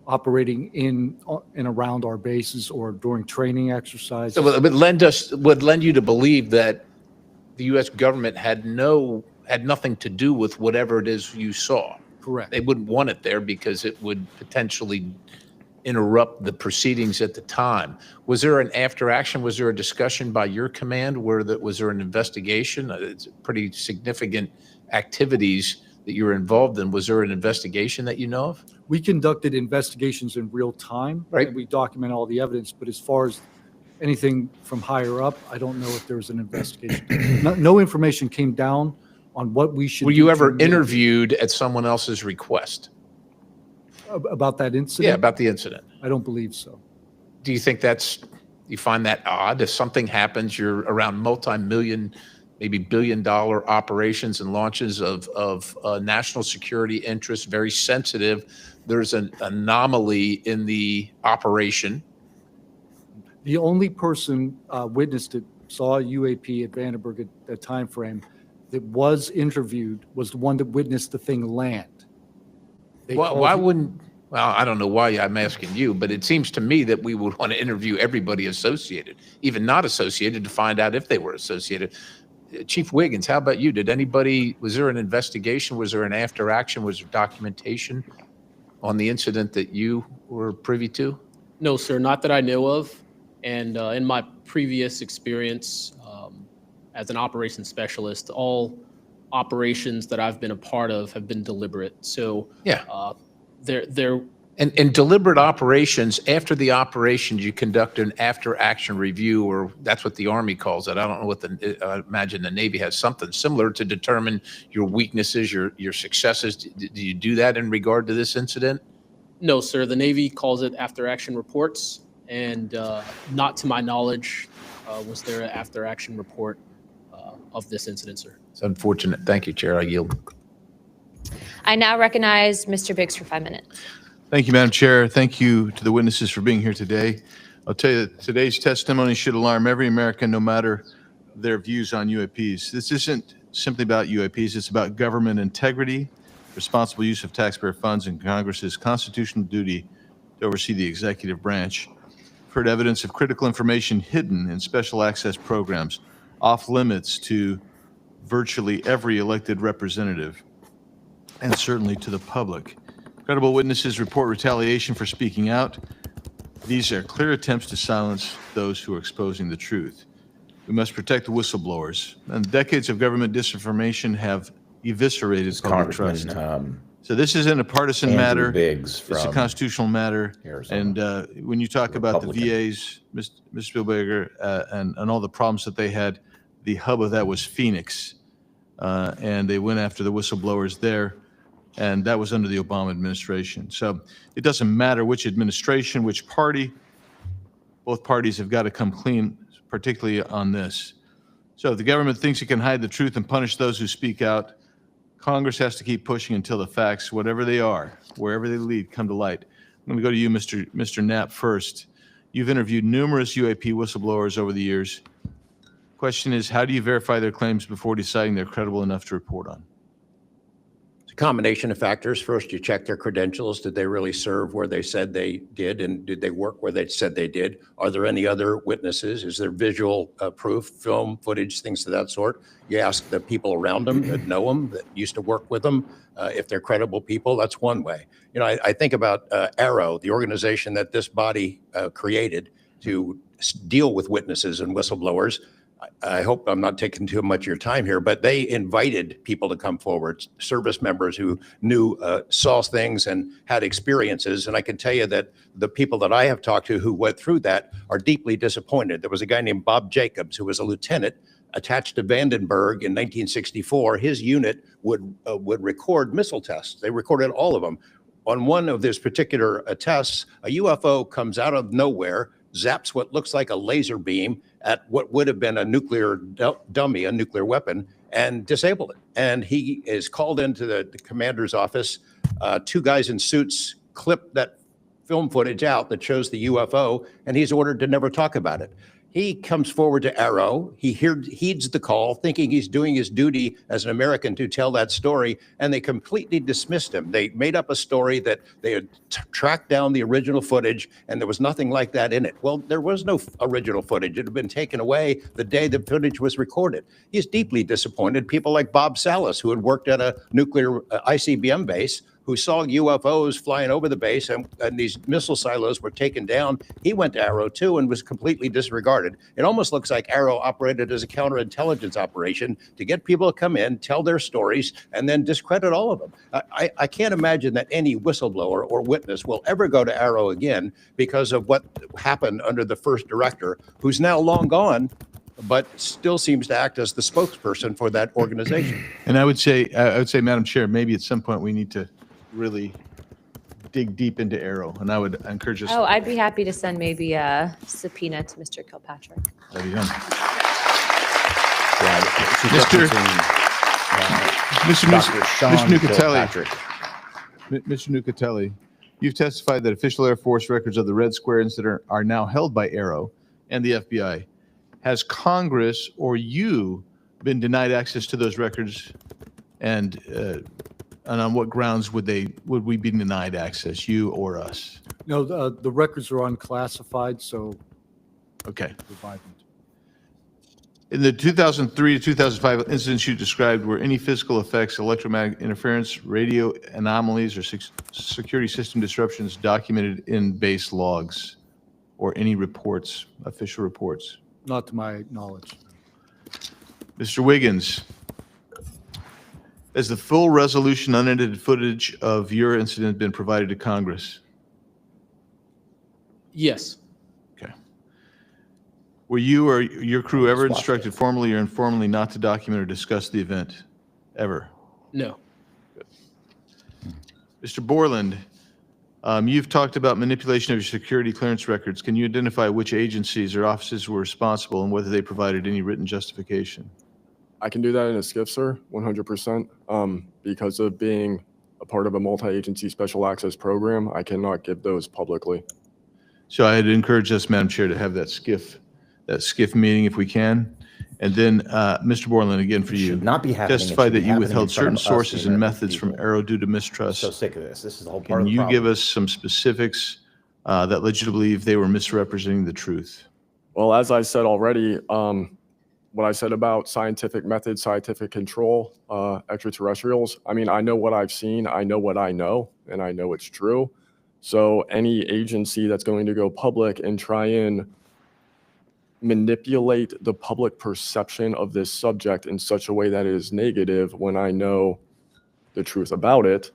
operating in and around our bases or during training exercises. So it would lend you to believe that the U.S. government had nothing to do with whatever it is you saw. Correct. They wouldn't want it there because it would potentially interrupt the proceedings at the time. Was there an after action? Was there a discussion by your command was there an investigation? It's pretty significant activities that you were involved in. Was there an investigation that you know of? We conducted investigations in real time. Right. And we document all the evidence, but as far as anything from higher up, I don't know if there was an investigation. No information came down on what we should do. Were you ever interviewed at someone else's request? About that incident? Yeah, about the incident. I don't believe so. Do you think you find that odd? If something happens, you're around multi-million, maybe billion-dollar operations and launches of national security interests, very sensitive. There's an anomaly in the operation. The only person witnessed it, saw a UAP at Vandenberg at that time frame, that was interviewed was the one that witnessed the thing land. Well, I don't know why I'm asking you, but it seems to me that we would want to interview everybody associated, even not associated, to find out if they were associated. Chief Wiggins, how about you? Was there an investigation? Was there an after action? Was there documentation on the incident that you were privy to? No, sir, not that I know of. And in my previous experience as an operations specialist, all operations that I've been a part of have been deliberate. So yeah, they're and deliberate operations. After the operations, you conduct an after-action review, or that's what the Army calls it. I don't know what I imagine the Navy has something similar to determine your weaknesses, your successes. Do you do that in regard to this incident? No, sir. The Navy calls it after-action reports, and not to my knowledge was there an after-action report of this incident, sir. It's unfortunate. Thank you, Chair. I yield. I now recognize Mr. Biggs for 5 minutes. Thank you, Madam Chair. Thank you to the witnesses for being here today. I'll tell you that today's testimony should alarm every American, no matter their views on UAPs. This isn't simply about UAPs. It's about government integrity, responsible use of taxpayer funds, and Congress's constitutional duty to oversee the executive branch. I've heard evidence of critical information hidden in special access programs, off limits to virtually every elected representative, and certainly to the public. Credible witnesses report retaliation for speaking out. These are clear attempts to silence those who are exposing the truth. We must protect the whistleblowers. And decades of government disinformation have eviscerated public trust. So this isn't a partisan Andrew matter. Biggs It's a constitutional matter. Arizona. And when you talk about the VAs, Mr. Spielberger, and all the problems that they had, the hub of that was Phoenix. And they went after the whistleblowers there. And that was under the Obama administration. So it doesn't matter which administration, which party, both parties have got to come clean, particularly on this. So if the government thinks it can hide the truth and punish those who speak out, Congress has to keep pushing until the facts, whatever they are, wherever they lead, come to light. I'm going to go to you, Mr. Knapp, first. You've interviewed numerous UAP whistleblowers over the years. Question is, how do you verify their claims before deciding they're credible enough to report on? combination of factors. First, you check their credentials. Did they really serve where they said they did? And did they work where they said they did? Are there any other witnesses? Is there visual proof, film, footage, things of that sort? You ask the people around them that know them, that used to work with them, if they're credible people. That's one way. You know, I think about Arrow, the organization that this body created to deal with witnesses and whistleblowers. I hope I'm not taking too much of your time here, but they invited people to come forward, service members who knew, saw things and had experiences. And I can tell you that the people that I have talked to who went through that are deeply disappointed. There was a guy named Bob Jacobs who was a lieutenant attached to Vandenberg in 1964. His unit would record missile tests. They recorded all of them. On one of these particular tests, a UFO comes out of nowhere, zaps what looks like a laser beam at what would have been a nuclear dummy, a nuclear weapon, and disabled it. And he is called into the commander's office. Two guys in suits clip that film footage out that shows the UFO, and he's ordered to never talk about it. He comes forward to Arrow. He heeds the call, thinking he's doing his duty as an American to tell that story, and they completely dismissed him. They made up a story that they had tracked down the original footage, and there was nothing like that in it. Well, there was no original footage. It had been taken away the day the footage was recorded. He's deeply disappointed. People like Bob Salas, who had worked at a nuclear ICBM base, who saw UFOs flying over the base and these missile silos were taken down. He went to Arrow too and was completely disregarded. It almost looks like Arrow operated as a counterintelligence operation to get people to come in, tell their stories, and then discredit all of them. I can't imagine that any whistleblower or witness will ever go to Arrow again because of what happened under the first director, who's now long gone, but still seems to act as the spokesperson for that organization. And I would say, Madam Chair, maybe at some point we need to really dig deep into Arrow, and I would encourage us. Oh, I'd be happy to send maybe a subpoena to Mr. Kilpatrick. That'd be done. Mr. Nucatelli, you've testified that official Air Force records of the Red Square incident are now held by Arrow and the FBI. Has Congress or you been denied access to those records, and on what grounds would we be denied access, you or us? No, the records are unclassified, so. Okay. Provide them. In the 2003 to 2005 incidents you described, were any physical effects, electromagnetic interference, radio anomalies, or security system disruptions documented in base logs or any reports, official reports? Not to my knowledge. Mr. Wiggins, has the full resolution unedited footage of your incident been provided to Congress? Yes. Okay. Were you or your crew ever instructed formally or informally not to document or discuss the event? Ever? No. Mr. Borland, you've talked about manipulation of your security clearance records. Can you identify which agencies or offices were responsible and whether they provided any written justification? I can do that in a skiff, sir, 100%. Because of being a part of a multi-agency special access program, I cannot give those publicly. So I'd encourage us, Madam Chair, to have that skiff meeting if we can. And then, Mr. Borland, again for you. Not be happening. Testify that you withheld certain sources and methods from Arrow due to mistrust. So sick of this. This is the whole part of Can the you give problem. us some specifics that led you to believe they were misrepresenting the truth? Well, as I said already, what I said about scientific methods, scientific control, extraterrestrials, I mean, I know what I've seen, I know what I know, and I know it's true. So any agency that's going to go public and try and manipulate the public perception of this subject in such a way that is negative when I know the truth about it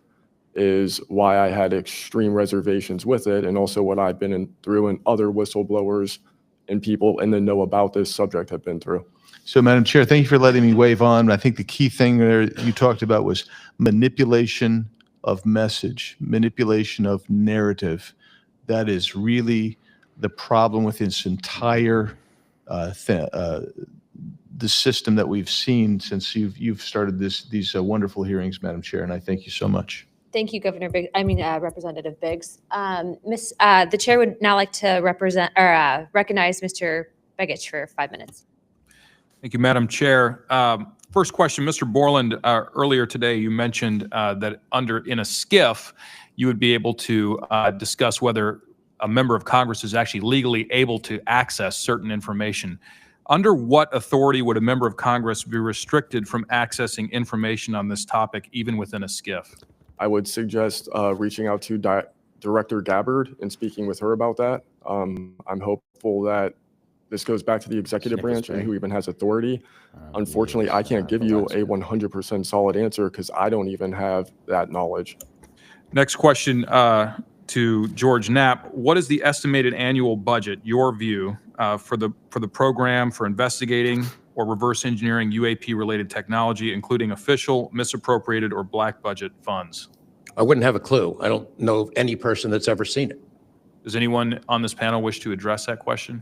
is why I had extreme reservations with it, and also what I've been through and other whistleblowers and people in the know about this subject have been through. So, Madam Chair, thank you for letting me wave on. I think the key thing there you talked about was manipulation of message, manipulation of narrative. That is really the problem with this entire the system that we've seen since you've started these wonderful hearings, Madam Chair, and I thank you so much. Thank you, Representative Biggs. The chair would now like to recognize Mr. Begich for 5 minutes. Thank you, Madam Chair. First question, Mr. Borland, earlier today you mentioned that in a SCIF, you would be able to discuss whether a member of Congress is actually legally able to access certain information. Under what authority would a member of Congress be restricted from accessing information on this topic, even within a SCIF? I would suggest reaching out to Director Gabbard and speaking with her about that. I'm hopeful that this goes back to the executive branch and who even has authority. Unfortunately, I can't give you a 100% solid answer because I don't even have that knowledge. Next question to George Knapp. What is the estimated annual budget, your view, for the program for investigating or reverse engineering UAP-related technology, including official, misappropriated, or black budget funds? I wouldn't have a clue. I don't know of any person that's ever seen it. Does anyone on this panel wish to address that question?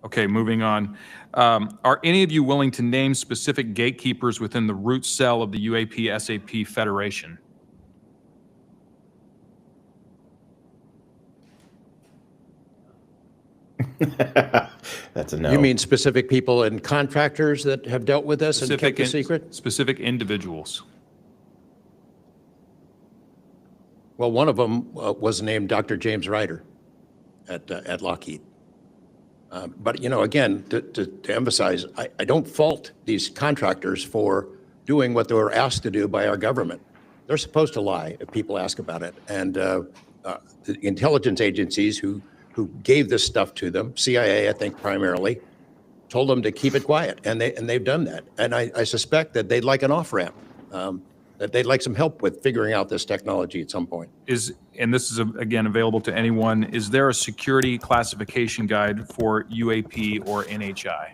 Okay, moving on. Are any of you willing to name specific gatekeepers within the root cell of the UAP-SAP Federation? That's a no. You mean specific people and contractors that have dealt with this and kept the secret? Specific individuals. Well, one of them was named Dr. James Ryder at Lockheed. But, you know, again, to emphasize, I don't fault these contractors for doing what they were asked to do by our government. They're supposed to lie if people ask about it. And the intelligence agencies who gave this stuff to them, CIA, I think primarily, told them to keep it quiet. And they've done that. And I suspect that they'd like an off-ramp, that they'd like some help with figuring out this technology at some point. And this is, again, available to anyone, is there a security classification guide for UAP or NHI?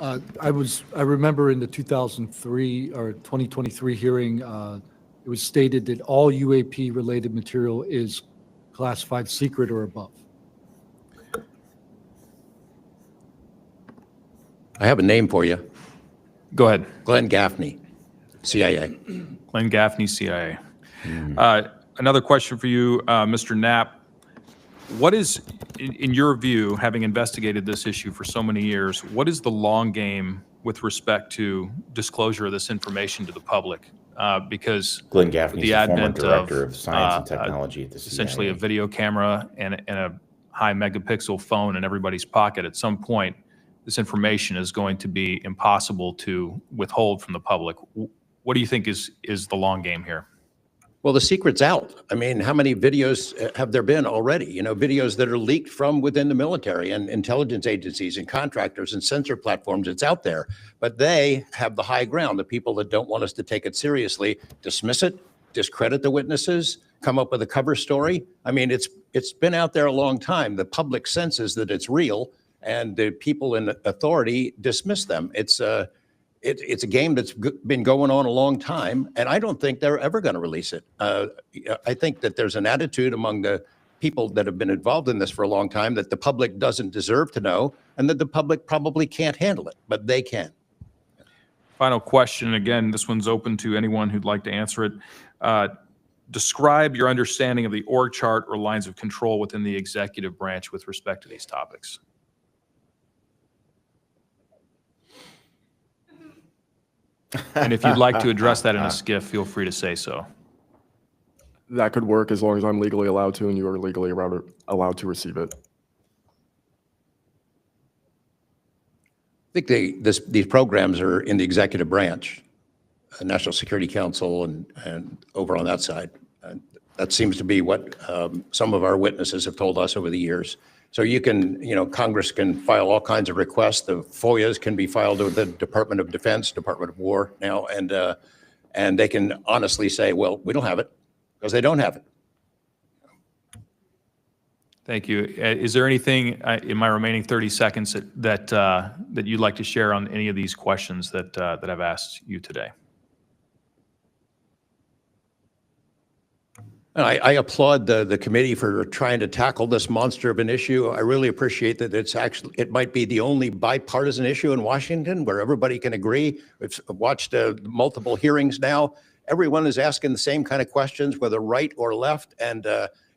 I remember in the 2003 or 2023 hearing, it was stated that all UAP related material is classified secret or above. I have a name for you. Go ahead. Glenn Gaffney, CIA. Glenn Gaffney, CIA. Another question for you, Mr. Knapp. What is, in your view, having investigated this issue for so many years, what is the long game with respect to disclosure of this information to the public? Because Glenn Gaffney is the the former advent director of science and technology at the CIA. Essentially a video camera and a high megapixel phone in everybody's pocket, at some point, this information is going to be impossible to withhold from the public. What do you think is the long game here? Well, the secret's out. I mean, how many videos have there been already? You know, videos that are leaked from within the military and intelligence agencies and contractors and sensor platforms. It's out there, but they have the high ground. The people that don't want us to take it seriously dismiss it, discredit the witnesses, come up with a cover story. I mean, it's been out there a long time. The public senses that it's real, and the people in authority dismiss them. It's a game that's been going on a long time, and I don't think they're ever going to release it. I think that there's an attitude among the people that have been involved in this for a long time that the public doesn't deserve to know, and that the public probably can't handle it, but they can. Final question, again, this one's open to anyone who'd like to answer it. Describe your understanding of the org chart or lines of control within the executive branch with respect to these topics. And if you'd like to address that in a SCIF, feel free to say so. That could work as long as I'm legally allowed to and you are legally allowed to receive it. I think these programs are in the executive branch, National Security Council, and over on that side. That seems to be what some of our witnesses have told us over the years. So you can, you know, Congress can file all kinds of requests. The FOIAs can be filed with the Department of Defense, Department of War now, and they can honestly say, well, we don't have it, because they don't have it. Thank you. Is there anything in my remaining 30 seconds that you'd like to share on any of these questions that I've asked you today? I applaud the committee for trying to tackle this monster of an issue. I really appreciate that it might be the only bipartisan issue in Washington where everybody can agree. We've watched multiple hearings now. Everyone is asking the same kind of questions, whether right or left, and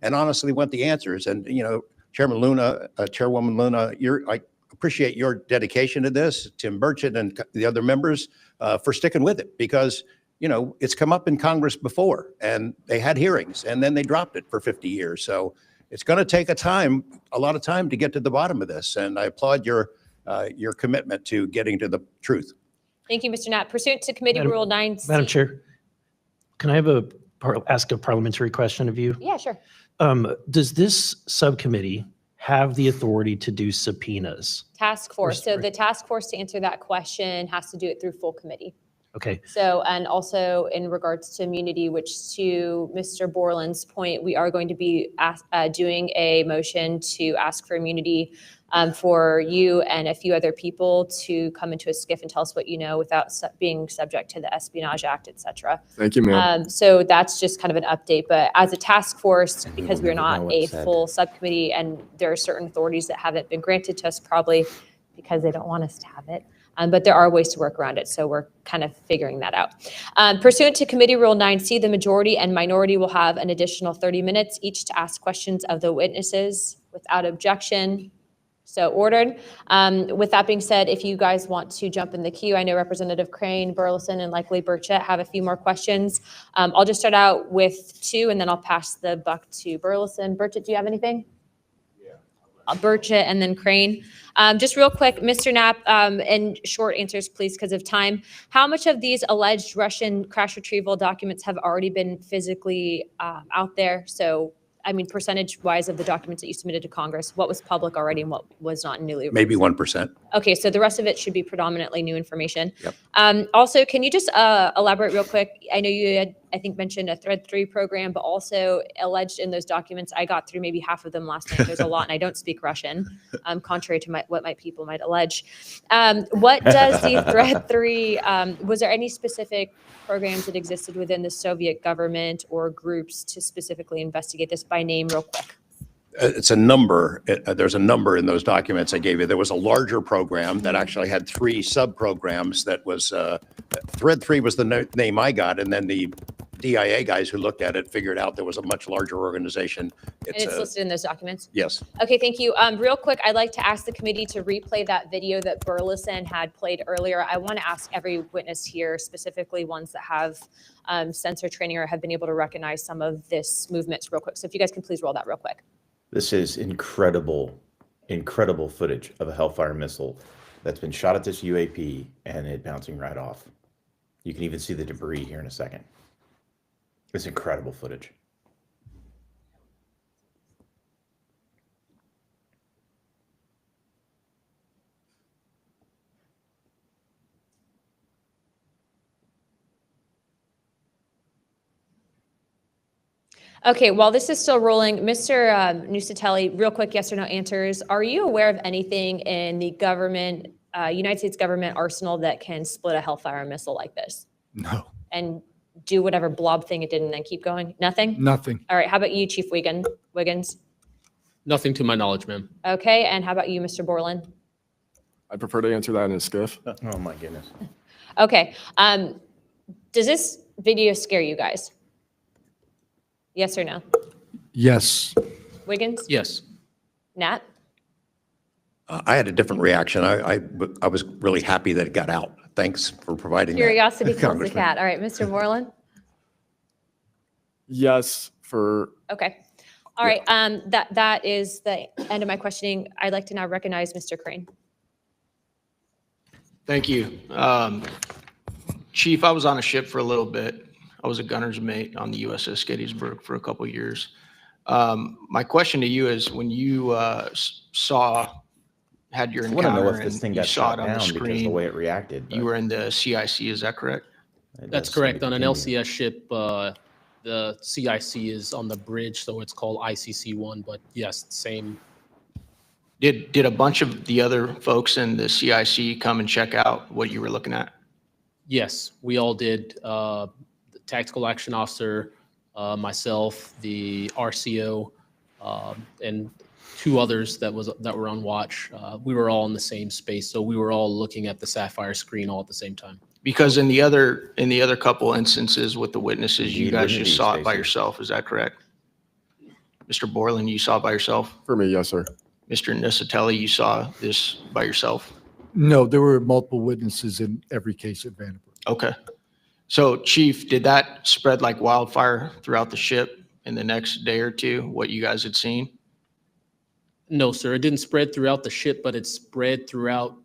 honestly want the answers. And, you know, Chairman Luna, Chairwoman Luna, I appreciate your dedication to this, Tim Burchett and the other members for sticking with it, because it's come up in Congress before and they had hearings and then they dropped it for 50 years. So it's going to take a lot of time to get to the bottom of this. And I applaud your commitment to getting to the truth. Thank you, Mr. Knapp. Pursuant to Committee Rule 9C. Madam Chair, can I ask a parliamentary question of you? Yeah, sure. Does this subcommittee have the authority to do subpoenas? Task force. So the task force, to answer that question, has to do it through full committee. Okay. So, and also in regards to immunity, which to Mr. Borland's point, we are going to be doing a motion to ask for immunity for you and a few other people to come into a SCIF and tell us what you know without being subject to the Espionage Act, et cetera. Thank you, ma'am. So that's just kind of an update. But as a task force, because we're not a full subcommittee and there are certain authorities that haven't been granted to us, probably because they don't want us to have it. But there are ways to work around it, so we're kind of figuring that out. Pursuant to Committee Rule 9C, the majority and minority will have an additional 30 minutes each to ask questions of the witnesses without objection. So ordered. With that being said, if you guys want to jump in the queue, I know Representative Crane, Burleson, and likely Burchett have a few more questions. I'll just start out with 2, and then I'll pass the buck to Burleson. Burchett, do you have anything? Burchett and then Crane. Just real quick, Mr. Knapp, and short answers, please, because of time. How much of these alleged Russian crash retrieval documents have already been physically out there? So, I mean, percentage-wise of the documents that you submitted to Congress, what was public already and what was not newly? Maybe 1%. Okay, so the rest of it should be predominantly new information. Yep. Also, can you just elaborate real quick? I know you had, I think, mentioned a Thread 3 program, but also alleged in those documents, I got through maybe half of them last night. There's a lot, and I don't speak Russian, contrary to what my people might allege. What does the Thread 3, was there any specific programs that existed within the Soviet government or groups to specifically investigate this by name real quick? It's a number. There's a number in those documents I gave you. There was a larger program that actually had 3 sub-programs that was, Thread 3 was the name I got, and then the DIA guys who looked at it figured out there was a much larger organization. And it's listed in those documents? Yes. Okay, thank you. Real quick, I'd like to ask the committee to replay that video that Burleson had played earlier. I want to ask every witness here, specifically ones that have sensor training or have been able to recognize some of this movements real quick. So if you guys can please roll that real quick. This is incredible footage of a Hellfire missile that's been shot at this UAP and it bouncing right off. You can even see the debris here in a second. It's incredible footage. Okay, while this is still rolling, Mr. Nusatelli, real quick yes or no answers. Are you aware of anything in the government, United States government arsenal that can split a Hellfire missile like this? No. And do whatever blob thing it did and then keep going? Nothing? Nothing. All right, how about you, Chief Wiggins? Nothing to my knowledge, ma'am. Okay, and how about you, Mr. Borland? I prefer to answer that in a skiff. Oh my goodness. Okay, does this video scare you guys? Yes or no? Yes. Wiggins? Yes. Nat? I had a different reaction. I was really happy that it got out. Thanks for providing that. Curiosity kills the Congressman. cat. All right, Mr. Borland? Yes, for Okay. All right, that is the end of my questioning. I'd like to now recognize Mr. Crane. Thank you. Chief, I was on a ship for a little bit. I was a gunner's mate on the USS Gettysburg for a couple of years. My question to you is, when you had your I want to know encounter if this and thing you got saw shot it on the down because of the screen, way it reacted. you were in the CIC, is that correct? That's correct. On an LCS ship, the CIC is on the bridge, so it's called ICC-1, but yes, same. Did a bunch of the other folks in the CIC come and check out what you were looking at? Yes, we all did. The tactical action officer, myself, the RCO, and 2 others that were on watch. We were all in the same space, so we were all looking at the Sapphire screen all at the same time. Because in the other couple instances with the witnesses, you guys just Unity saw it by spaces. yourself. Is that correct? Mr. Borland, you saw by yourself? For me, yes, sir. Mr. Nusatelli, you saw this by yourself? No, there were multiple witnesses in every case at Vandenberg. Okay. So Chief, did that spread like wildfire throughout the ship in the next day or two, what you guys had seen? No, sir, it didn't spread throughout the ship, but it spread throughout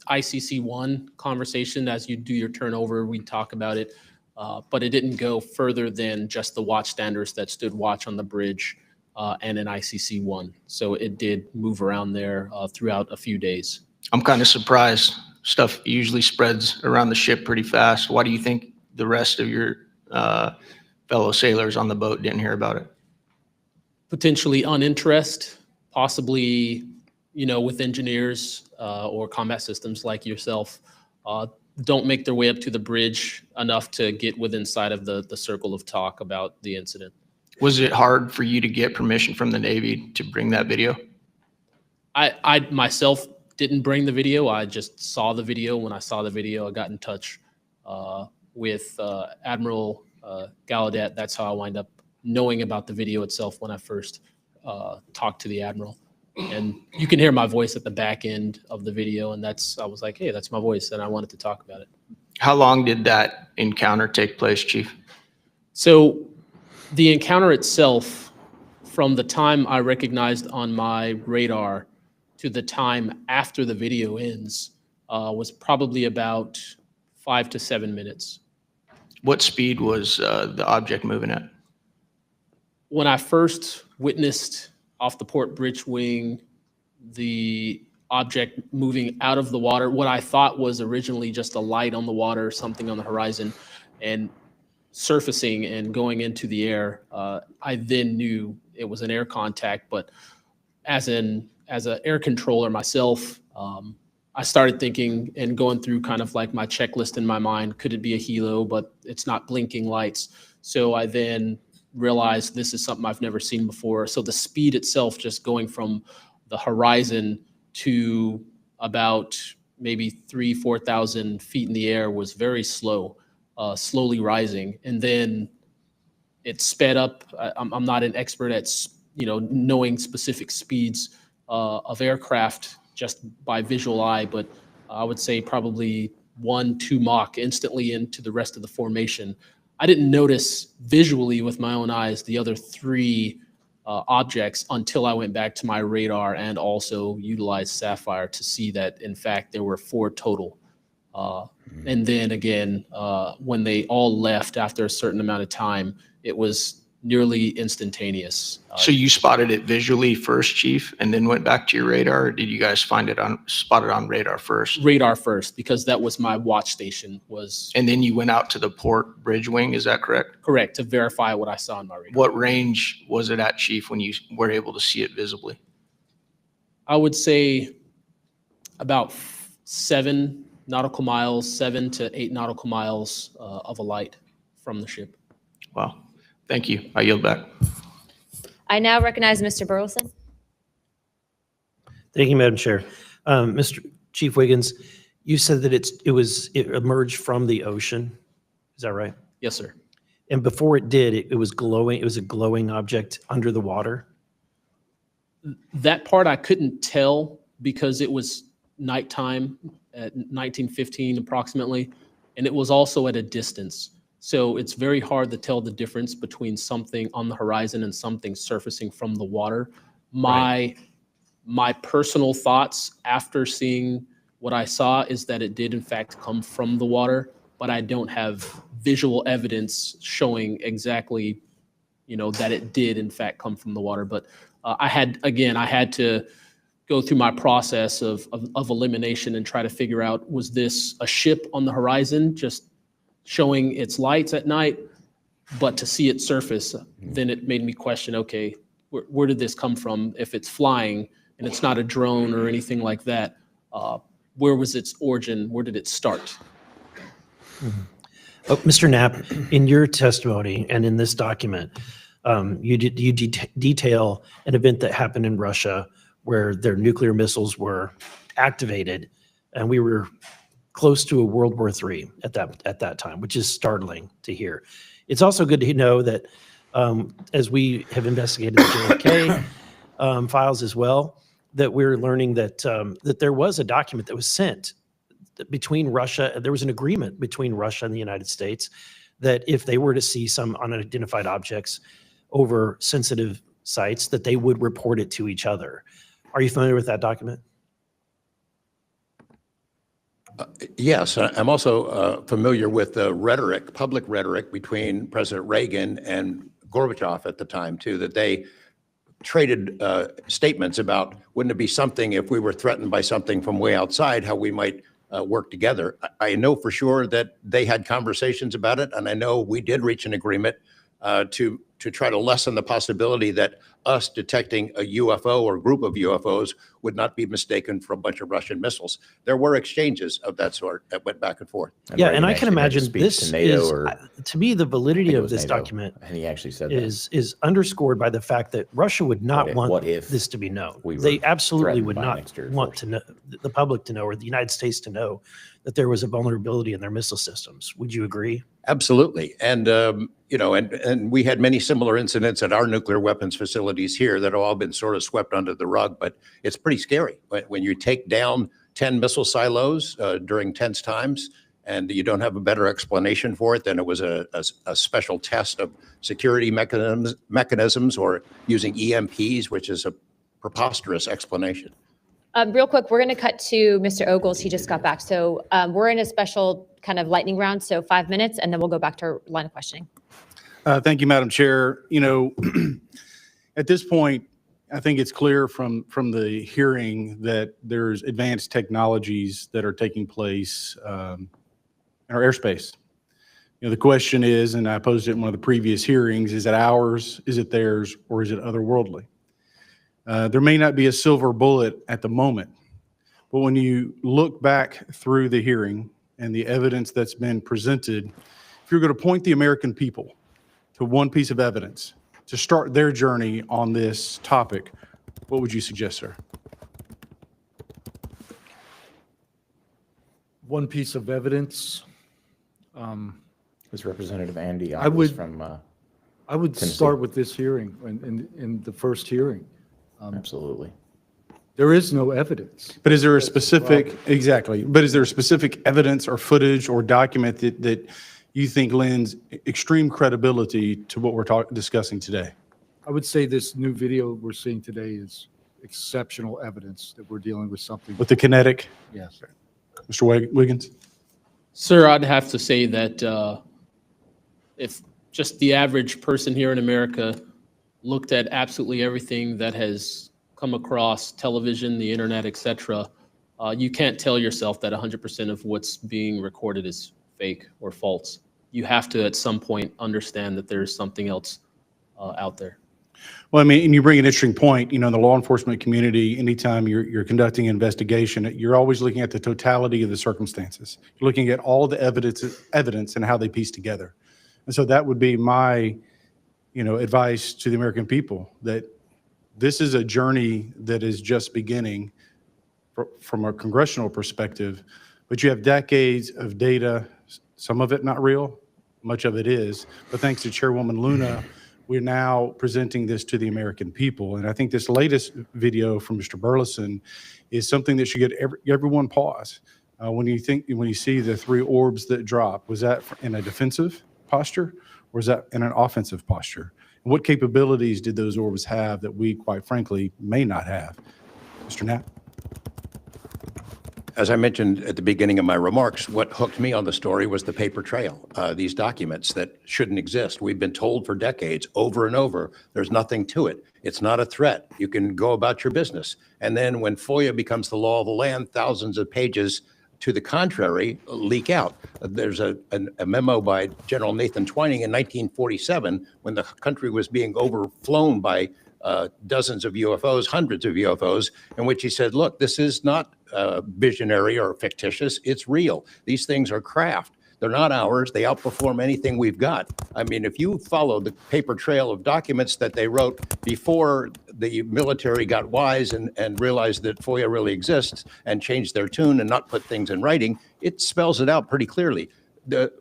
ICC1 conversation. As you do your turnover, we talk about it, but it didn't go further than just the watchstanders that stood watch on the bridge and in ICC1. So it did move around there throughout a few days. I'm kind of surprised. Stuff usually spreads around the ship pretty fast. Why do you think the rest of your fellow sailors on the boat didn't hear about it? Potentially uninterest, possibly, with engineers or combat systems like yourself, don't make their way up to the bridge enough to get within sight of the circle of talk about the incident. Was it hard for you to get permission from the Navy to bring that video? I myself didn't bring the video. I just saw the video. When I saw the video, I got in touch with Admiral Gallaudet. That's how I wind up knowing about the video itself when I first talked to the Admiral. And you can hear my voice at the back end of the video. And I was like, hey, that's my voice. And I wanted to talk about it. How long did that encounter take place, Chief? So the encounter itself, from the time I recognized on my radar to the time after the video ends, was probably about 5 to 7 minutes. What speed was the object moving at? When I first witnessed off the port bridge wing, the object moving out of the water, what I thought was originally just a light on the water, something on the horizon, and surfacing and going into the air, I then knew it was an air contact. But as an air controller myself, I started thinking and going through kind of like my checklist in my mind. Could it be a helo? But it's not blinking lights. So I then realized this is something I've never seen before. So the speed itself, just going from the horizon to about maybe 4,000 feet in the air, was very slow, slowly rising. And then it sped up. I'm not an expert at, knowing specific speeds of aircraft just by visual eye, but I would say probably 1-2 Mach instantly into the rest of the formation. I didn't notice visually with my own eyes the other 3 objects until I went back to my radar and also utilized Sapphire to see that, in fact, there were 4 total. And then again, when they all left after a certain amount of time, it was nearly instantaneous. So you spotted it visually first, Chief, and then went back to your radar, or did you guys spot it on radar first? Radar first, because that was my watch station. And then you went out to the port bridge wing, is that correct? Correct, to verify what I saw on my radar. What range was it at, Chief, when you were able to see it visibly? I would say about 7 nautical miles, 7 to 8 nautical miles of a light from the ship. Wow. Thank you. I yield back. I now recognize Mr. Burleson. Thank you, Madam Chair. Mr. Chief Wiggins, you said that it emerged from the ocean. Is that right? Yes, sir. And before it did, it was glowing. It was a glowing object under the water. That part I couldn't tell because it was nighttime at 1915 approximately, and it was also at a distance. So it's very hard to tell the difference between something on the horizon and something surfacing from the water. My personal thoughts after seeing what I saw is that it did in fact come from the water, but I don't have visual evidence showing exactly, that it did in fact come from the water. But I had to go through my process of elimination and try to figure out, was this a ship on the horizon just showing its lights at night, but to see it surface, then it made me question, okay, where did this come from? If it's flying and it's not a drone or anything like that, where was its origin? Where did it start? Mm-hmm. Oh, Mr. Knapp, in your testimony and in this document, you detail an event that happened in Russia where their nuclear missiles were activated, and we were close to a World War III at that time, which is startling to hear. It's also good to know that as we have investigated the JFK files as well, that we're learning that that there was a document that was sent between Russia. There was an agreement between Russia and the United States that if they were to see some unidentified objects over sensitive sites, that they would report it to each other. Are you familiar with that document? Yes, I'm also familiar with the rhetoric, public rhetoric between President Reagan and Gorbachev at the time too, that they traded statements about, wouldn't it be something if we were threatened by something from way outside, how we might work together. I know for sure that they had conversations about it, and I know we did reach an agreement to try to lessen the possibility that us detecting a UFO or group of UFOs would not be mistaken for a bunch of Russian missiles. There were exchanges of that sort that went back and forth. Yeah, and I can imagine this to NATO is, or- to me, the validity it of was this NATO. document And he actually said is underscored by the fact that Russia would not want what if this to be known. we were They absolutely threatened would by an not exterior want force? to know, the public to know, or the United States to know that there was a vulnerability in their missile systems. Would you agree? Absolutely. And, and we had many similar incidents at our nuclear weapons facilities here that have all been sort of swept under the rug, but it's pretty scary when you take down 10 missile silos during tense times and you don't have a better explanation for it than it was a special test of security mechanisms or using EMPs, which is a preposterous explanation. Real quick, we're going to cut to Mr. Ogles. He just got back. So we're in a special kind of lightning round, so 5 minutes, and then we'll go back to our line of questioning. Thank you, Madam Chair. At this point, I think it's clear from the hearing that there's advanced technologies that are taking place in our airspace. The question is, and I posed it in one of the previous hearings, is it ours, is it theirs, or is it otherworldly? There may not be a silver bullet at the moment, but when you look back through the hearing and the evidence that's been presented, if you're going to point the American people to one piece of evidence to start their journey on this topic, what would you suggest, sir? One piece of evidence. This Representative Andy I would from I would Tennessee. start with this hearing, in the first hearing. Absolutely. There is no evidence. But is there a specific, exactly, but is there a specific evidence or footage or document that you think lends extreme credibility to what we're discussing today? I would say this new video we're seeing today is exceptional evidence that we're dealing with something. With the kinetic? Yes. Mr. Wiggins? Sir, I'd have to say that if just the average person here in America looked at absolutely everything that has come across television, the internet, etc., you can't tell yourself that 100% of what's being recorded is fake or false. You have to, at some point, understand that there's something else out there. Well, I mean, and you bring an interesting point, in the law enforcement community, anytime you're conducting an investigation, you're always looking at the totality of the circumstances. You're looking at all the evidence and how they piece together. And so that would be my, advice to the American people, that this is a journey that is just beginning from a congressional perspective, but you have decades of data, some of it not real, much of it is, but thanks to Chairwoman Luna, we're now presenting this to the American people. And I think this latest video from Mr. Burleson is something that should get everyone pause. When you see the three orbs that drop, was that in a defensive posture or is that in an offensive posture? And what capabilities did those orbs have that we, quite frankly, may not have? Mr. Knapp? As I mentioned at the beginning of my remarks, what hooked me on the story was the paper trail, these documents that shouldn't exist. We've been told for decades, over and over, there's nothing to it. It's not a threat. You can go about your business. And then when FOIA becomes the law of the land, thousands of pages to the contrary leak out. There's a memo by General Nathan Twining in 1947 when the country was being overflown by dozens of UFOs, hundreds of UFOs, in which he said, look, this is not visionary or fictitious. It's real. These things are craft. They're not ours. They outperform anything we've got. I mean, if you follow the paper trail of documents that they wrote before the military got wise and realized that FOIA really exists and changed their tune and not put things in writing, it spells it out pretty clearly.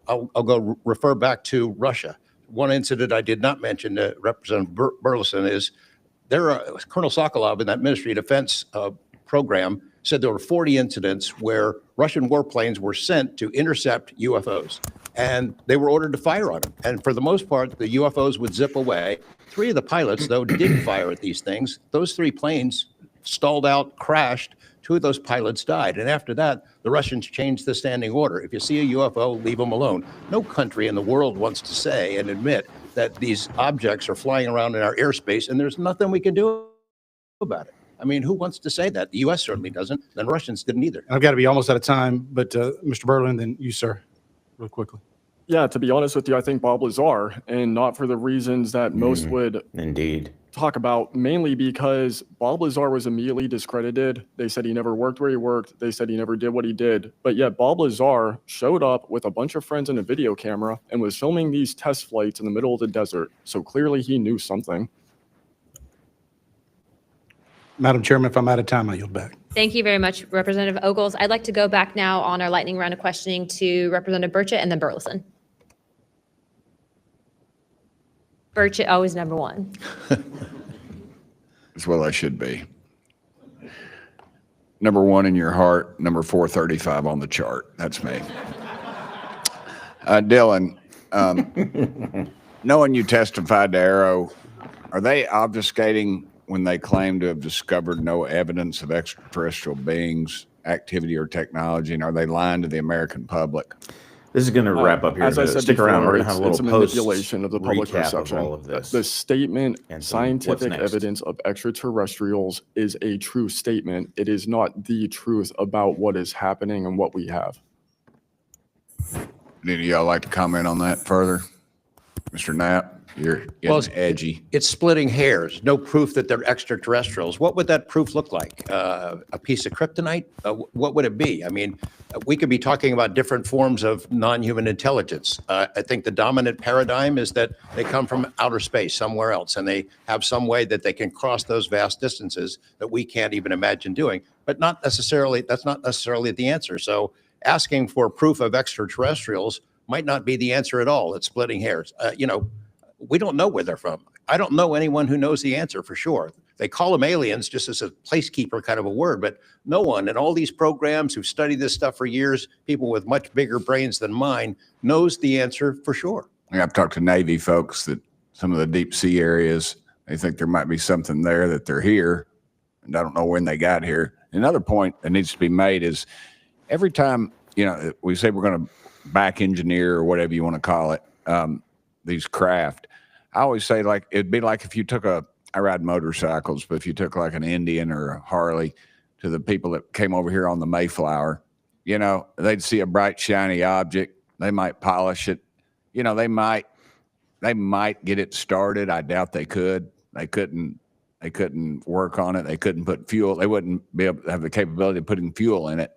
I'll go refer back to Russia. one incident I did not mention to Representative Burleson is Colonel Sokolov in that Ministry of Defense program said there were 40 incidents where Russian warplanes were sent to intercept UFOs, and they were ordered to fire on them. And for the most part, the UFOs would zip away. 3 of the pilots, though, did fire at these things. Those 3 planes stalled out, crashed. 2 of those pilots died. And after that, the Russians changed the standing order. If you see a UFO, leave them alone. No country in the world wants to say and admit that these objects are flying around in our airspace, and there's nothing we can do about it. I mean, who wants to say that? The U.S. certainly doesn't, and Russians didn't either. I've got to be almost out of time, but Mr. Berlin, then you, sir, real quickly. Yeah, to be honest with you, I think Bob Lazar, and not for the reasons that most would indeed talk about, mainly because Bob Lazar was immediately discredited. They said he never worked where he worked. They said he never did what he did. But yet Bob Lazar showed up with a bunch of friends and a video camera and was filming these test flights in the middle of the desert. So clearly he knew something. Madam Chairman, if I'm out of time, I yield back. Thank you very much, Representative Ogles. I'd like to go back now on our lightning round of questioning to Representative Burchett and then Burleson. Burchett, always number 1. As well I should be. Number 1 in your heart, number 435 on the chart. That's me. Dylan, knowing you testified to Arrow, are they obfuscating when they claim to have discovered no evidence of extraterrestrial beings, activity, or technology, and are they lying to the American public? This is going to wrap up here. As I said Stick before, around. We're going to have a it's little a manipulation of the public recap perception. of all of this. The statement, And so what's scientific next? evidence of extraterrestrials, is a true statement. It is not the truth about what is happening and what we have. Any of y'all like to comment on that further? Mr. Knapp, you're getting edgy. It's splitting hairs. No proof that they're extraterrestrials. What would that proof look like? A piece of kryptonite? What would it be? I mean, we could be talking about different forms of non-human intelligence. I think the dominant paradigm is that they come from outer space, somewhere else, and they have some way that they can cross those vast distances that we can't even imagine doing. But not necessarily, that's not necessarily the answer. So asking for proof of extraterrestrials might not be the answer at all. It's splitting hairs. We don't know where they're from. I don't know anyone who knows the answer for sure. They call them aliens just as a placekeeper kind of a word, but no one in all these programs who've studied this stuff for years, people with much bigger brains than mine, knows the answer for sure. I've talked to Navy folks that some of the deep sea areas, they think there might be something there that they're here, and I don't know when they got here. Another point that needs to be made is every time, we say we're going to back engineer or whatever you want to call it, these craft, I always say, like, it'd be like if you took I ride motorcycles, but if you took like an Indian or a Harley to the people that came over here on the Mayflower, they'd see a bright, shiny object. They might polish it. They might get it started. I doubt they could. They couldn't work on it. They couldn't put fuel. They wouldn't be able to have the capability of putting fuel in it.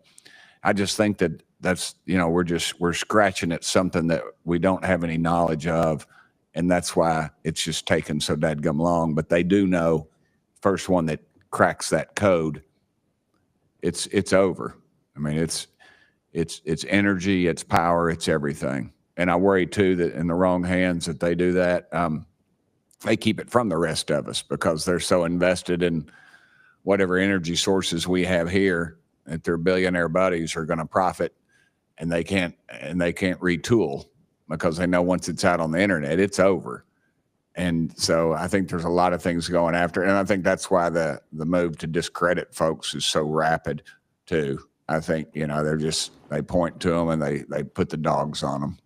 I just think that's, we're scratching at something that we don't have any knowledge of. And that's why it's just taken so dadgum long. But they do know, first one that cracks that code, it's over. I mean, it's energy, it's power, it's everything. And I worry too that in the wrong hands that they do that, they keep it from the rest of us because they're so invested in whatever energy sources we have here that their billionaire buddies are going to profit, and they can't retool because they know once it's out on the internet, it's over. And so I think there's a lot of things going after it. And I think that's why the move to discredit folks is so rapid too. I think, they point to them and they put the dogs on them.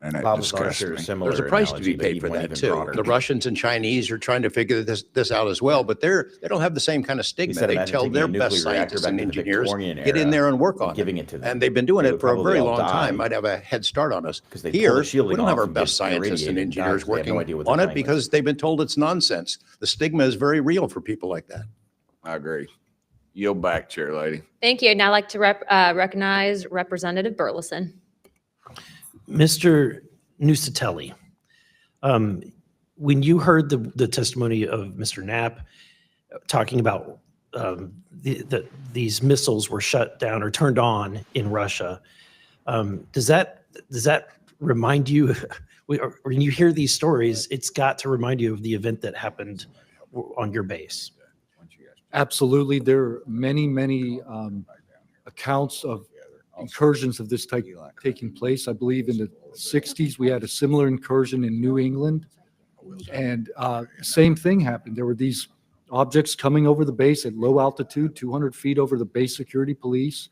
And it disgusts me. There's a price to be paid for that too. The Russians and Chinese are trying to figure this out as well, but they don't have the same kind of stigma. They tell their best scientists and engineers, get in there and work on it. And they've been doing it for a very long time. Might have a head start on us. Here, we don't have our best scientists and engineers working on it because they've been told it's nonsense. The stigma is very real for people like that. I agree. Yield back, Chair Lady. Thank you. I'd now like to recognize Representative Burleson. Mr. Nusatelli, when you heard the testimony of Mr. Knapp talking about these missiles were shut down or turned on in Russia, does that remind you when you hear these stories, it's got to remind you of the event that happened on your base. Absolutely. There are many, many accounts of incursions of this type taking place. I believe in the 60s, we had a similar incursion in New England. And same thing happened. There were these objects coming over the base at low altitude, 200 feet over the base security police,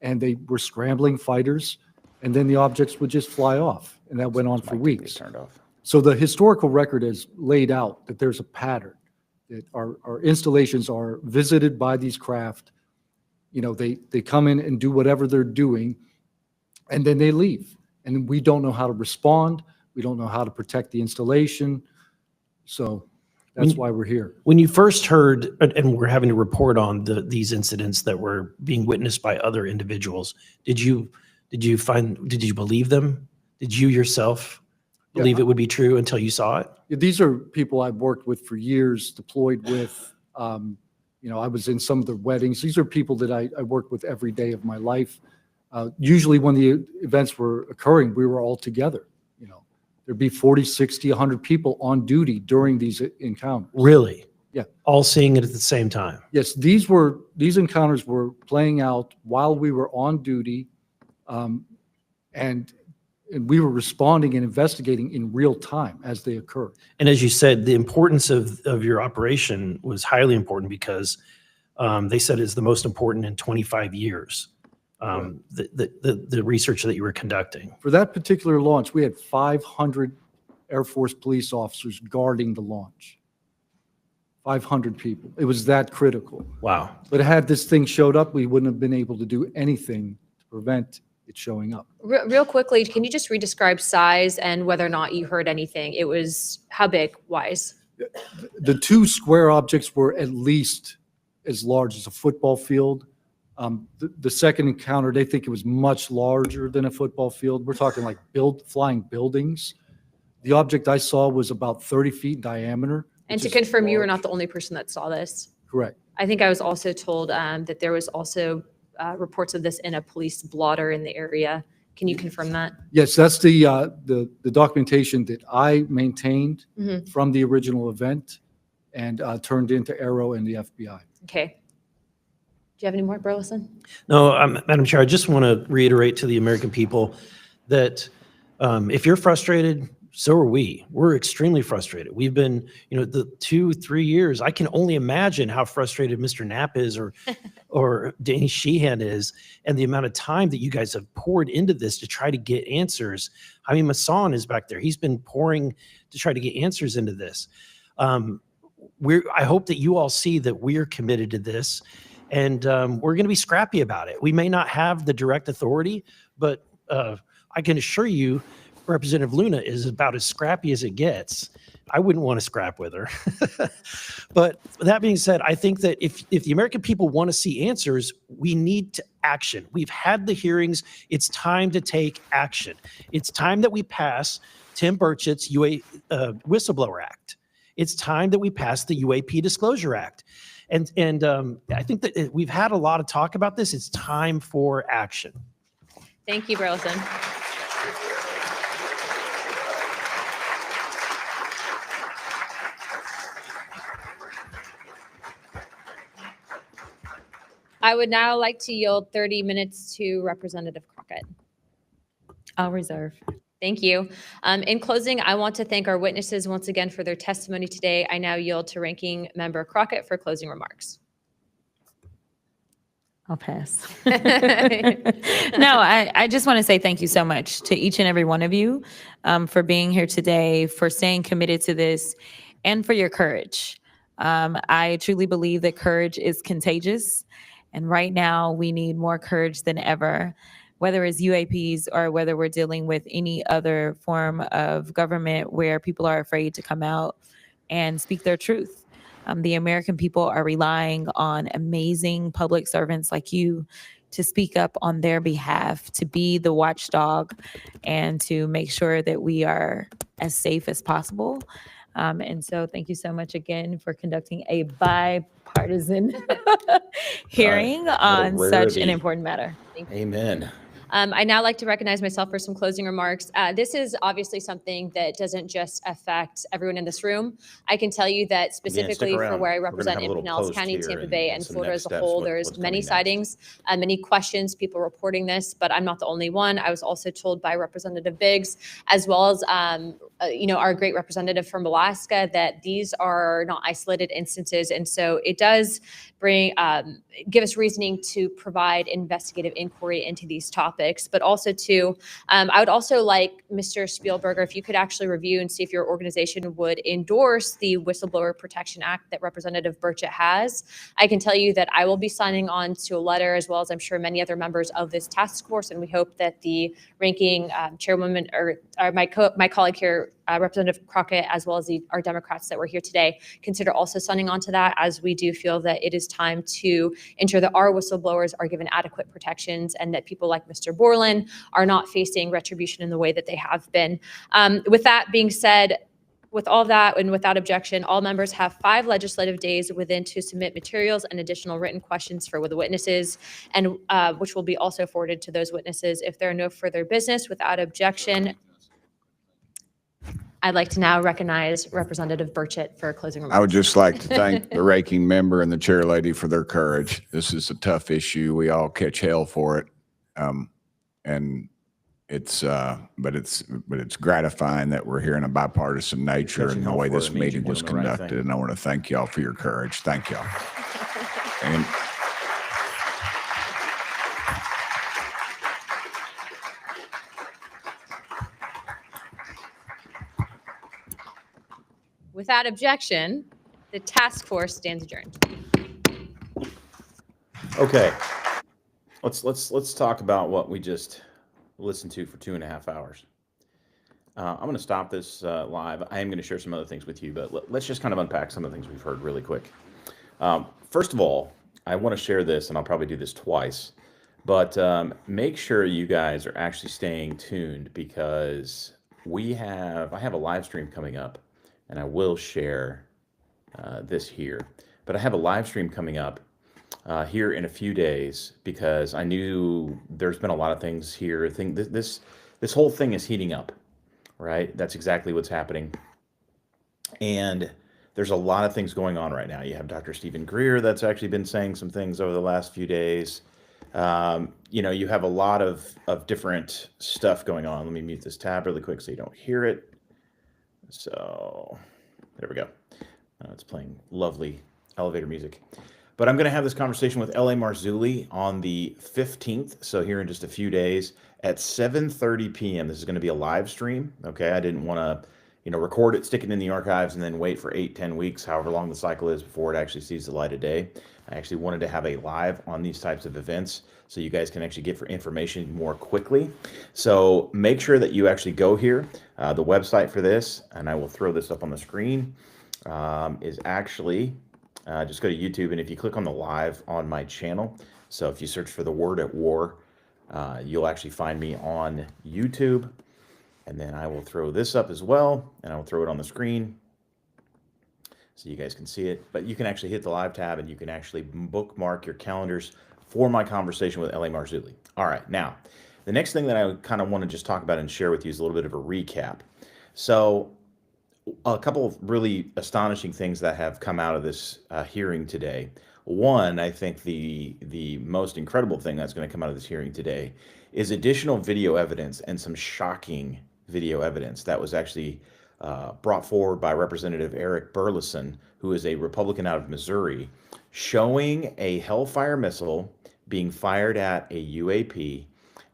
and they were scrambling fighters, and then the objects would just fly off, and that went on for weeks. So the historical record has laid out that there's a pattern, that our installations are visited by these craft. You know, they come in and do whatever they're doing, and then they leave. And we don't know how to respond. We don't know how to protect the installation. So that's why we're here. When you first heard, and we're having to report on these incidents that were being witnessed by other individuals, did you believe them? Did you yourself believe it would be true until you saw it? Yeah, these are people I've worked with for years, deployed with. You know, I was in some of the weddings. These are people that I worked with every day of my life. Usually when the events were occurring, we were all together. You know, there'd be 40, 60, 100 people on duty during these encounters. Really? Yeah. All seeing it at the same time? Yes, these encounters were playing out while we were on duty, and we were responding and investigating in real time as they occurred. And as you said, the importance of your operation was highly important because they said it's the most important in 25 years, the research that you were conducting. For that particular launch, we had 500 Air Force police officers guarding the launch. 500 people. It was that critical. Wow. But had this thing showed up, we wouldn't have been able to do anything to prevent it showing up. Real quickly, can you just re-describe size and whether or not you heard anything? It was how big wise? The two square objects were at least as large as a football field. The second encounter, they think it was much larger than a football field. We're talking like flying buildings. The object I saw was about 30 feet in diameter. And to confirm, you were not the only person that saw this. Correct. I think I was also told that there was also reports of this in a police blotter in the area. Can you confirm that? Yes, that's the documentation that I maintained Mhm. from the original event and turned into Arrow and the FBI. Okay. Do you have any more, Burleson? No, Madam Chair, I just want to reiterate to the American people that if you're frustrated, so are we. We're extremely frustrated. We've been, the 2-3 years. I can only imagine how frustrated Mr. Knapp is or Danny Sheehan is, and the amount of time that you guys have poured into this to try to get answers. I mean, Masson is back there. He's been pouring to try to get answers into this. I hope that you all see that we're committed to this, and we're going to be scrappy about it. We may not have the direct authority, but I can assure you, Representative Luna is about as scrappy as it gets. I wouldn't want to scrap with her. But that being said, I think that if the American people want to see answers, we need to action. We've had the hearings. It's time to take action. It's time that we pass Tim Burchett's Whistleblower Act. It's time that we pass the UAP Disclosure Act. And I think that we've had a lot of talk about this. It's time for action. Thank you, Burleson. I would now like to yield 30 minutes to Representative Crockett. I'll reserve. Thank you. In closing, I want to thank our witnesses once again for their testimony today. I now yield to Ranking Member Crockett for closing remarks. I'll pass. No, I just want to say thank you so much to each and every one of you for being here today, for staying committed to this, and for your courage. I truly believe that courage is contagious. And right now, we need more courage than ever, whether it's UAPs or whether we're dealing with any other form of government where people are afraid to come out and speak their truth. The American people are relying on amazing public servants like you to speak up on their behalf, to be the watchdog, and to make sure that we are as safe as possible. And so thank you so much again for conducting a bipartisan hearing on such an important matter. Thank you. Amen. I'd now like to recognize myself for some closing remarks. This is obviously something that doesn't just affect everyone in this room. I can tell you that specifically for where I represent in Pinellas County, Tampa Bay, and Florida as a whole, there's many sightings, many questions, people reporting this, but I'm not the only one. I was also told by Representative Biggs, as well as our great representative from Alaska, that these are not isolated instances. And so it does give us reasoning to provide investigative inquiry into these topics, but also I would also like Mr. Spielberger, if you could actually review and see if your organization would endorse the Whistleblower Protection Act that Representative Burchett has. I can tell you that I will be signing on to a letter, as well as I'm sure many other members of this task force, and we hope that the ranking chairwoman or my colleague here, Representative Crockett, as well as our Democrats that were here today, consider also signing on to that, as we do feel that it is time to ensure that our whistleblowers are given adequate protections and that people like Mr. Borland are not facing retribution in the way that they have been. With that being said, with all that and without objection, all members have 5 legislative days within to submit materials and additional written questions for the witnesses, and which will be also forwarded to those witnesses. If there are no further business, without objection, I'd like to now recognize Representative Burchett for closing remarks. I would just like to thank the ranking member and the chair lady for their courage. This is a tough issue. We all catch hell for it. And it's gratifying that we're here in a bipartisan nature and the way this meeting was conducted. And I want to thank y'all for your courage. Thank y'all. And Without objection, the task force stands adjourned. Okay, let's talk about what we just listened to for 2.5 hours. I'm going to stop this live. I am going to share some other things with you, but let's just kind of unpack some of the things we've heard really quick. First of all, I want to share this, and I'll probably do this twice, but make sure you guys are actually staying tuned, because I have a live stream coming up. And I will share this here. But I have a live stream coming up here in a few days, because I knew there's been a lot of things here. This whole thing is heating up, right? That's exactly what's happening. And there's a lot of things going on right now. You have Dr. Stephen Greer that's actually been saying some things over the last few days. You have a lot of different stuff going on. Let me mute this tab really quick so you don't hear it. So there we go. It's playing lovely elevator music. But I'm going to have this conversation with L.A. Marzulli on the 15th. So here in just a few days at 7:30 p.m. This is going to be a live stream. Okay. I didn't want to, record it, stick it in the archives, and then wait for 8-10 weeks, however long the cycle is, before it actually sees the light of day. I actually wanted to have a live on these types of events so you guys can actually get information more quickly. So make sure that you actually go here. The website for this, and I will throw this up on the screen, is actually, just go to YouTube, and if you click on the live on my channel, so if you search for the word at war, you'll actually find me on YouTube. And then I will throw this up as well, and I will throw it on the screen so you guys can see it. But you can actually hit the live tab, and you can actually bookmark your calendars for my conversation with L.A. Marzulli. All right, now, the next thing that I kind of want to just talk about and share with you is a little bit of a recap. So a couple of really astonishing things that have come out of this hearing today. One, I think the most incredible thing that's going to come out of this hearing today is additional video evidence, and some shocking video evidence that was actually brought forward by Representative Eric Burleson, who is a Republican out of Missouri, showing a Hellfire missile being fired at a UAP,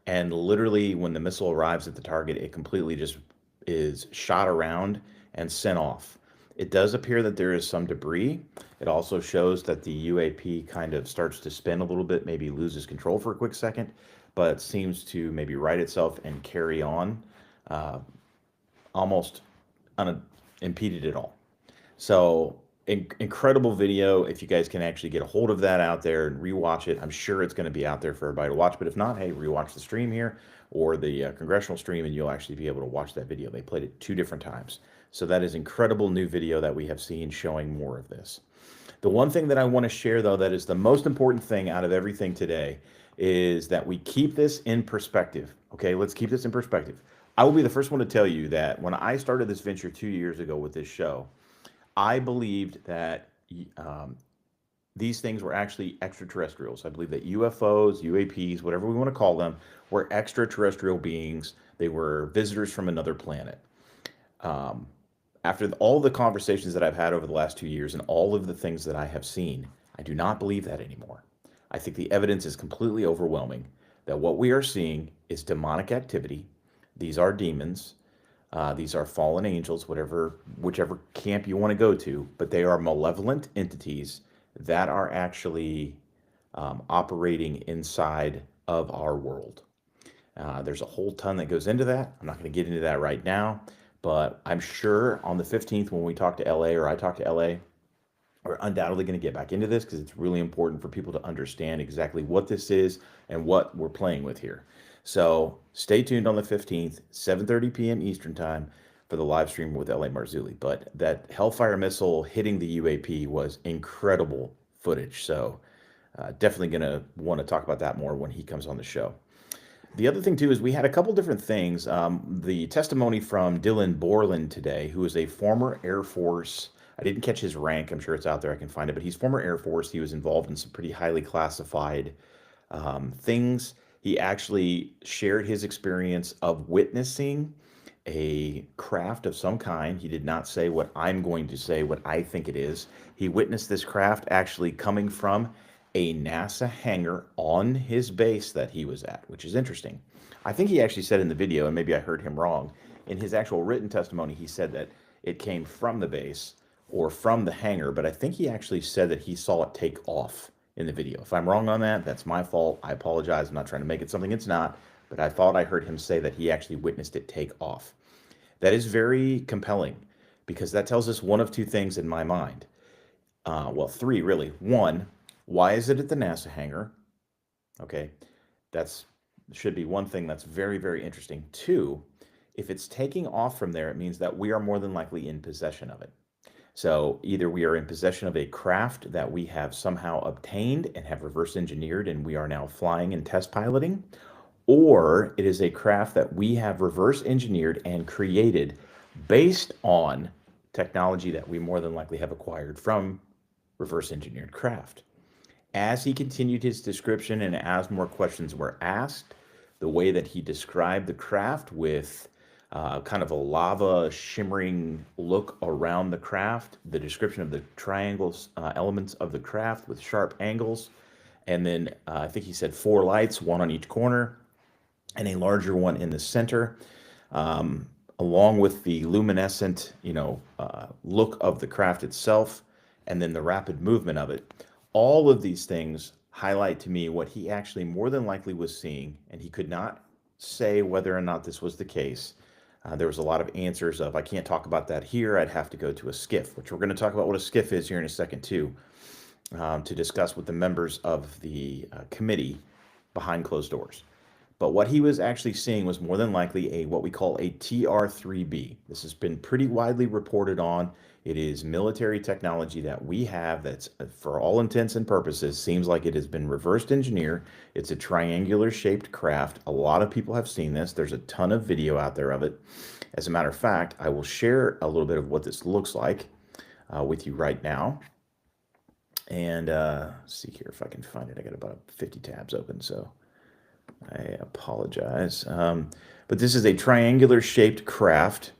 and literally when the missile arrives at the target, it completely just is shot around and sent off. It does appear that there is some debris. It also shows that the UAP kind of starts to spin a little bit, maybe loses control for a quick second, but seems to maybe right itself and carry on almost unimpeded at all. So incredible video. If you guys can actually get a hold of that out there and rewatch it, I'm sure it's going to be out there for everybody to watch. But if not, hey, rewatch the stream here or the congressional stream, and you'll actually be able to watch that video. They played it 2 different times. So that is incredible new video that we have seen showing more of this. The one thing that I want to share, though, that is the most important thing out of everything today, is that we keep this in perspective. Okay, let's keep this in perspective. I will be the first one to tell you that when I started this venture 2 years ago with this show, I believed that these things were actually extraterrestrials. I believe that UFOs, UAPs, whatever we want to call them, were extraterrestrial beings. They were visitors from another planet. After all the conversations that I've had over the last 2 years and all of the things that I have seen, I do not believe that anymore. I think the evidence is completely overwhelming that what we are seeing is demonic activity. These are demons. These are fallen angels, whichever camp you want to go to, but they are malevolent entities that are actually operating inside of our world. There's a whole ton that goes into that. I'm not going to get into that right now, but I'm sure on the 15th when we talk to LA or I talk to LA, we're undoubtedly going to get back into this because it's really important for people to understand exactly what this is and what we're playing with here. So stay tuned on the 15th, 7:30 p.m. Eastern time for the live stream with LA Marzulli. But that Hellfire missile hitting the UAP was incredible footage. So definitely going to want to talk about that more when he comes on the show. The other thing, too, is we had a couple different things. The testimony from Dylan Borland today, who is a former Air Force. I didn't catch his rank. I'm sure it's out there. I can find it. But he's former Air Force. He was involved in some pretty highly classified things. He actually shared his experience of witnessing a craft of some kind. He did not say what I'm going to say, what I think it is. He witnessed this craft actually coming from a NASA hangar on his base that he was at, which is interesting. I think he actually said in the video, and maybe I heard him wrong, in his actual written testimony, he said that it came from the base or from the hangar, but I think he actually said that he saw it take off in the video. If I'm wrong on that, that's my fault. I apologize. I'm not trying to make it something it's not, but I thought I heard him say that he actually witnessed it take off. That is very compelling because that tells us one of two things in my mind. Well, three really. One, why is it at the NASA hangar? Okay, that's should be one thing that's very, very interesting. Two, if it's taking off from there, it means that we are more than likely in possession of it. So either we are in possession of a craft that we have somehow obtained and have reverse engineered and we are now flying and test piloting, or it is a craft that we have reverse engineered and created based on technology that we more than likely have acquired from reverse engineered craft. As he continued his description and as more questions were asked, the way that he described the craft with kind of a lava shimmering look around the craft, the description of the triangles, elements of the craft with sharp angles, and then I think he said 4 lights, one on each corner, and a larger one in the center, along with the luminescent, look of the craft itself, and then the rapid movement of it. All of these things highlight to me what he actually more than likely was seeing, and he could not say whether or not this was the case. There was a lot of answers of, I can't talk about that here, I'd have to go to a SCIF, which we're going to talk about what a SCIF is here in a second too, to discuss with the members of the committee behind closed doors. But what he was actually seeing was more than likely what we call a TR-3B. This has been pretty widely reported on. It is military technology that we have that's, for all intents and purposes, seems like it has been reversed engineered. It's a triangular shaped craft. A lot of people have seen this. There's a ton of video out there of it. As a matter of fact, I will share a little bit of what this looks like with you right now. And see here if I can find it. I got about 50 tabs open, so I apologize. But this is a triangular shaped craft.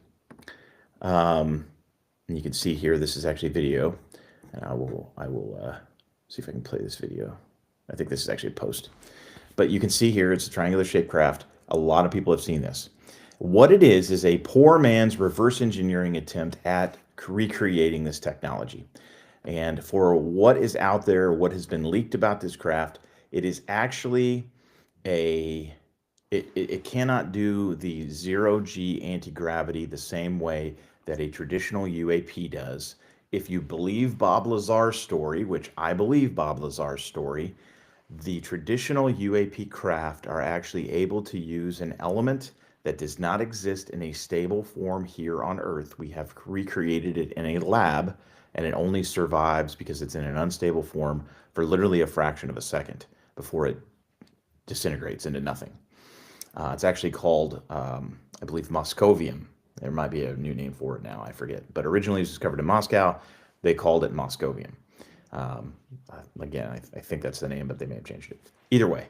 And you can see here, this is actually video. And I will see if I can play this video. I think this is actually a post. But you can see here, it's a triangular shaped craft. A lot of people have seen this. What it is a poor man's reverse engineering attempt at recreating this technology. And for what is out there, what has been leaked about this craft, it is actually it cannot do the zero-G anti-gravity the same way that a traditional UAP does. If you believe Bob Lazar's story, which I believe Bob Lazar's story, the traditional UAP craft are actually able to use an element that does not exist in a stable form here on Earth. We have recreated it in a lab, and it only survives because it's in an unstable form for literally a fraction of a second before it disintegrates into nothing. It's actually called, I believe, Moscovium. There might be a new name for it now, I forget. But originally it was discovered in Moscow. They called it Moscovium. Again, I think that's the name, but they may have changed it. Either way,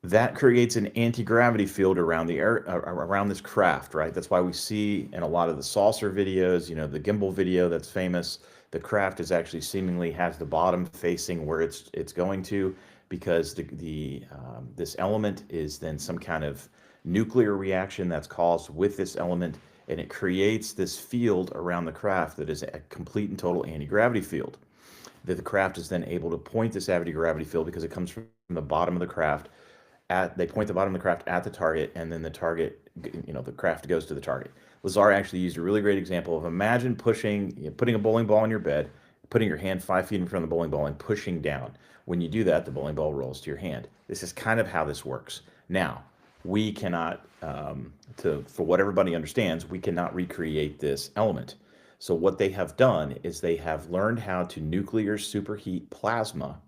that creates an anti-gravity field around the air, around this craft, right? That's why we see in a lot of the saucer videos, the gimbal video that's famous, the craft is actually seemingly has the bottom facing where it's going to, because this element is then some kind of nuclear reaction that's caused with this element, and it creates this field around the craft that is a complete and total anti-gravity field. That the craft is then able to point this anti-gravity field because it comes from the bottom of the craft. They point the bottom of the craft at the target, and then the target, the craft goes to the target. Lazar actually used a really great example of imagine putting a bowling ball in your bed, putting your hand 5 feet in front of the bowling ball and pushing down. When you do that, the bowling ball rolls to your hand. This is kind of how this works. Now, we cannot, for what everybody understands, we cannot recreate this element. So what they have done is they have learned how to nuclear superheat plasma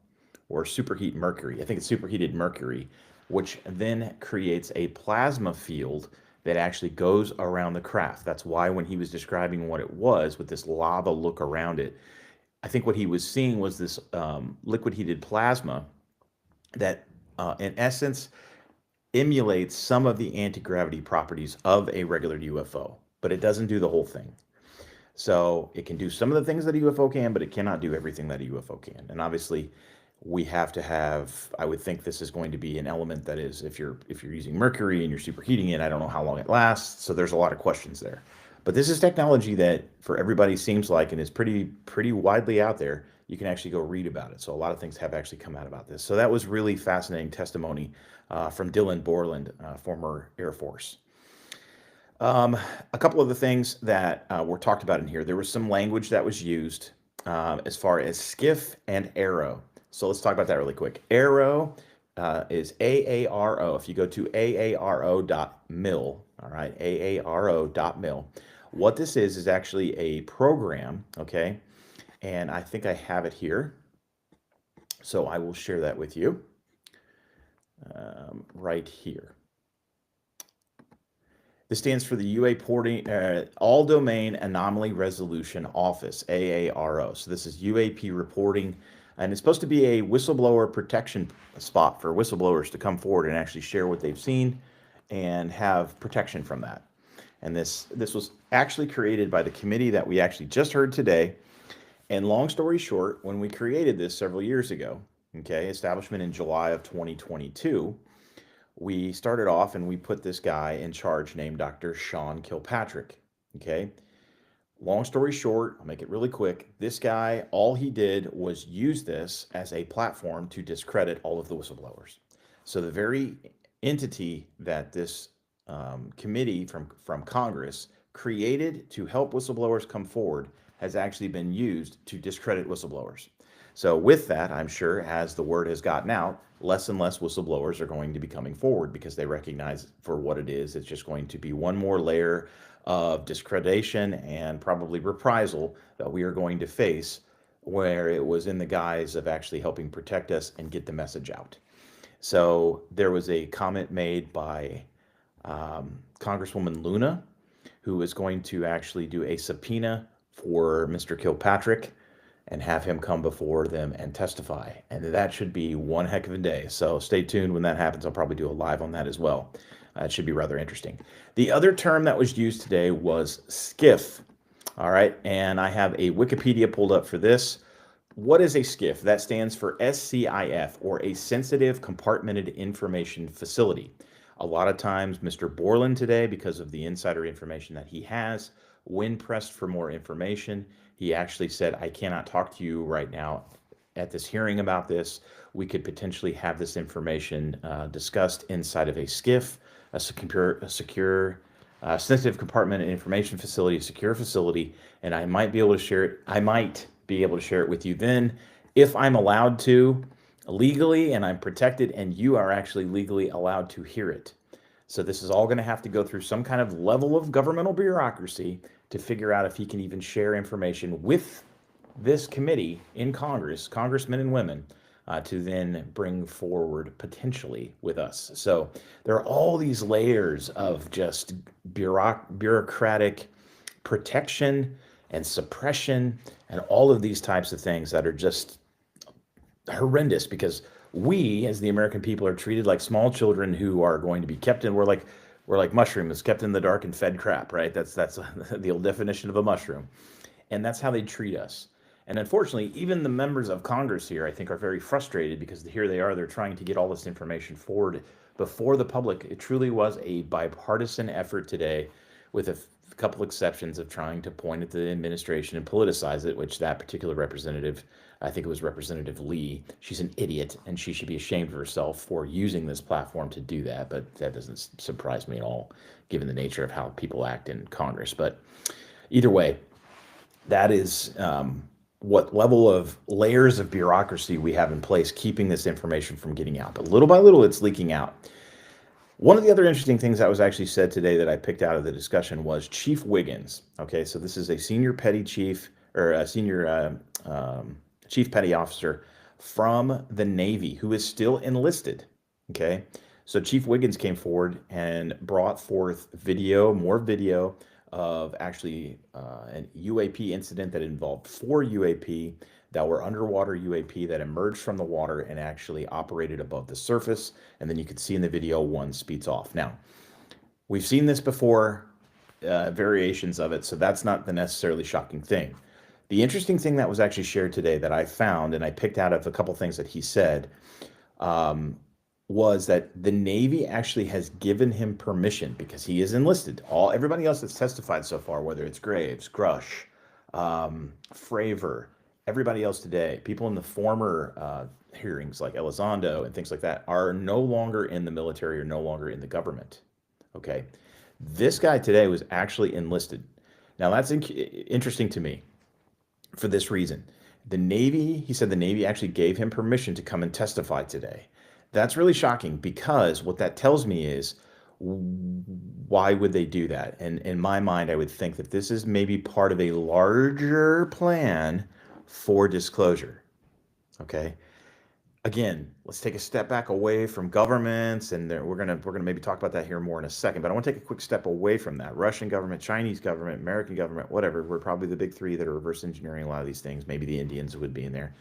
or superheat mercury. I think it's superheated mercury, which then creates a plasma field that actually goes around the craft. That's why when he was describing what it was with this lava look around it, I think what he was seeing was this liquid heated plasma that in essence emulates some of the anti-gravity properties of a regular UFO, but it doesn't do the whole thing. So it can do some of the things that a UFO can, but it cannot do everything that a UFO can. And obviously we have to have, I would think this is going to be an element that is, if you're using mercury and you're superheating it, I don't know how long it lasts. So there's a lot of questions there. But this is technology that for everybody seems like, and is pretty widely out there. You can actually go read about it. So a lot of things have actually come out about this. So that was really fascinating testimony from Dylan Borland, former Air Force. A couple of the things that were talked about in here. There was some language that was used as far as skiff and arrow. So let's talk about that really quick. Arrow is AARO. If you go to aaro.mil, all right, aaro.mil. What this is actually a program, okay? And I think I have it here. So I will share that with you right here. This stands for the UAP All Domain Anomaly Resolution Office, AARO. So this is UAP reporting, and it's supposed to be a whistleblower protection spot for whistleblowers to come forward and actually share what they've seen and have protection from that. And this was actually created by the committee that we actually just heard today. And long story short, when we created this several years ago, okay, establishment in July of 2022, we started off and we put this guy in charge named Dr. Sean Kilpatrick, okay? Long story short, I'll make it really quick. This guy, all he did was use this as a platform to discredit all of the whistleblowers. So the very entity that this committee from Congress created to help whistleblowers come forward has actually been used to discredit whistleblowers. So with that, I'm sure as the word has gotten out, less and less whistleblowers are going to be coming forward because they recognize for what it is. It's just going to be one more layer of discreditation and probably reprisal that we are going to face, where it was in the guise of actually helping protect us and get the message out. So there was a comment made by Congresswoman Luna, who is going to actually do a subpoena for Mr. Kilpatrick and have him come before them and testify. And that should be one heck of a day. So stay tuned when that happens. I'll probably do a live on that as well. It should be rather interesting. The other term that was used today was skiff. All right, and I have a Wikipedia pulled up for this. What is a skiff? That stands for SCIF, or a Sensitive Compartmented Information Facility. A lot of times, Mr. Borland today, because of the insider information that he has, when pressed for more information, he actually said, I cannot talk to you right now at this hearing about this. We could potentially have this information discussed inside of a SCIF, a secure sensitive compartmented information facility, a secure facility, and I might be able to share it. I might be able to share it with you then if I'm allowed to legally and I'm protected and you are actually legally allowed to hear it. So this is all going to have to go through some kind of level of governmental bureaucracy to figure out if he can even share information with this committee in Congress, congressmen and women, to then bring forward potentially with us. So there are all these layers of just bureaucratic protection and suppression and all of these types of things that are just horrendous, because we as the American people are treated like small children who are going to be kept in, we're like mushrooms kept in the dark and fed crap, right? That's the old definition of a mushroom. And that's how they treat us. And unfortunately, even the members of Congress here, I think, are very frustrated because here they are, they're trying to get all this information forward before the public. It truly was a bipartisan effort today, with a couple exceptions of trying to point at the administration and politicize it, which that particular representative, I think it was Representative Lee, she's an idiot and she should be ashamed of herself for using this platform to do that. But that doesn't surprise me at all, given the nature of how people act in Congress. But either way, that is what level of layers of bureaucracy we have in place, keeping this information from getting out. But little by little, it's leaking out. One of the other interesting things that was actually said today that I picked out of the discussion was Chief Wiggins. Okay, so this is a senior petty chief, or a senior chief petty officer from the Navy who is still enlisted. Okay, so Chief Wiggins came forward and brought forth more video of actually an UAP incident that involved 4 UAP that were underwater UAP that emerged from the water and actually operated above the surface. And then you could see in the video one speeds off. Now, we've seen this before, variations of it, so that's not the necessarily shocking thing. The interesting thing that was actually shared today that I found, and I picked out of a couple things that he said, was that the Navy actually has given him permission, because he is enlisted. Everybody else that's testified so far, whether it's Graves, Grush, Fravor, everybody else today, people in the former hearings like Elizondo and things like that, are no longer in the military or no longer in the government. Okay, this guy today was actually enlisted. Now that's interesting to me for this reason. He said the Navy actually gave him permission to come and testify today. That's really shocking, because what that tells me is, why would they do that? And in my mind, I would think that this is maybe part of a larger plan for disclosure. Okay. Again, let's take a step back away from governments, and we're gonna maybe talk about that here more in a second. But I want to take a quick step away from that. Russian government, Chinese government, American government, whatever. We're probably the big three that are reverse engineering a lot of these things. Maybe the Indians would be in there.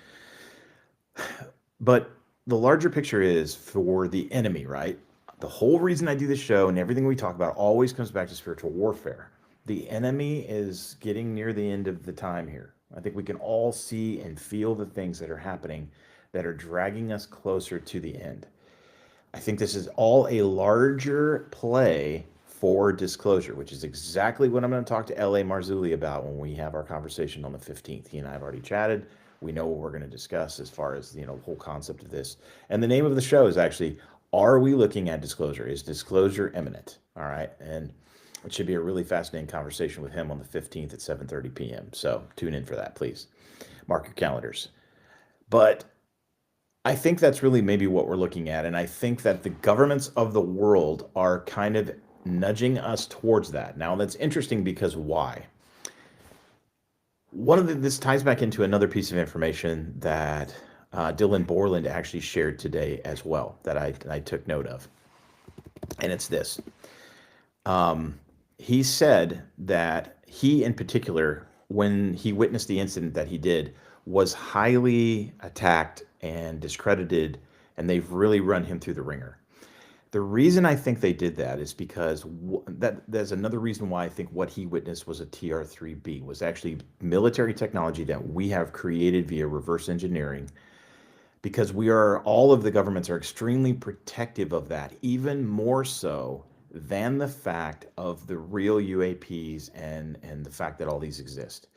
But the larger picture is for the enemy, right? The whole reason I do this show and everything we talk about always comes back to spiritual warfare. The enemy is getting near the end of the time here. I think we can all see and feel the things that are happening that are dragging us closer to the end. I think this is all a larger play for disclosure, which is exactly what I'm going to talk to L.A. Marzulli about when we have our conversation on the 15th. He and I have already chatted. We know what we're going to discuss as far as, the whole concept of this. And the name of the show is actually, are we looking at disclosure? Is disclosure imminent? All right. And it should be a really fascinating conversation with him on the 15th at 7:30 p.m. So tune in for that, please. Mark your calendars. But I think that's really maybe what we're looking at. And I think that the governments of the world are kind of nudging us towards that. Now, that's interesting because why? This ties back into another piece of information that Dylan Borland actually shared today as well, that I took note of. And it's this. He said that he, in particular, when he witnessed the incident that he did, was highly attacked and discredited, and they've really run him through the ringer. The reason I think they did that is because there's another reason why I think what he witnessed was a TR-3B, was actually military technology that we have created via reverse engineering, because all of the governments are extremely protective of that, even more so than the fact of the real UAPs and the fact that all these exist.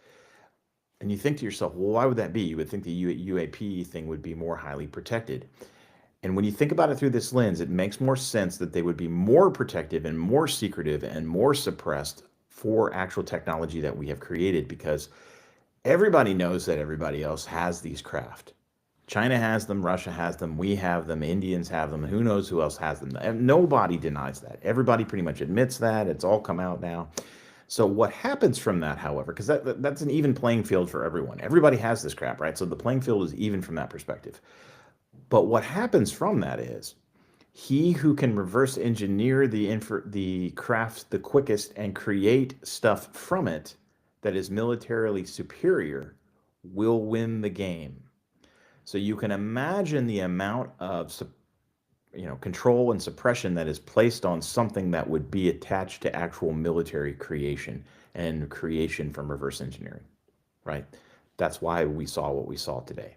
And you think to yourself, well, why would that be? You would think the UAP thing would be more highly protected. And when you think about it through this lens, it makes more sense that they would be more protective and more secretive and more suppressed for actual technology that we have created, because everybody knows that everybody else has these craft. China has them, Russia has them, we have them, Indians have them, who knows who else has them. And nobody denies that. Everybody pretty much admits that. It's all come out now. So what happens from that, however, because that's an even playing field for everyone. Everybody has this crap, right? So the playing field is even from that perspective. But what happens from that is he who can reverse engineer the craft the quickest and create stuff from it that is militarily superior will win the game. So you can imagine the amount of control and suppression that is placed on something that would be attached to actual military creation and creation from reverse engineering, right? That's why we saw what we saw today.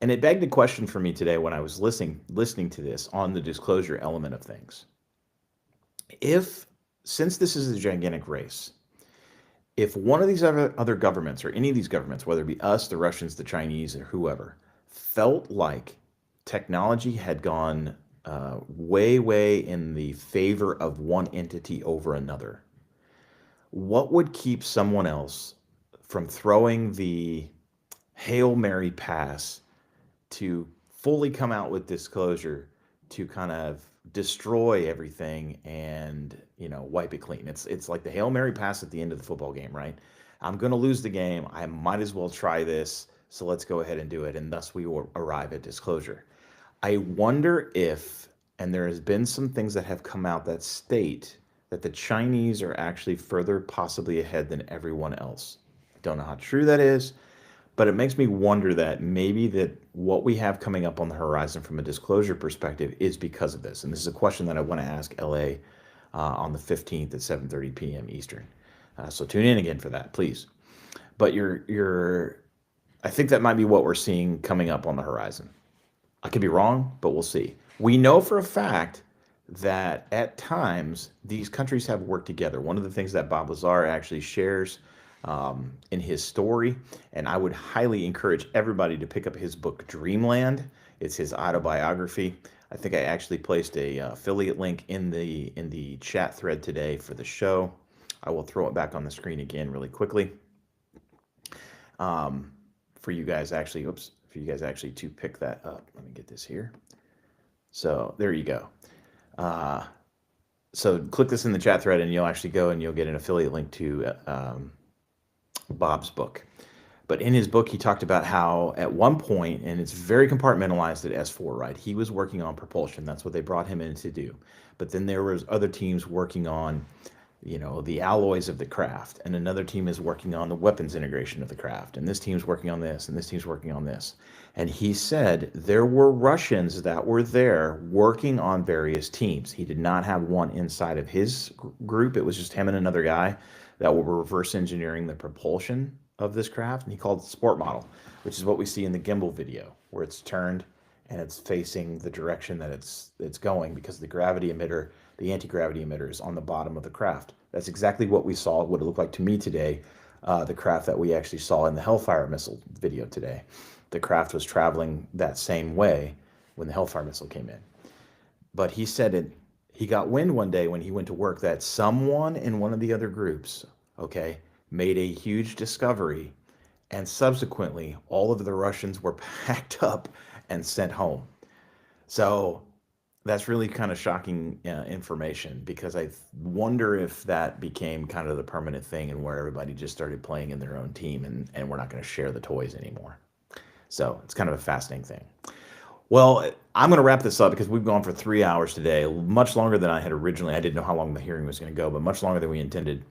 And it begged a question for me today when I was listening to this on the disclosure element of things. Since this is a gigantic race, if one of these other governments, or any of these governments, whether it be us, the Russians, the Chinese, or whoever, felt like technology had gone way in the favor of one entity over another, what would keep someone else from throwing the Hail Mary pass to fully come out with disclosure to kind of destroy everything and wipe it clean? It's like the Hail Mary pass at the end of the football game, right? I'm going to lose the game. I might as well try this. So let's go ahead and do it. And thus we will arrive at disclosure. I wonder if, and there has been some things that have come out that state that the Chinese are actually further possibly ahead than everyone else. I don't know how true that is, but it makes me wonder that maybe that what we have coming up on the horizon from a disclosure perspective is because of this. And this is a question that I want to ask LA on the 15th at 7:30 p.m. Eastern. So tune in again for that, please. But I think that might be what we're seeing coming up on the horizon. I could be wrong, but we'll see. We know for a fact that at times these countries have worked together. One of the things that Bob Lazar actually shares in his story, and I would highly encourage everybody to pick up his book, Dreamland. It's his autobiography. I think I actually placed a affiliate link in the chat thread today for the show. I will throw it back on the screen again really quickly for you guys actually, to pick that up. Let me get this here. So there you go. So click this in the chat thread and you'll actually go and you'll get an affiliate link to Bob's book. But in his book, he talked about how at one point, and it's very compartmentalized at S4, right? He was working on propulsion. That's what they brought him in to do. But then there was other teams working on, the alloys of the craft. And another team is working on the weapons integration of the craft. And this team's working on this, and this team's working on this. And he said there were Russians that were there working on various teams. He did not have one inside of his group. It was just him and another guy that were reverse engineering the propulsion of this craft, and he called it the sport model, which is what we see in the gimbal video, where it's turned and it's facing the direction that it's going, because the gravity emitter, the anti-gravity emitter, is on the bottom of the craft. That's exactly what we saw, what it looked like to me today, the craft that we actually saw in the Hellfire missile video today. The craft was traveling that same way when the Hellfire missile came in. But he said he got wind one day when he went to work that someone in one of the other groups, made a huge discovery, and subsequently all of the Russians were packed up and sent home. So that's really kind of shocking information, because I wonder if that became kind of the permanent thing, and where everybody just started playing in their own team, and we're not going to share the toys anymore. So it's kind of a fascinating thing. Well, I'm going to wrap this up because we've gone for 3 hours today, much longer than I had originally. I didn't know how long the hearing was going to go, but much longer than we intended.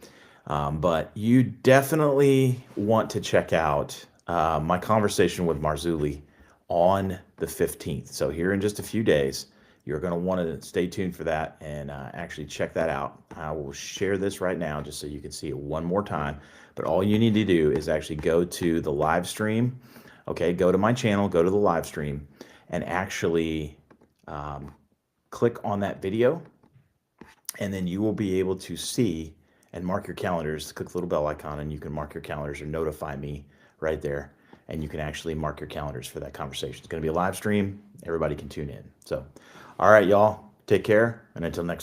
But you definitely want to check out my conversation with Marzulli on the 15th. So here in just a few days, you're going to want to stay tuned for that and actually check that out. I will share this right now just so you can see it one more time. But all you need to do is actually go to the live stream. Go to my channel, go to the live stream, and actually click on that video. And then you will be able to see and mark your calendars. Click the little bell icon and you can mark your calendars or notify me right there. And you can actually mark your calendars for that conversation. It's going to be a live stream. Everybody can tune in. So, all right, y'all, take care. And until next